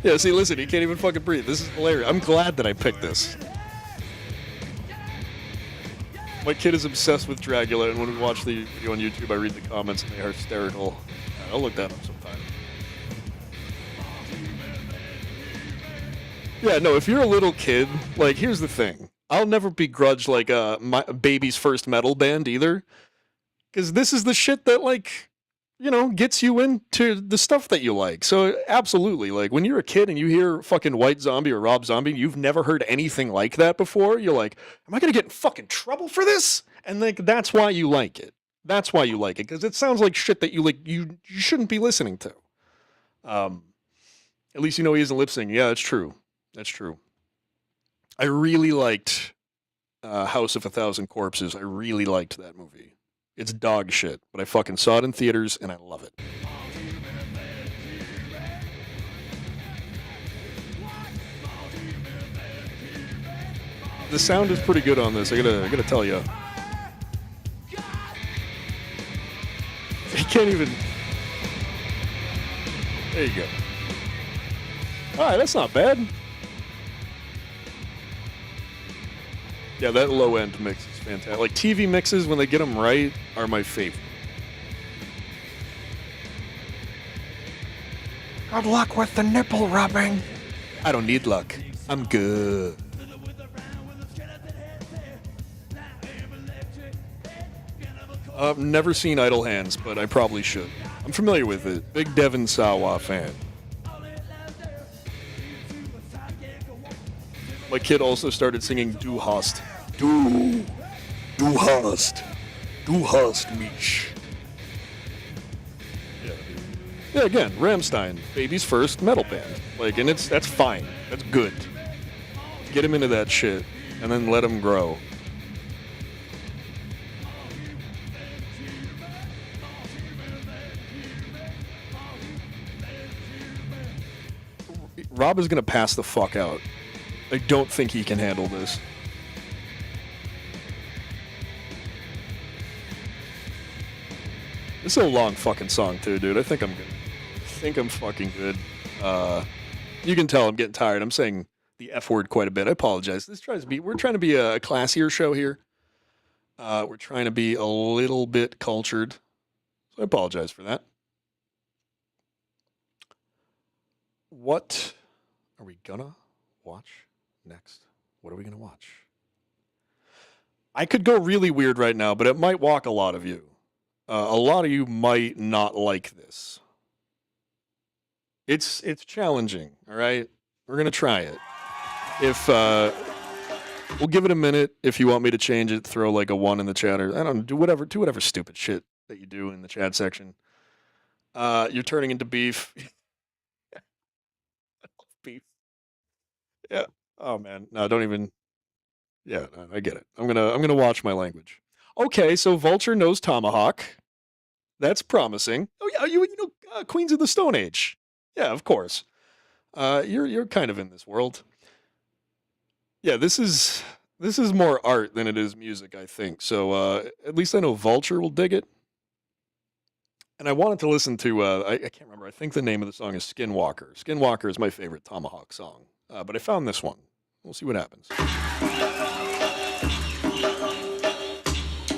Yeah, see, listen, he can't even fucking breathe. This is hilarious. I'm glad that I picked this. My kid is obsessed with Dracula, and when we watch the video on YouTube, I read the comments, and they are hysterical. I'll look that up sometime. Yeah, no, if you're a little kid, like, here's the thing. I'll never begrudge, like, my baby's first metal band, either. Because this is the shit that, like, you know, gets you into the stuff that you like. So, absolutely, like, when you're a kid and you hear fucking White Zombie or Rob Zombie, you've never heard anything like that before, you're like, am I gonna get in fucking trouble for this? And, like, that's why you like it. That's why you like it, because it sounds like shit that you shouldn't be listening to. At least you know he isn't lip syncing. Yeah, that's true. That's true. I really liked House of a Thousand Corpses. I really liked that movie. It's dog shit, but I fucking saw it in theaters and I love it. The sound is pretty good on this. I gotta tell you. He can't even. There you go. All right, that's not bad. Yeah, that low end mix is fantastic. Like TV mixes, when they get them right, are my favorite. Good luck with the nipple rubbing. I don't need luck. I'm good. I've never seen Idle Hands, but I probably should. I'm familiar with it. Big Devin Sawa fan. My kid also started singing Du hast. Du hast. Du hast mich. Yeah, again, Rammstein, baby's first metal band. Like, and that's fine. That's good. Get him into that shit, and then let him grow. Rob is gonna pass the fuck out. I don't think he can handle this. This is a long fucking song too, dude. I think I'm good. I think I'm fucking good. You can tell I'm getting tired. I'm saying the F word quite a bit. I apologize. We're trying to be a classier show here. We're trying to be a little bit cultured. So I apologize for that. What are we gonna watch next? What are we gonna watch? I could go really weird right now, but it might walk a lot of you. A lot of you might not like this. It's challenging, all right? We're gonna try it. If we'll give it a minute. If you want me to change it, throw like a 1 in the chat, or I don't know, do whatever stupid shit that you do in the chat section. You're turning into beef. Beef. Yeah. Oh man. No, don't even. Yeah, no, I get it. I'm gonna watch my language. Okay, so Vulture knows Tomahawk. That's promising. Oh yeah, you know Queens of the Stone Age. Yeah, of course. You're kind of in this world. Yeah, this is more art than it is music, I think. So at least I know Vulture will dig it. And I wanted to listen to I can't remember. I think the name of the song is Skinwalker. Skinwalker is my favorite Tomahawk song. But I found this one. We'll see what happens.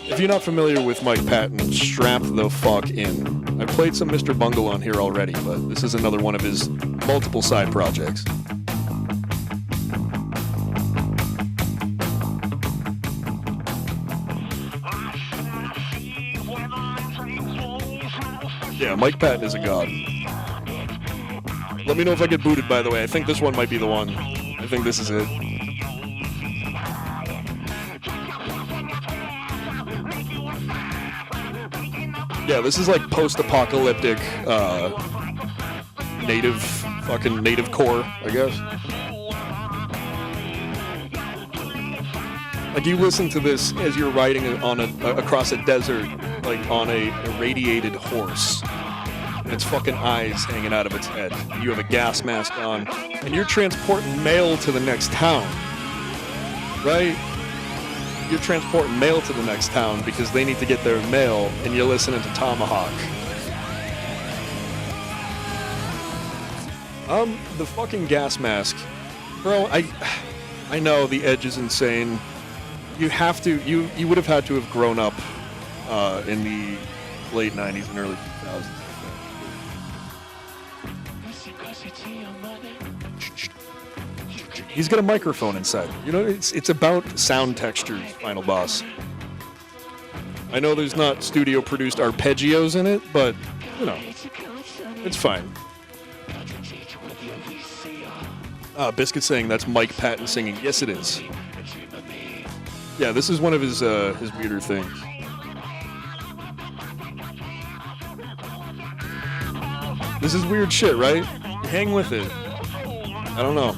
If you're not familiar with Mike Patton, strap the fuck in. I played some Mr. Bungle on here already, but this is another one of his multiple side projects. Yeah, Mike Patton is a god. Let me know if I get booted, by the way. I think this one might be the one. I think this is it. Yeah, this is like post-apocalyptic, native core, I guess. Like you listen to this as you're riding across a desert, like on a irradiated horse, and its fucking eyes hanging out of its head. You have a gas mask on, and you're transporting mail to the next town, right? You're transporting mail to the next town because they need to get their mail, and you're listening to Tomahawk. The fucking gas mask, bro. I know the edge is insane. You have to. You would have had to have grown up in the late '90s and early 2000s. He's got a microphone inside. You know, it's about sound textures, Final Boss. I know there's not studio-produced arpeggios in it, but, you know, it's fine. Biscuit saying that's Mike Patton singing. Yes, it is. Yeah, this is one of his weirder things. This is weird shit, right? Hang with it. I don't know.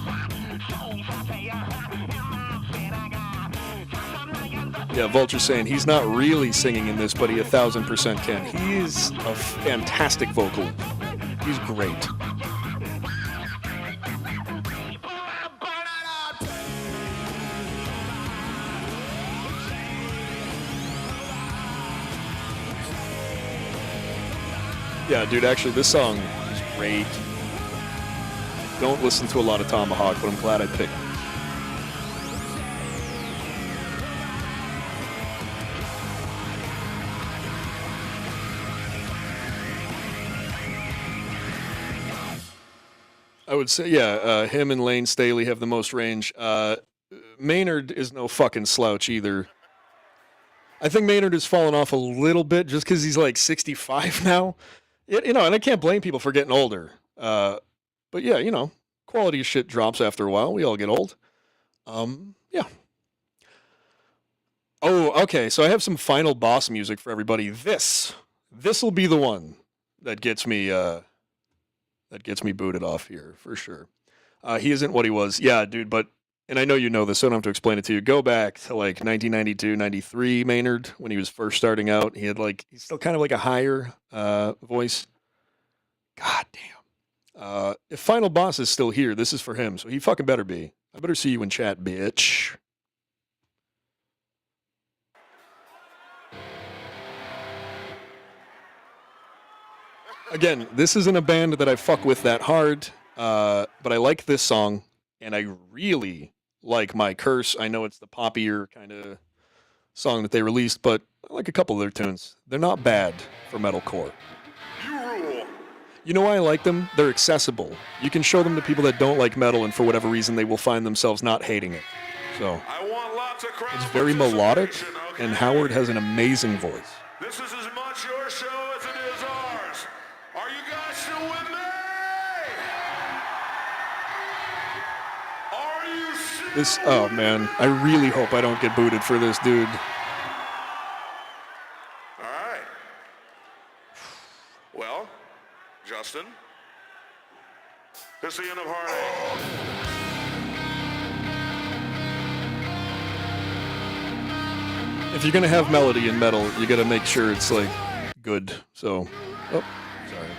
Yeah, Vulture saying he's not really singing in this, but he 1,000% can. He is a fantastic vocal. He's great. Yeah, dude, actually, this song is great. Don't listen to a lot of Tomahawk, but I'm glad I picked it. I would say, yeah, him and Lane Staley have the most range. Maynard is no fucking slouch either. I think Maynard has fallen off a little bit just because he's like 65 now. You know, and I can't blame people for getting older. But yeah, you know, quality of shit drops after a while. We all get old. Yeah. Oh, okay. So I have some Final Boss music for everybody. This will be the one that gets me booted off here for sure. He isn't what he was. Yeah, dude. But and I know you know this, so I don't have to explain it to you. Go back to like 1992, 93, Maynard, when he was first starting out. He's still kind of like a higher voice. God damn. If Final Boss is still here, this is for him, so he fucking better be. I better see you in chat, bitch. Again, this isn't a band that I fuck with that hard, but I like this song, and I really like My Curse. I know it's the poppier kind of song that they released, but I like a couple of their tunes. They're not bad for metalcore. You know why I like them? They're accessible. You can show them to people that don't like metal, and for whatever reason, they will find themselves not hating it. So, it's very melodic, and Howard has an amazing voice. This is as much your show as it is ours. Are you guys still with me? Are you still Oh man, I really hope I don't get booted for this, dude. All right. Well, Justin, it's the end of Heartache. If you're gonna have melody in metal, you gotta make sure it's like good. So, oh, sorry.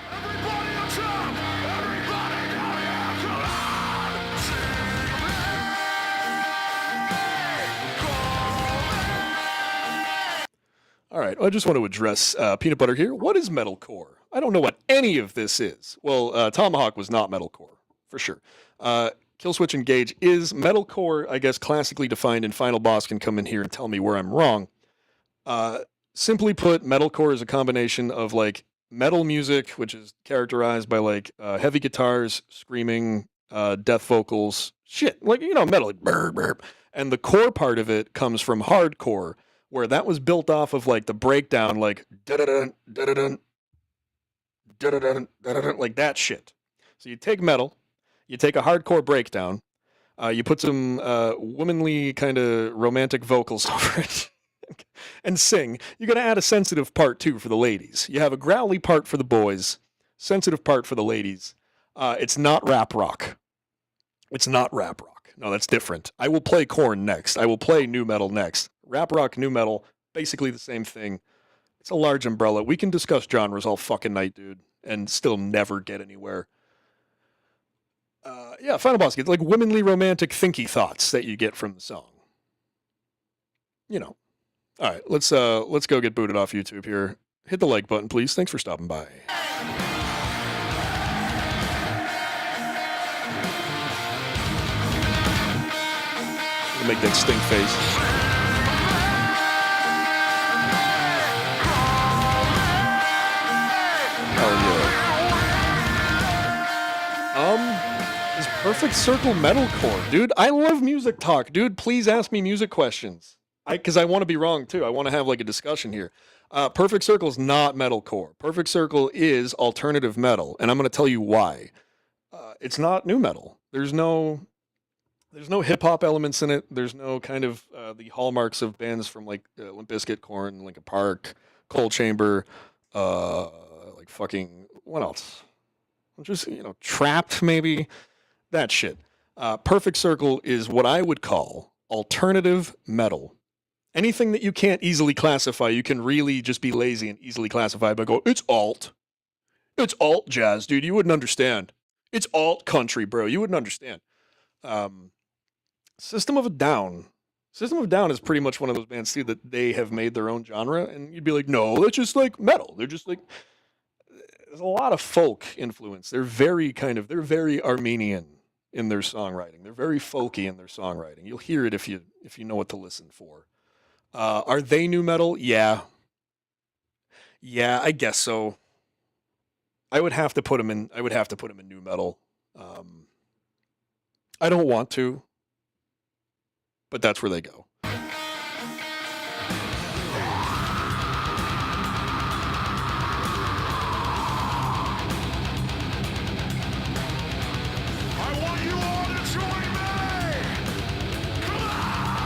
All right, I just want to address Peanut Butter here. What is metalcore? I don't know what any of this is. Well, Tomahawk was not metalcore, for sure. Killswitch Engage is metalcore, I guess, classically defined, and Final Boss can come in here and tell me where I'm wrong. Simply put, metalcore is a combination of, like, metal music, which is characterized by, like, heavy guitars, screaming, death vocals, shit, like, you know, metal, like, burp, burp. And the core part of it comes from hardcore, where that was built off of, like, the breakdown, like, da-da-dun, da-da-dun, da-da-dun, da-da-dun, like that shit. So you take metal, you take a hardcore breakdown, you put some womanly kind of romantic vocals over it, and sing. You got to add a sensitive part, too, for the ladies. You have a growly part for the boys, sensitive part for the ladies. It's not rap rock. It's not rap rock. No, that's different. I will play Korn next. I will play nu metal next. Rap rock, nu metal, basically the same thing. It's a large umbrella. We can discuss genres all fucking night, dude, and still never get anywhere. Yeah, Final Boss gets like womanly romantic thinky thoughts that you get from the song. You know. All right, let's go get booted off YouTube here. Hit the like button, please. Thanks for stopping by. Make that stink face. Is Perfect Circle metalcore, dude? I love music talk, dude. Please ask me music questions. Because I want to be wrong too. I want to have like a discussion here. Perfect Circle is not metalcore. Perfect Circle is alternative metal, and I'm going to tell you why. It's not nu metal. There's no hip hop elements in it. There's no kind of the hallmarks of bands from like Limp Bizkit, Korn, Linkin Park, Cold Chamber, like fucking what else? Just Trapped maybe. That shit. Perfect Circle is what I would call alternative metal. Anything that you can't easily classify, you can really just be lazy and easily classify by go, it's alt. It's alt jazz, dude. You wouldn't understand. It's alt country, bro. You wouldn't understand. System of a Down. System of a Down is pretty much one of those bands too that they have made their own genre, and you'd be like, no, that's just like metal. They're just like, there's a lot of folk influence. They're very Armenian in their songwriting. They're very folky in their songwriting. You'll hear it if you know what to listen for. Are they nu metal? Yeah. Yeah, I guess so. I would have to put them in nu metal. I don't want to, but that's where they go.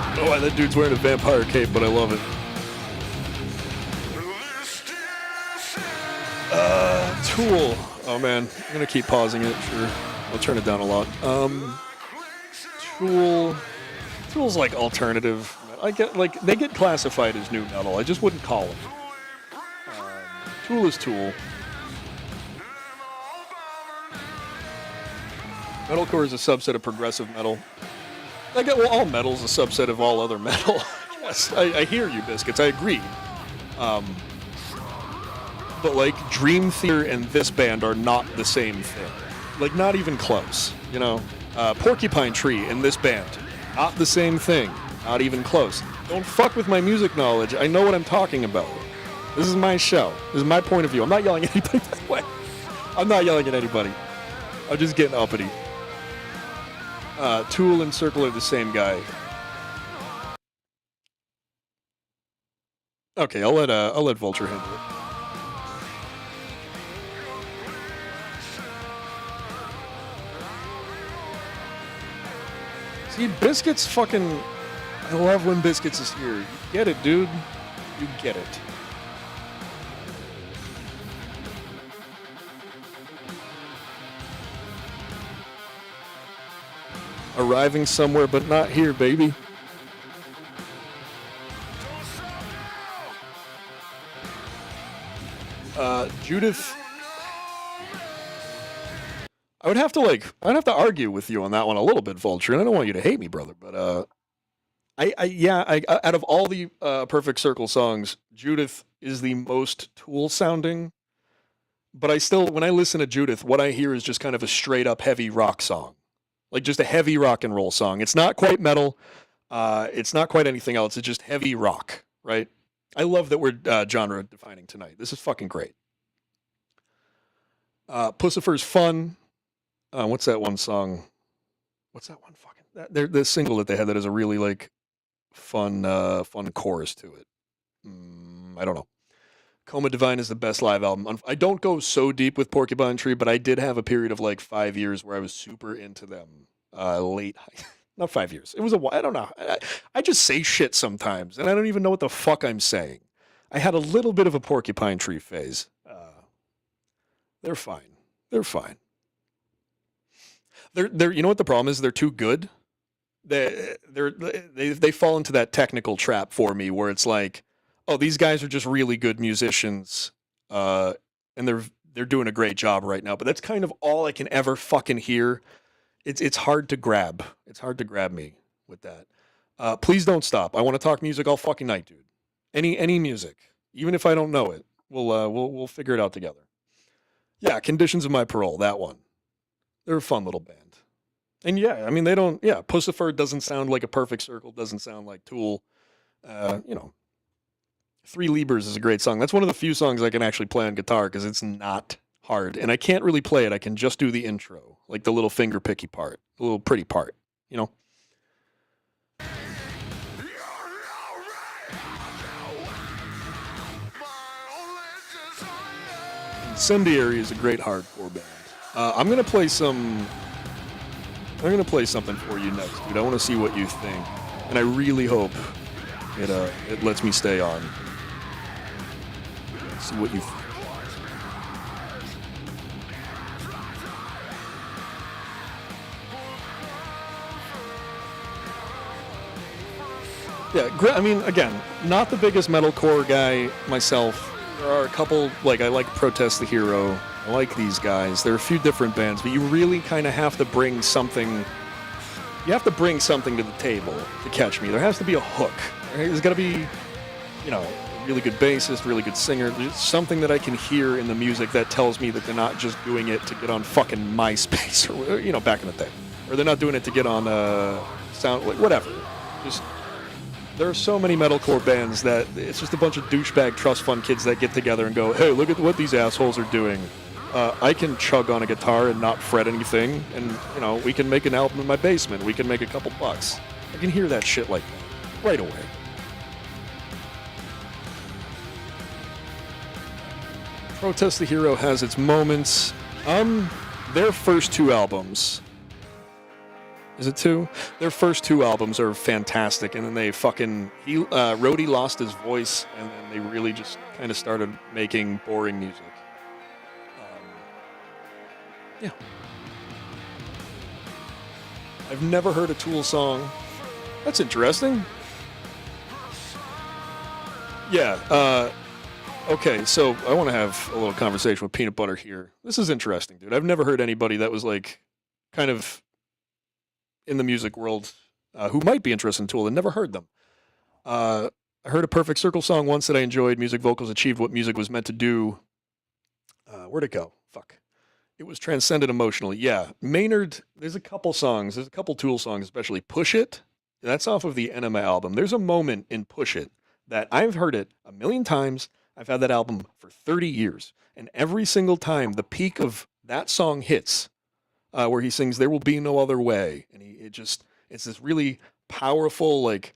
I don't know why that dude's wearing a vampire cape, but I love it. Tool. Oh man, I'm gonna keep pausing it. Sure, I'll turn it down a lot. Tool's like alternative. I get like they get classified as nu metal. I just wouldn't call them. Tool is Tool. Metalcore is a subset of progressive metal. All metal's a subset of all other metal. Yes, I hear you, Biscuits. I agree. But like Dream Theater and this band are not the same thing. Like not even close. Porcupine Tree and this band, not the same thing. Not even close. Don't fuck with my music knowledge. I know what I'm talking about. This is my show. This is my point of view. I'm not yelling at anybody, by the way. I'm not yelling at anybody. I'm just getting uppity. Tool and Circle are the same guy. Okay, I'll let Vulture handle it. See, Biscuits fucking... I love when Biscuits is here. You get it, dude. You get it. Arriving somewhere, but not here, baby. Judith... I'd have to argue with you on that one a little bit, Vulture, and I don't want you to hate me, brother, but, out of all the, Perfect Circle songs, Judith is the most Tool sounding, but when I listen to Judith, what I hear is just kind of a straight up heavy rock song. Like just a heavy rock and roll song. It's not quite metal. It's not quite anything else. It's just heavy rock, right? I love that we're genre defining tonight. This is fucking great. Pussifer's Fun. What's that one song? What's that one fucking... The single that they had that is a really like fun chorus to it. I don't know. Coma Divine is the best live album. I don't go so deep with Porcupine Tree, but I did have a period of like 5 years where I was super into them. Not 5 years. It was a while. I don't know. I just say shit sometimes, and I don't even know what the fuck I'm saying. I had a little bit of a Porcupine Tree phase. They're fine. They're fine. They're. You know what the problem is? They're too good. they fall into that technical trap for me where it's like, oh, these guys are just really good musicians, and they're doing a great job right now. But that's kind of all I can ever fucking hear. It's hard to grab. It's hard to grab me with that. Please don't stop. I want to talk music all fucking night, dude. Any music, even if I don't know it, we'll figure it out together. Yeah, Conditions of My Parole, that one. They're a fun little band. And yeah, I mean, they don't, yeah, Pussifer doesn't sound like a Perfect Circle, doesn't sound like Tool. Three Liebers is a great song. That's one of the few songs I can actually play on guitar because it's not hard. And I can't really play it. I can just do the intro, like the little finger picky part, the little pretty part, you know? Incendiary is a great hardcore band. I'm gonna play something for you next, dude. I want to see what you think, and I really hope it lets me stay on. See what you think. Yeah, I mean, again, not the biggest metalcore guy myself. There are a couple, like I like Protest the Hero. I like these guys. There are a few different bands, but you really kind of have to bring something. You have to bring something to the table to catch me. There has to be a hook. Right? There's got to be, a really good bassist, really good singer. There's something that I can hear in the music that tells me that they're not just doing it to get on fucking MySpace or back in the day, or they're not doing it to get on sound, like whatever. Just. There are so many metalcore bands that it's just a bunch of douchebag trust fund kids that get together and go, hey, look at what these assholes are doing. I can chug on a guitar and not fret anything, and, we can make an album in my basement. We can make a couple bucks. I can hear that shit like that right away. Protest the Hero has its moments. Their first two albums... Is it two? Their first two albums are fantastic, and then they Rhodey lost his voice, and then they really just kind of started making boring music. Yeah. I've never heard a Tool song. That's interesting. Yeah, okay, so I want to have a little conversation with Peanut Butter here. This is interesting, dude. I've never heard anybody that was, like, kind of... in the music world who might be interested in Tool and never heard them. I heard a Perfect Circle song once that I enjoyed. Music vocals achieved what music was meant to do. Where'd it go? Fuck. It was transcended emotionally. Yeah. Maynard, there's a couple songs. There's a couple Tool songs, especially Push It. That's off of the Enema album. There's a moment in Push It that I've heard it a million times. I've had that album for 30 years. And every single time the peak of that song hits, where he sings "There Will Be No Other Way," and it's this really powerful, like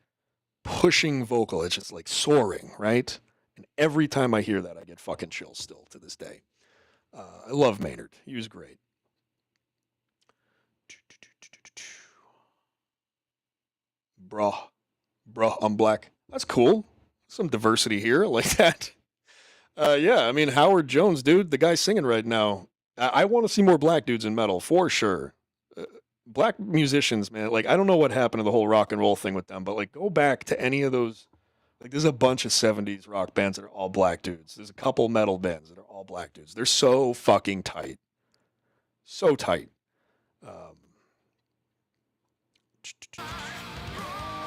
pushing vocal. It's just like soaring, right? And every time I hear that, I get fucking chills still to this day. I love Maynard. He was great. Bruh, I'm black. That's cool. Some diversity here. I like that. Yeah, I mean, Howard Jones, dude, the guy singing right now. I want to see more black dudes in metal, for sure. Black musicians, man, like, I don't know what happened to the whole rock and roll thing with them, but, like, go back to any of those. Like, there's a bunch of 70s rock bands that are all black dudes. There's a couple metal bands that are all black dudes. They're so fucking tight. So tight.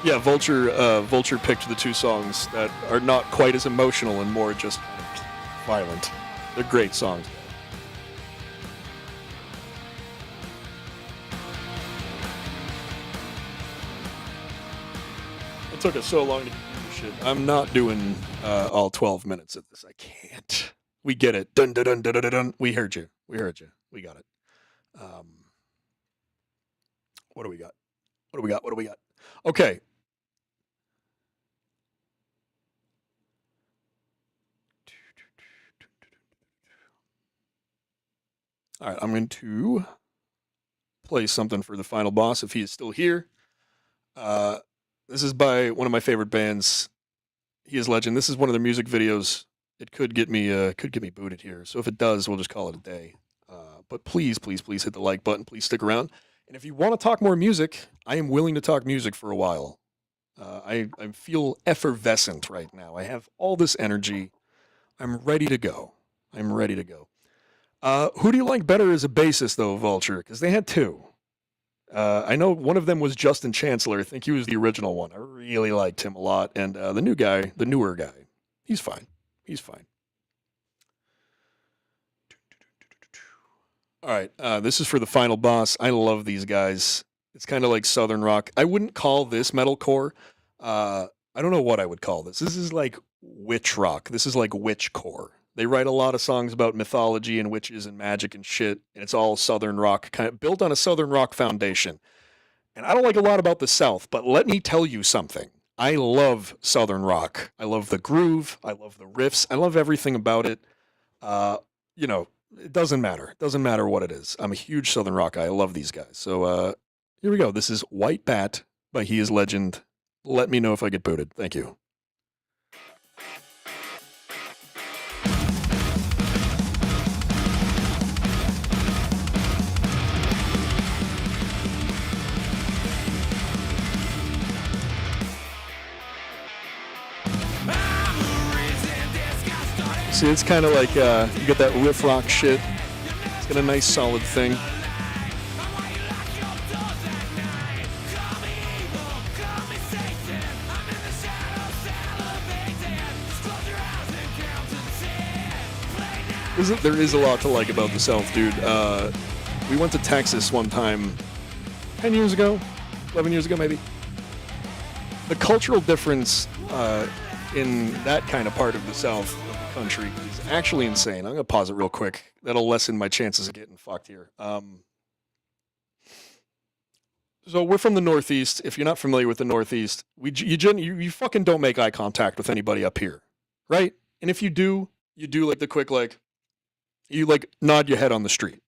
Yeah, Vulture picked the two songs that are not quite as emotional and more just violent. They're great songs. It took us so long to get through this shit. I'm not doing all 12 minutes of this. I can't. We get it. Dun dun dun dun dun dun. We heard you. We heard you. We got it. What do we got? What do we got? What do we got? Okay. All right, I'm going to play something for the final boss if he is still here. This is by one of my favorite bands. He is legend. This is one of their music videos. It could get me booted here. So if it does, we'll just call it a day. But please, please, please hit the like button. Please stick around. And if you want to talk more music, I am willing to talk music for a while. I feel effervescent right now. I have all this energy. I'm ready to go. I'm ready to go. Who do you like better as a bassist, though, Vulture? Because they had two. I know one of them was Justin Chancellor. I think he was the original one. I really liked him a lot. And the newer guy, he's fine. He's fine. All right, this is for the final boss. I love these guys. It's kind of like Southern rock. I wouldn't call this metalcore. I don't know what I would call this. This is like witch rock. This is like witchcore. They write a lot of songs about mythology and witches and magic and shit, and it's all Southern rock, kind of built on a Southern rock foundation. And I don't like a lot about the South, but let me tell you something. I love Southern rock. I love the groove. I love the riffs. I love everything about it. It doesn't matter. It doesn't matter what it is. I'm a huge Southern rock guy. I love these guys. So here we go. This is White Bat by He Is Legend. Let me know if I get booted. Thank you. See, it's kind of like, you get that riff rock shit. It's got a nice solid thing. There is a lot to like about the South, dude. We went to Texas one time, 10 years ago, 11 years ago maybe. The cultural difference in that kind of part of the South of the country is actually insane. I'm going to pause it real quick. That'll lessen my chances of getting fucked here. So we're from the Northeast. If you're not familiar with the Northeast, you fucking don't make eye contact with anybody up here, right? And if you do like the quick, like, you like nod your head on the street.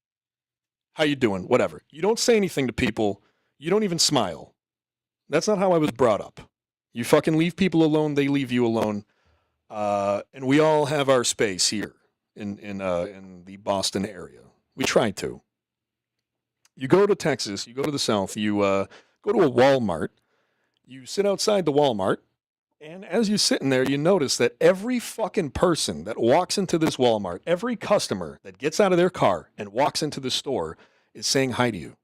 How you doing? Whatever. You don't say anything to people. You don't even smile. That's not how I was brought up. You fucking leave people alone, they leave you alone. And we all have our space here in the Boston area. We try to. You go to Texas, you go to the South, you go to a Walmart, you sit outside the Walmart, and as you're sitting there, you notice that every fucking person that walks into this Walmart, every customer that gets out of their car and walks into the store is saying hi to you.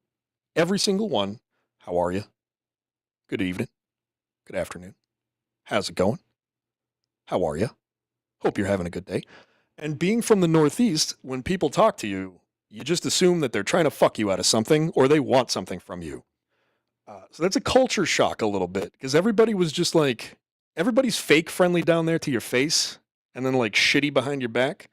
Every single one. How are you? Good evening. Good afternoon. How's it going? How are you? Hope you're having a good day. And being from the Northeast, when people talk to you, you just assume that they're trying to fuck you out of something or they want something from you. So that's a culture shock a little bit because everybody was just like, everybody's fake friendly down there to your face and then like shitty behind your back.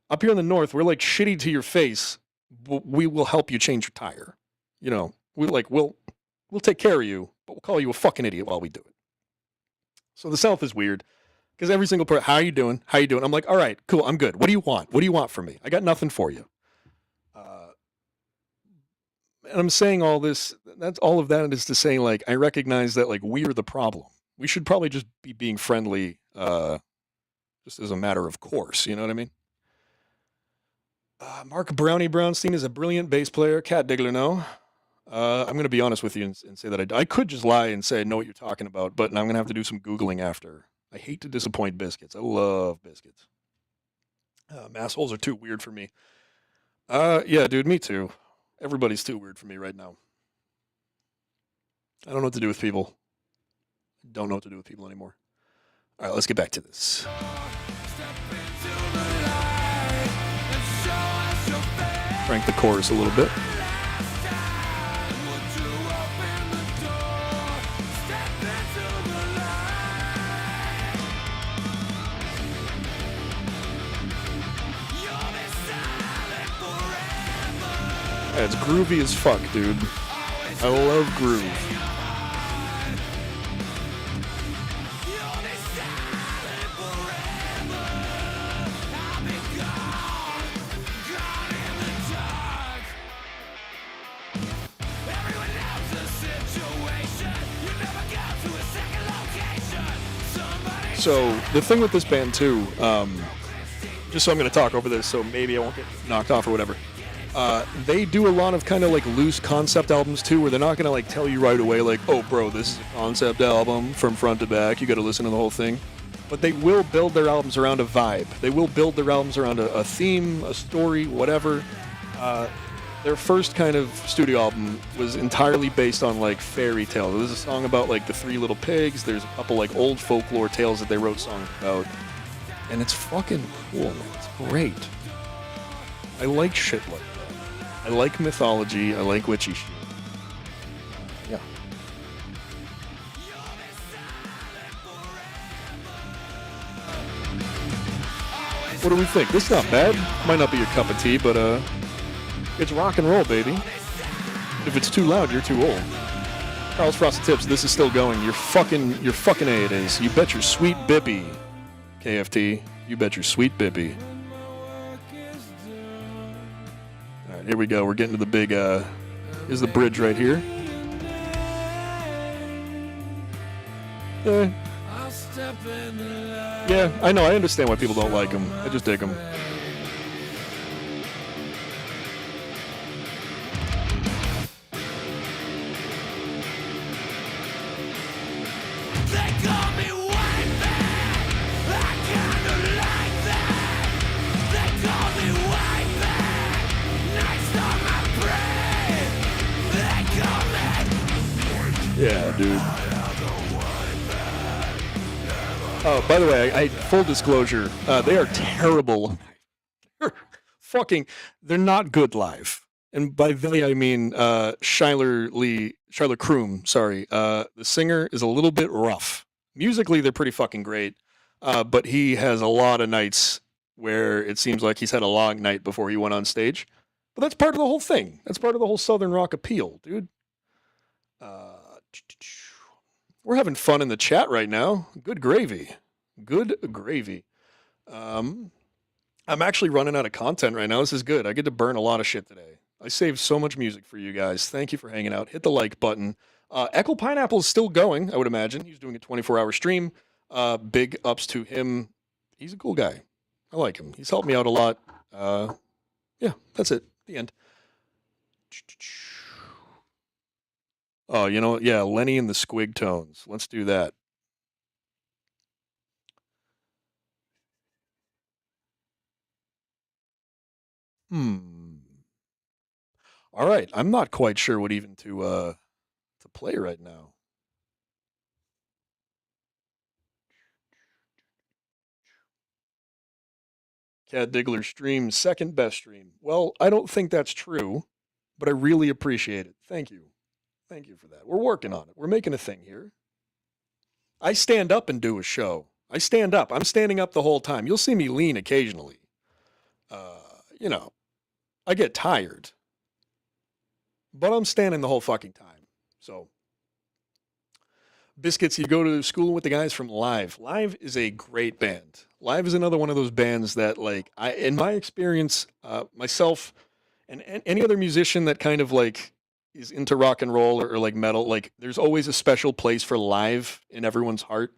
Up here in the North, we're like shitty to your face. We will help you change your tire. You know, we'll take care of you, but we'll call you a fucking idiot while we do it. So the South is weird because every single person, how are you doing? How you doing? I'm like, all right, cool. I'm good. What do you want? What do you want from me? I got nothing for you. And I'm saying all this, that's all of that is to say, like, I recognize that, like, we're the problem. We should probably just be being friendly, just as a matter of course, you know what I mean? Mark Brownie Brownstein is a brilliant bass player. Cat Diggler, no. I'm going to be honest with you and say that I could just lie and say I know what you're talking about, but I'm going to have to do some Googling after. I hate to disappoint Biscuits. I love Biscuits. Massholes are too weird for me. Yeah, dude, me too. Everybody's too weird for me right now. I don't know what to do with people. I don't know what to do with people anymore. All right, let's get back to this. Crank the chorus a little bit. Yeah, it's groovy as fuck, dude. I love groove. So the thing with this band too, just so I'm going to talk over this, so maybe I won't get knocked off or whatever. They do a lot of kind of like loose concept albums too, where they're not gonna like tell you right away like, oh bro, this is a concept album from front to back, you gotta listen to the whole thing. But they will build their albums around a vibe. They will build their albums around a theme, a story, whatever. Their first kind of studio album was entirely based on like fairy tales. There's a song about like the three little pigs. There's a couple like old folklore tales that they wrote songs about. And it's fucking cool, man. It's great. I like shit like that. I like mythology. I like witchy shit. Yeah. What do we think? This is not bad. Might not be your cup of tea, but it's rock and roll, baby. If it's too loud, you're too old. Carl's Frosted Tips, this is still going. You're fucking A it is. You bet your sweet bippy, KFT. You bet your sweet bippy. All right, here we go. We're getting to the big, here's the bridge right here. Yeah, I know. I understand why people don't like them. I just dig them. Yeah, dude. Oh, by the way, I full disclosure, they are terrible. They're not good live. And by they, I mean Shyler Kroom, sorry. The singer is a little bit rough. Musically, they're pretty fucking great. But he has a lot of nights where it seems like he's had a long night before he went on stage. But that's part of the whole thing. That's part of the whole Southern rock appeal, dude. We're having fun in the chat right now. Good gravy. Good gravy. I'm actually running out of content right now. This is good. I get to burn a lot of shit today. I saved so much music for you guys. Thank you for hanging out. Hit the like button. Echo Pineapple is still going, I would imagine. He's doing a 24-hour stream. Big ups to him. He's a cool guy. I like him. He's helped me out a lot. Yeah, that's it. The end. Oh, you know what? Yeah, Lenny and the Squig Tones. Let's do that. All right. I'm not quite sure what even to play right now. Cat Diggler stream, second best stream. Well, I don't think that's true, but I really appreciate it. Thank you. Thank you for that. We're working on it. We're making a thing here. I stand up and do a show. I stand up. I'm standing up the whole time. You'll see me lean occasionally. You know, I get tired. But I'm standing the whole fucking time. So, Biscuits, you go to school with the guys from Live. Live is a great band. Live is another one of those bands that, like, in my experience, myself and any other musician that kind of, like, is into rock and roll or like metal, like, there's always a special place for Live in everyone's heart.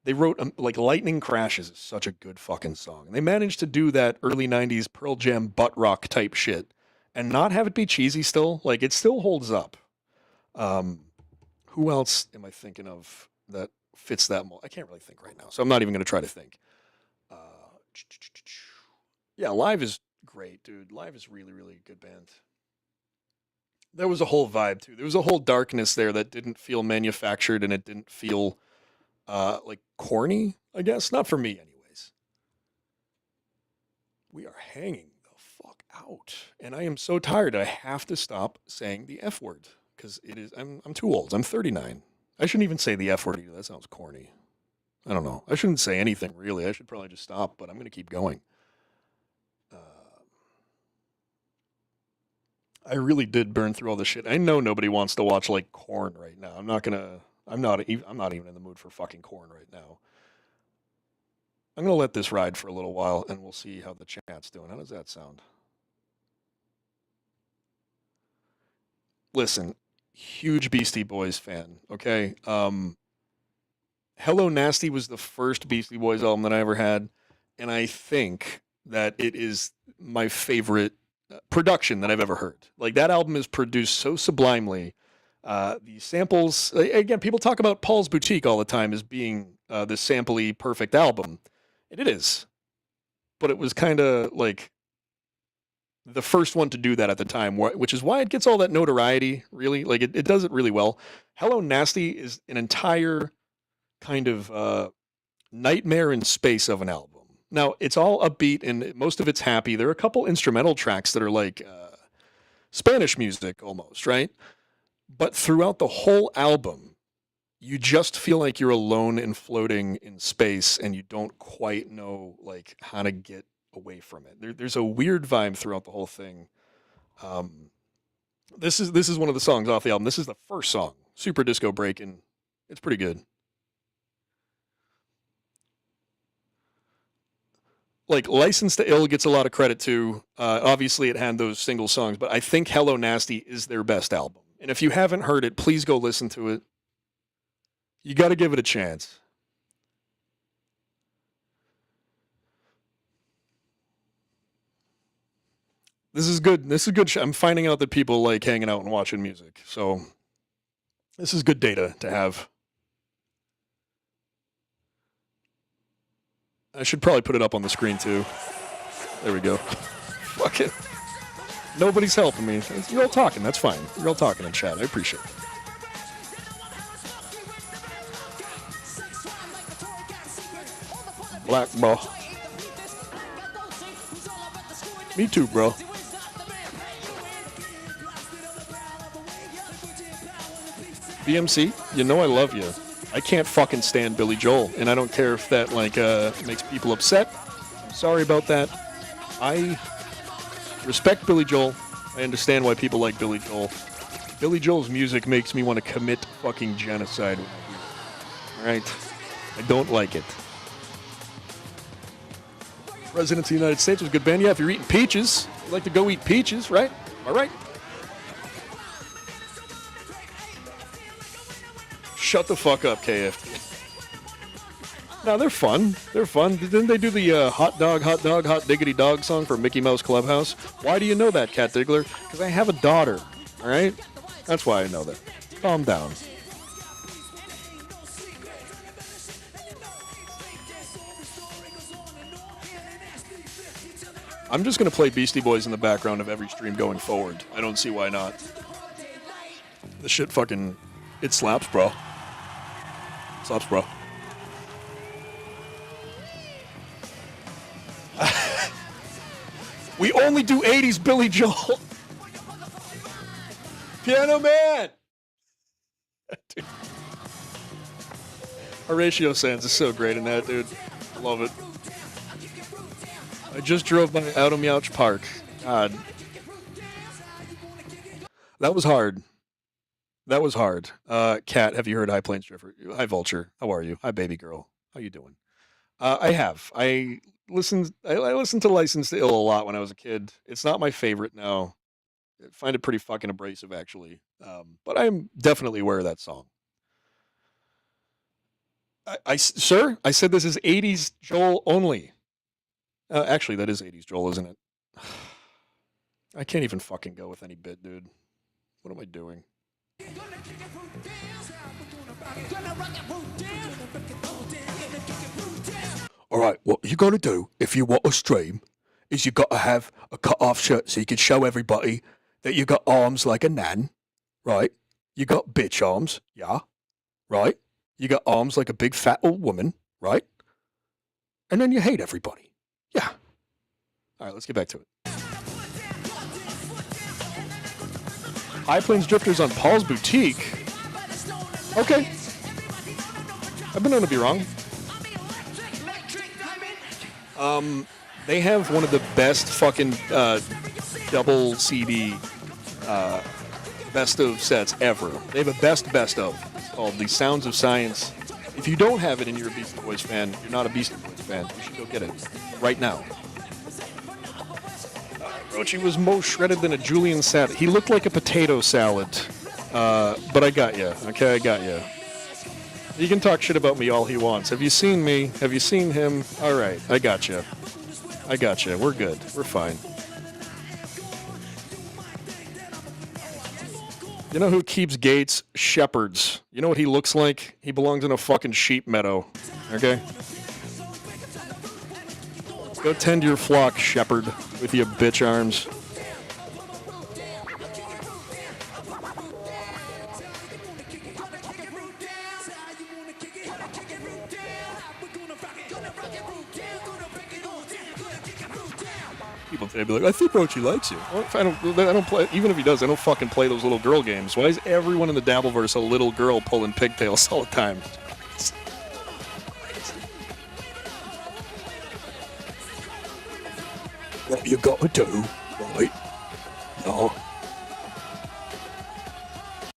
They wrote, like, Lightning Crashes is such a good fucking song. And they managed to do that early 90s Pearl Jam butt rock type shit and not have it be cheesy still. Like, it still holds up. Who else am I thinking of that fits that mold? I can't really think right now, so I'm not even going to try to think. Yeah, Live is great, dude. Live is really, really a good band. There was a whole vibe, too. There was a whole darkness there that didn't feel manufactured, and it didn't feel, like, corny, I guess. Not for me, anyways. We are hanging the fuck out. And I am so tired, I have to stop saying the F word. Because it is, I'm too old. I'm 39. I shouldn't even say the F word either. That sounds corny. I don't know. I shouldn't say anything, really. I should probably just stop, but I'm going to keep going. I really did burn through all this shit. I know nobody wants to watch, like, Korn right now. I'm not even in the mood for fucking Korn right now. I'm going to let this ride for a little while, and we'll see how the chat's doing. How does that sound? Listen, huge Beastie Boys fan, okay? Hello Nasty was the first Beastie Boys album that I ever had, and I think that it is my favorite production that I've ever heard. Like, that album is produced so sublimely. The samples, again, people talk about Paul's Boutique all the time as being this sample-y perfect album. And it is. But it was kind of like the first one to do that at the time, which is why it gets all that notoriety, really. Like, it does it really well. Hello Nasty is an entire kind of nightmare in space of an album. Now, it's all upbeat and most of it's happy. There are a couple instrumental tracks that are like Spanish music almost, right? But throughout the whole album, you just feel like you're alone and floating in space and you don't quite know like how to get away from it. There's a weird vibe throughout the whole thing. This is one of the songs off the album. This is the first song, Super Disco Breakin'. It's pretty good. Like, License to Ill gets a lot of credit too. Obviously, it had those single songs, but I think Hello Nasty is their best album. And if you haven't heard it, please go listen to it. You got to give it a chance. This is good. This is good. I'm finding out that people like hanging out and watching music. So this is good data to have. I should probably put it up on the screen too. There we go. Fuck it. Nobody's helping me. You're all talking. That's fine. You're all talking in chat. I appreciate it. Black bro. Me too, bro. BMC, you know I love you. I can't fucking stand Billy Joel, and I don't care if that makes people upset. I'm sorry about that. I respect Billy Joel. I understand why people like Billy Joel. Billy Joel's music makes me want to commit fucking genocide when I hear it. Alright? I don't like it. Presidents of the United States was a good band. Yeah, if you're eating peaches, you like to go eat peaches, right? All right. Shut the fuck up, KFT. No, they're fun. They're fun. Didn't they do the hot dog, hot diggity dog song for Mickey Mouse Clubhouse? Why do you know that, Cat Diggler? Because I have a daughter, all right? That's why I know that. Calm down. I'm just going to play Beastie Boys in the background of every stream going forward. I don't see why not. The shit fucking... It slaps, bro. Slaps, bro. We only do 80s Billy Joel. Piano Man! Dude. Horatio Sands is so great in that, dude. Love it. I just drove by Outer Meouch Park. God. That was hard. That was hard. Kat, have you heard High Plains Drifter? Hi, Vulture. How are you? Hi, baby girl. How you doing? I have. I listened to License to Ill a lot when I was a kid. It's not my favorite now. I find it pretty fucking abrasive, actually. But I'm definitely aware of that song. Sir, I said this is 80s Joel only. Actually, that is 80s Joel, isn't it? I can't even fucking go with any bit, dude. What am I doing? Alright, what you gotta do if you want to stream is you gotta have a cut-off shirt so you can show everybody that you got arms like a nan, right? You got bitch arms, yeah, right? You got arms like a big fat old woman, right? And then you hate everybody. Yeah. All right, let's get back to it. High Plains Drifters on Paul's Boutique. Okay. I've been known to be wrong. They have one of the best fucking double CD best of sets ever. They have a best of. It's called The Sounds of Science. If you don't have it and you're a Beastie Boys fan, you're not a Beastie Boys fan, you should go get it right now. Roachy was more shredded than a Julian salad. He looked like a potato salad. But I got you. Okay, I got you. He can talk shit about me all he wants. Have you seen me? Have you seen him? All right, I got you. I got you. We're good. We're fine. You know who keeps gates? Shepherds. You know what he looks like? He belongs in a fucking sheep meadow. Okay? Go tend your flock, shepherd, with your bitch arms. People today be like, I think Roachy likes you. Well, if I don't play, even if he does, I don't fucking play those little girl games. Why is everyone in the Diggleverse a little girl pulling pigtails all the time? What you gotta do, right? No.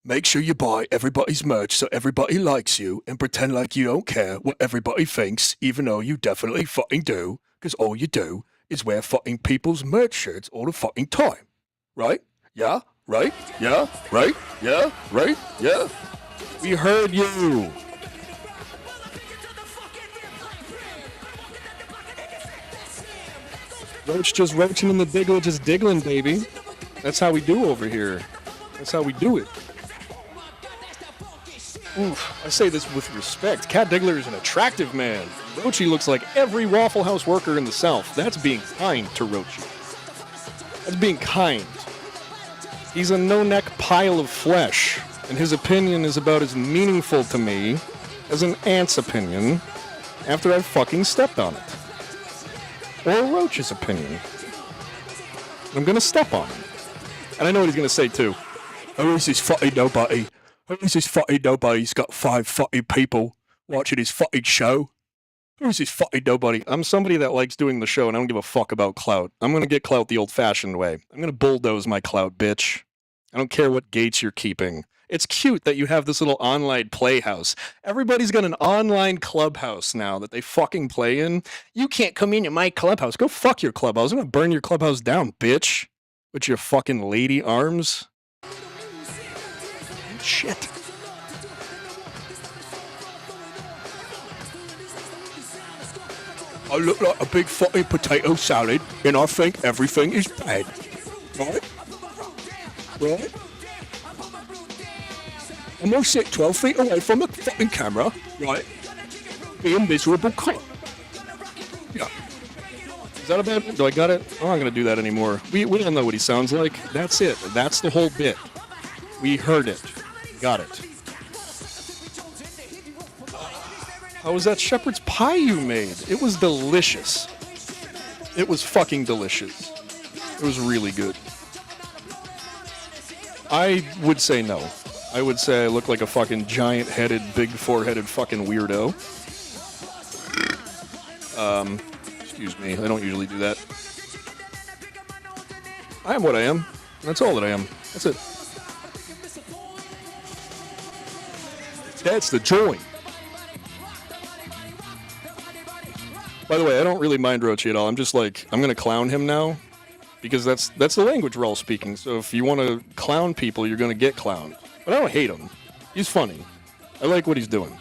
Make sure you buy everybody's merch so everybody likes you and pretend like you don't care what everybody thinks, even though you definitely fucking do, because all you do is wear fucking people's merch shirts all the fucking time. Right? Yeah? Right? Yeah? Right? Yeah? Right? Yeah? We heard you! Roach just roaching in the diggler, just diggling, baby. That's how we do over here. That's how we do it. Oof, I say this with respect. Cat Diggler is an attractive man. Roachy looks like every Waffle House worker in the South. That's being kind to Roachy. That's being kind. He's a no-neck pile of flesh, and his opinion is about as meaningful to me as an ant's opinion after I've fucking stepped on it. Or Roach's opinion. I'm gonna step on him. And I know what he's gonna say too. Oh, is this fucking nobody? Who's this fucking nobody? He's got 5 fucking people watching his fucking show. Who's this fucking nobody? I'm somebody that likes doing the show, and I don't give a fuck about clout. I'm gonna get clout the old-fashioned way. I'm gonna bulldoze my clout, bitch. I don't care what gates you're keeping. It's cute that you have this little online playhouse. Everybody's got an online clubhouse now that they fucking play in. You can't come into my clubhouse. Go fuck your clubhouse. I'm gonna burn your clubhouse down, bitch. With your fucking lady arms. Shit. I look like a big fucking potato salad, and I think everything is bad. Right? Right? I'm gonna sit 12 feet away from the fucking camera, right? Be a miserable cunt. Yeah. Is that about it? Do I got it? I'm not gonna do that anymore. We don't know what he sounds like. That's it. That's the whole bit. We heard it. Got it. How was that shepherd's pie you made? It was delicious. It was fucking delicious. It was really good. I would say no. I would say I look like a fucking giant-headed, big four-headed fucking weirdo. Excuse me. I don't usually do that. I am what I am. That's all that I am. That's it. That's the joint. By the way, I don't really mind Roachy at all. I'm just like, I'm going to clown him now. Because that's the language we're all speaking. So if you want to clown people, you're going to get clowned. But I don't hate him. He's funny. I like what he's doing.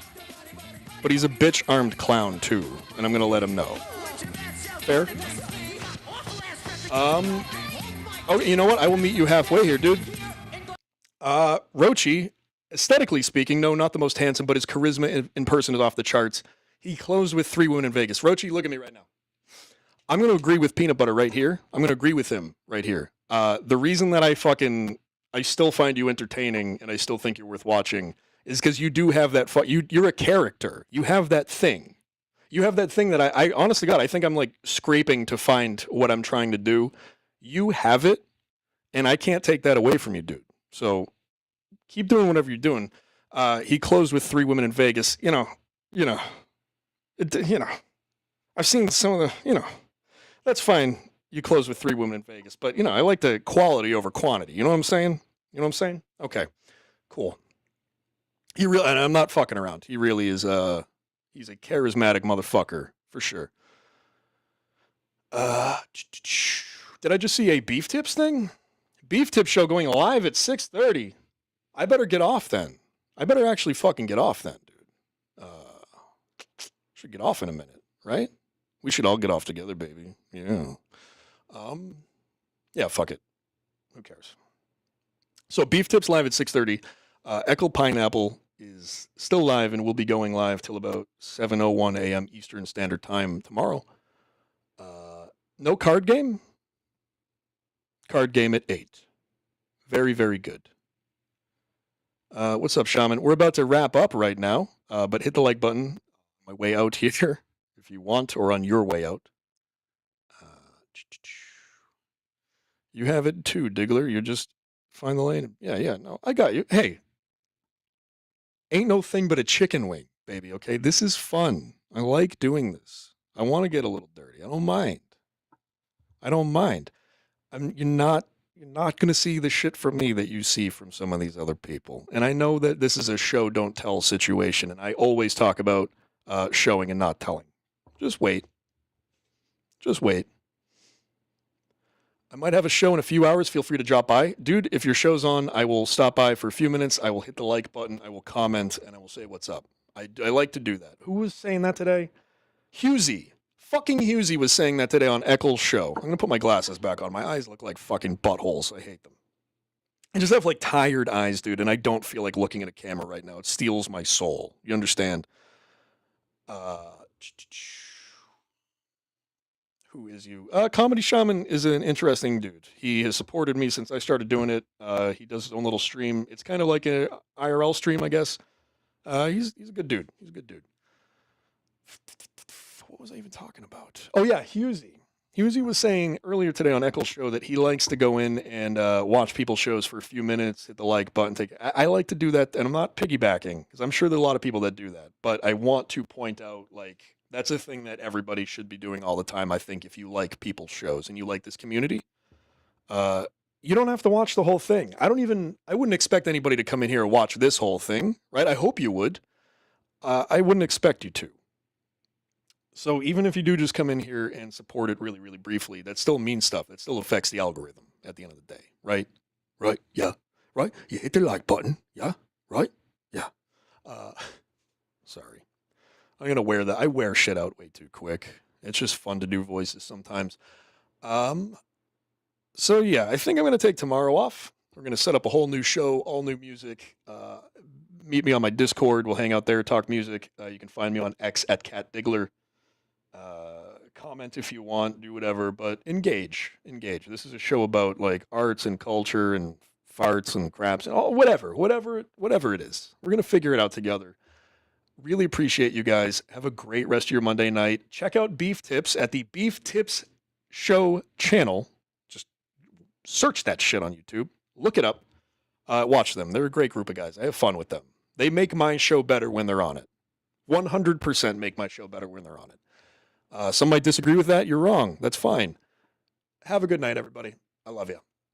But he's a bitch-armed clown, too. And I'm going to let him know. Fair? Oh, you know what? I will meet you halfway here, dude. Roachy, aesthetically speaking, no, not the most handsome, but his charisma in person is off the charts. He closed with 3 women in Vegas. Roachy, look at me right now. I'm going to agree with Peanut Butter right here. I'm going to agree with him right here. The reason that I still find you entertaining and I still think you're worth watching is because you do have that, you're a character. You have that thing. You have that thing that I honestly, God, I think I'm like scraping to find what I'm trying to do. You have it, and I can't take that away from you, dude. So keep doing whatever you're doing. He closed with 3 women in Vegas. I've seen some of the, that's fine. You close with 3 women in Vegas, but I like the quality over quantity. You know what I'm saying? Okay, cool. And I'm not fucking around. He really is. He's a charismatic motherfucker for sure. Did I just see a Beef Tips thing? Beef Tip show going live at 6:30. I better get off then. I better actually fucking get off then, dude. Should get off in a minute, right? We should all get off together, baby. Yeah. Yeah, fuck it. Who cares? So Beef Tips live at 6:30. Eckel Pineapple is still live and will be going live till about 7:01 a.m. Eastern Standard Time tomorrow. No card game? Card game at 8. Very, very good. What's up, Shaman? We're about to wrap up right now, but hit the like button on my way out here if you want, or on your way out. You have it too, Diggler. You just find the lane. Yeah, no, I got you. Hey, ain't no thing but a chicken wing, baby, okay? This is fun. I like doing this. I want to get a little dirty. I don't mind. You're not going to see the shit from me that you see from some of these other people. And I know that this is a show don't tell situation, and I always talk about showing and not telling. Just wait. I might have a show in a few hours. Feel free to drop by. Dude, if your show's on, I will stop by for a few minutes. I will hit the like button. I will comment, and I will say what's up. I like to do that. Who was saying that today? Husey. Fucking Husey was saying that today on Eckel's show. I'm going to put my glasses back on. My eyes look like fucking buttholes. I hate them. I just have like tired eyes, dude, and I don't feel like looking at a camera right now. It steals my soul. You understand? Who is you? Comedy Shaman is an interesting dude. He has supported me since I started doing it. He does his own little stream. It's kind of like an IRL stream, I guess. He's a good dude. What was I even talking about? Oh, yeah, Husey. Husey was saying earlier today on Eckel's show that he likes to go in and watch people's shows for a few minutes, hit the like button. I like to do that, and I'm not piggybacking, because I'm sure there are a lot of people that do that. But I want to point out, like, that's a thing that everybody should be doing all the time, I think, if you like people's shows and you like this community. You don't have to watch the whole thing. I wouldn't expect anybody to come in here and watch this whole thing, right? I hope you would. I wouldn't expect you to. So even if you do just come in here and support it really, really briefly, that still means stuff. That still affects the algorithm at the end of the day, right? Right? Yeah. Right? You hit the like button. Yeah. Right? Yeah. Sorry. I'm going to wear that. I wear shit out way too quick. It's just fun to do voices sometimes. So yeah, I think I'm going to take tomorrow off. We're going to set up a whole new show, all new music. Meet me on my Discord. We'll hang out there, talk music. You can find me on X at CatDiggler. Comment if you want, do whatever, but engage. This is a show about like arts and culture and farts and craps and all, whatever it is. We're going to figure it out together. Really appreciate you guys. Have a great rest of your Monday night. Check out Beef Tips at the Beef Tips Show channel. Just search that shit on YouTube. Look it up. Watch them. They're a great group of guys. I have fun with them. They make my show better when they're on it. 100% make my show better when they're on it. Some might disagree with that. You're wrong. That's fine. Have a good night, everybody. I love you.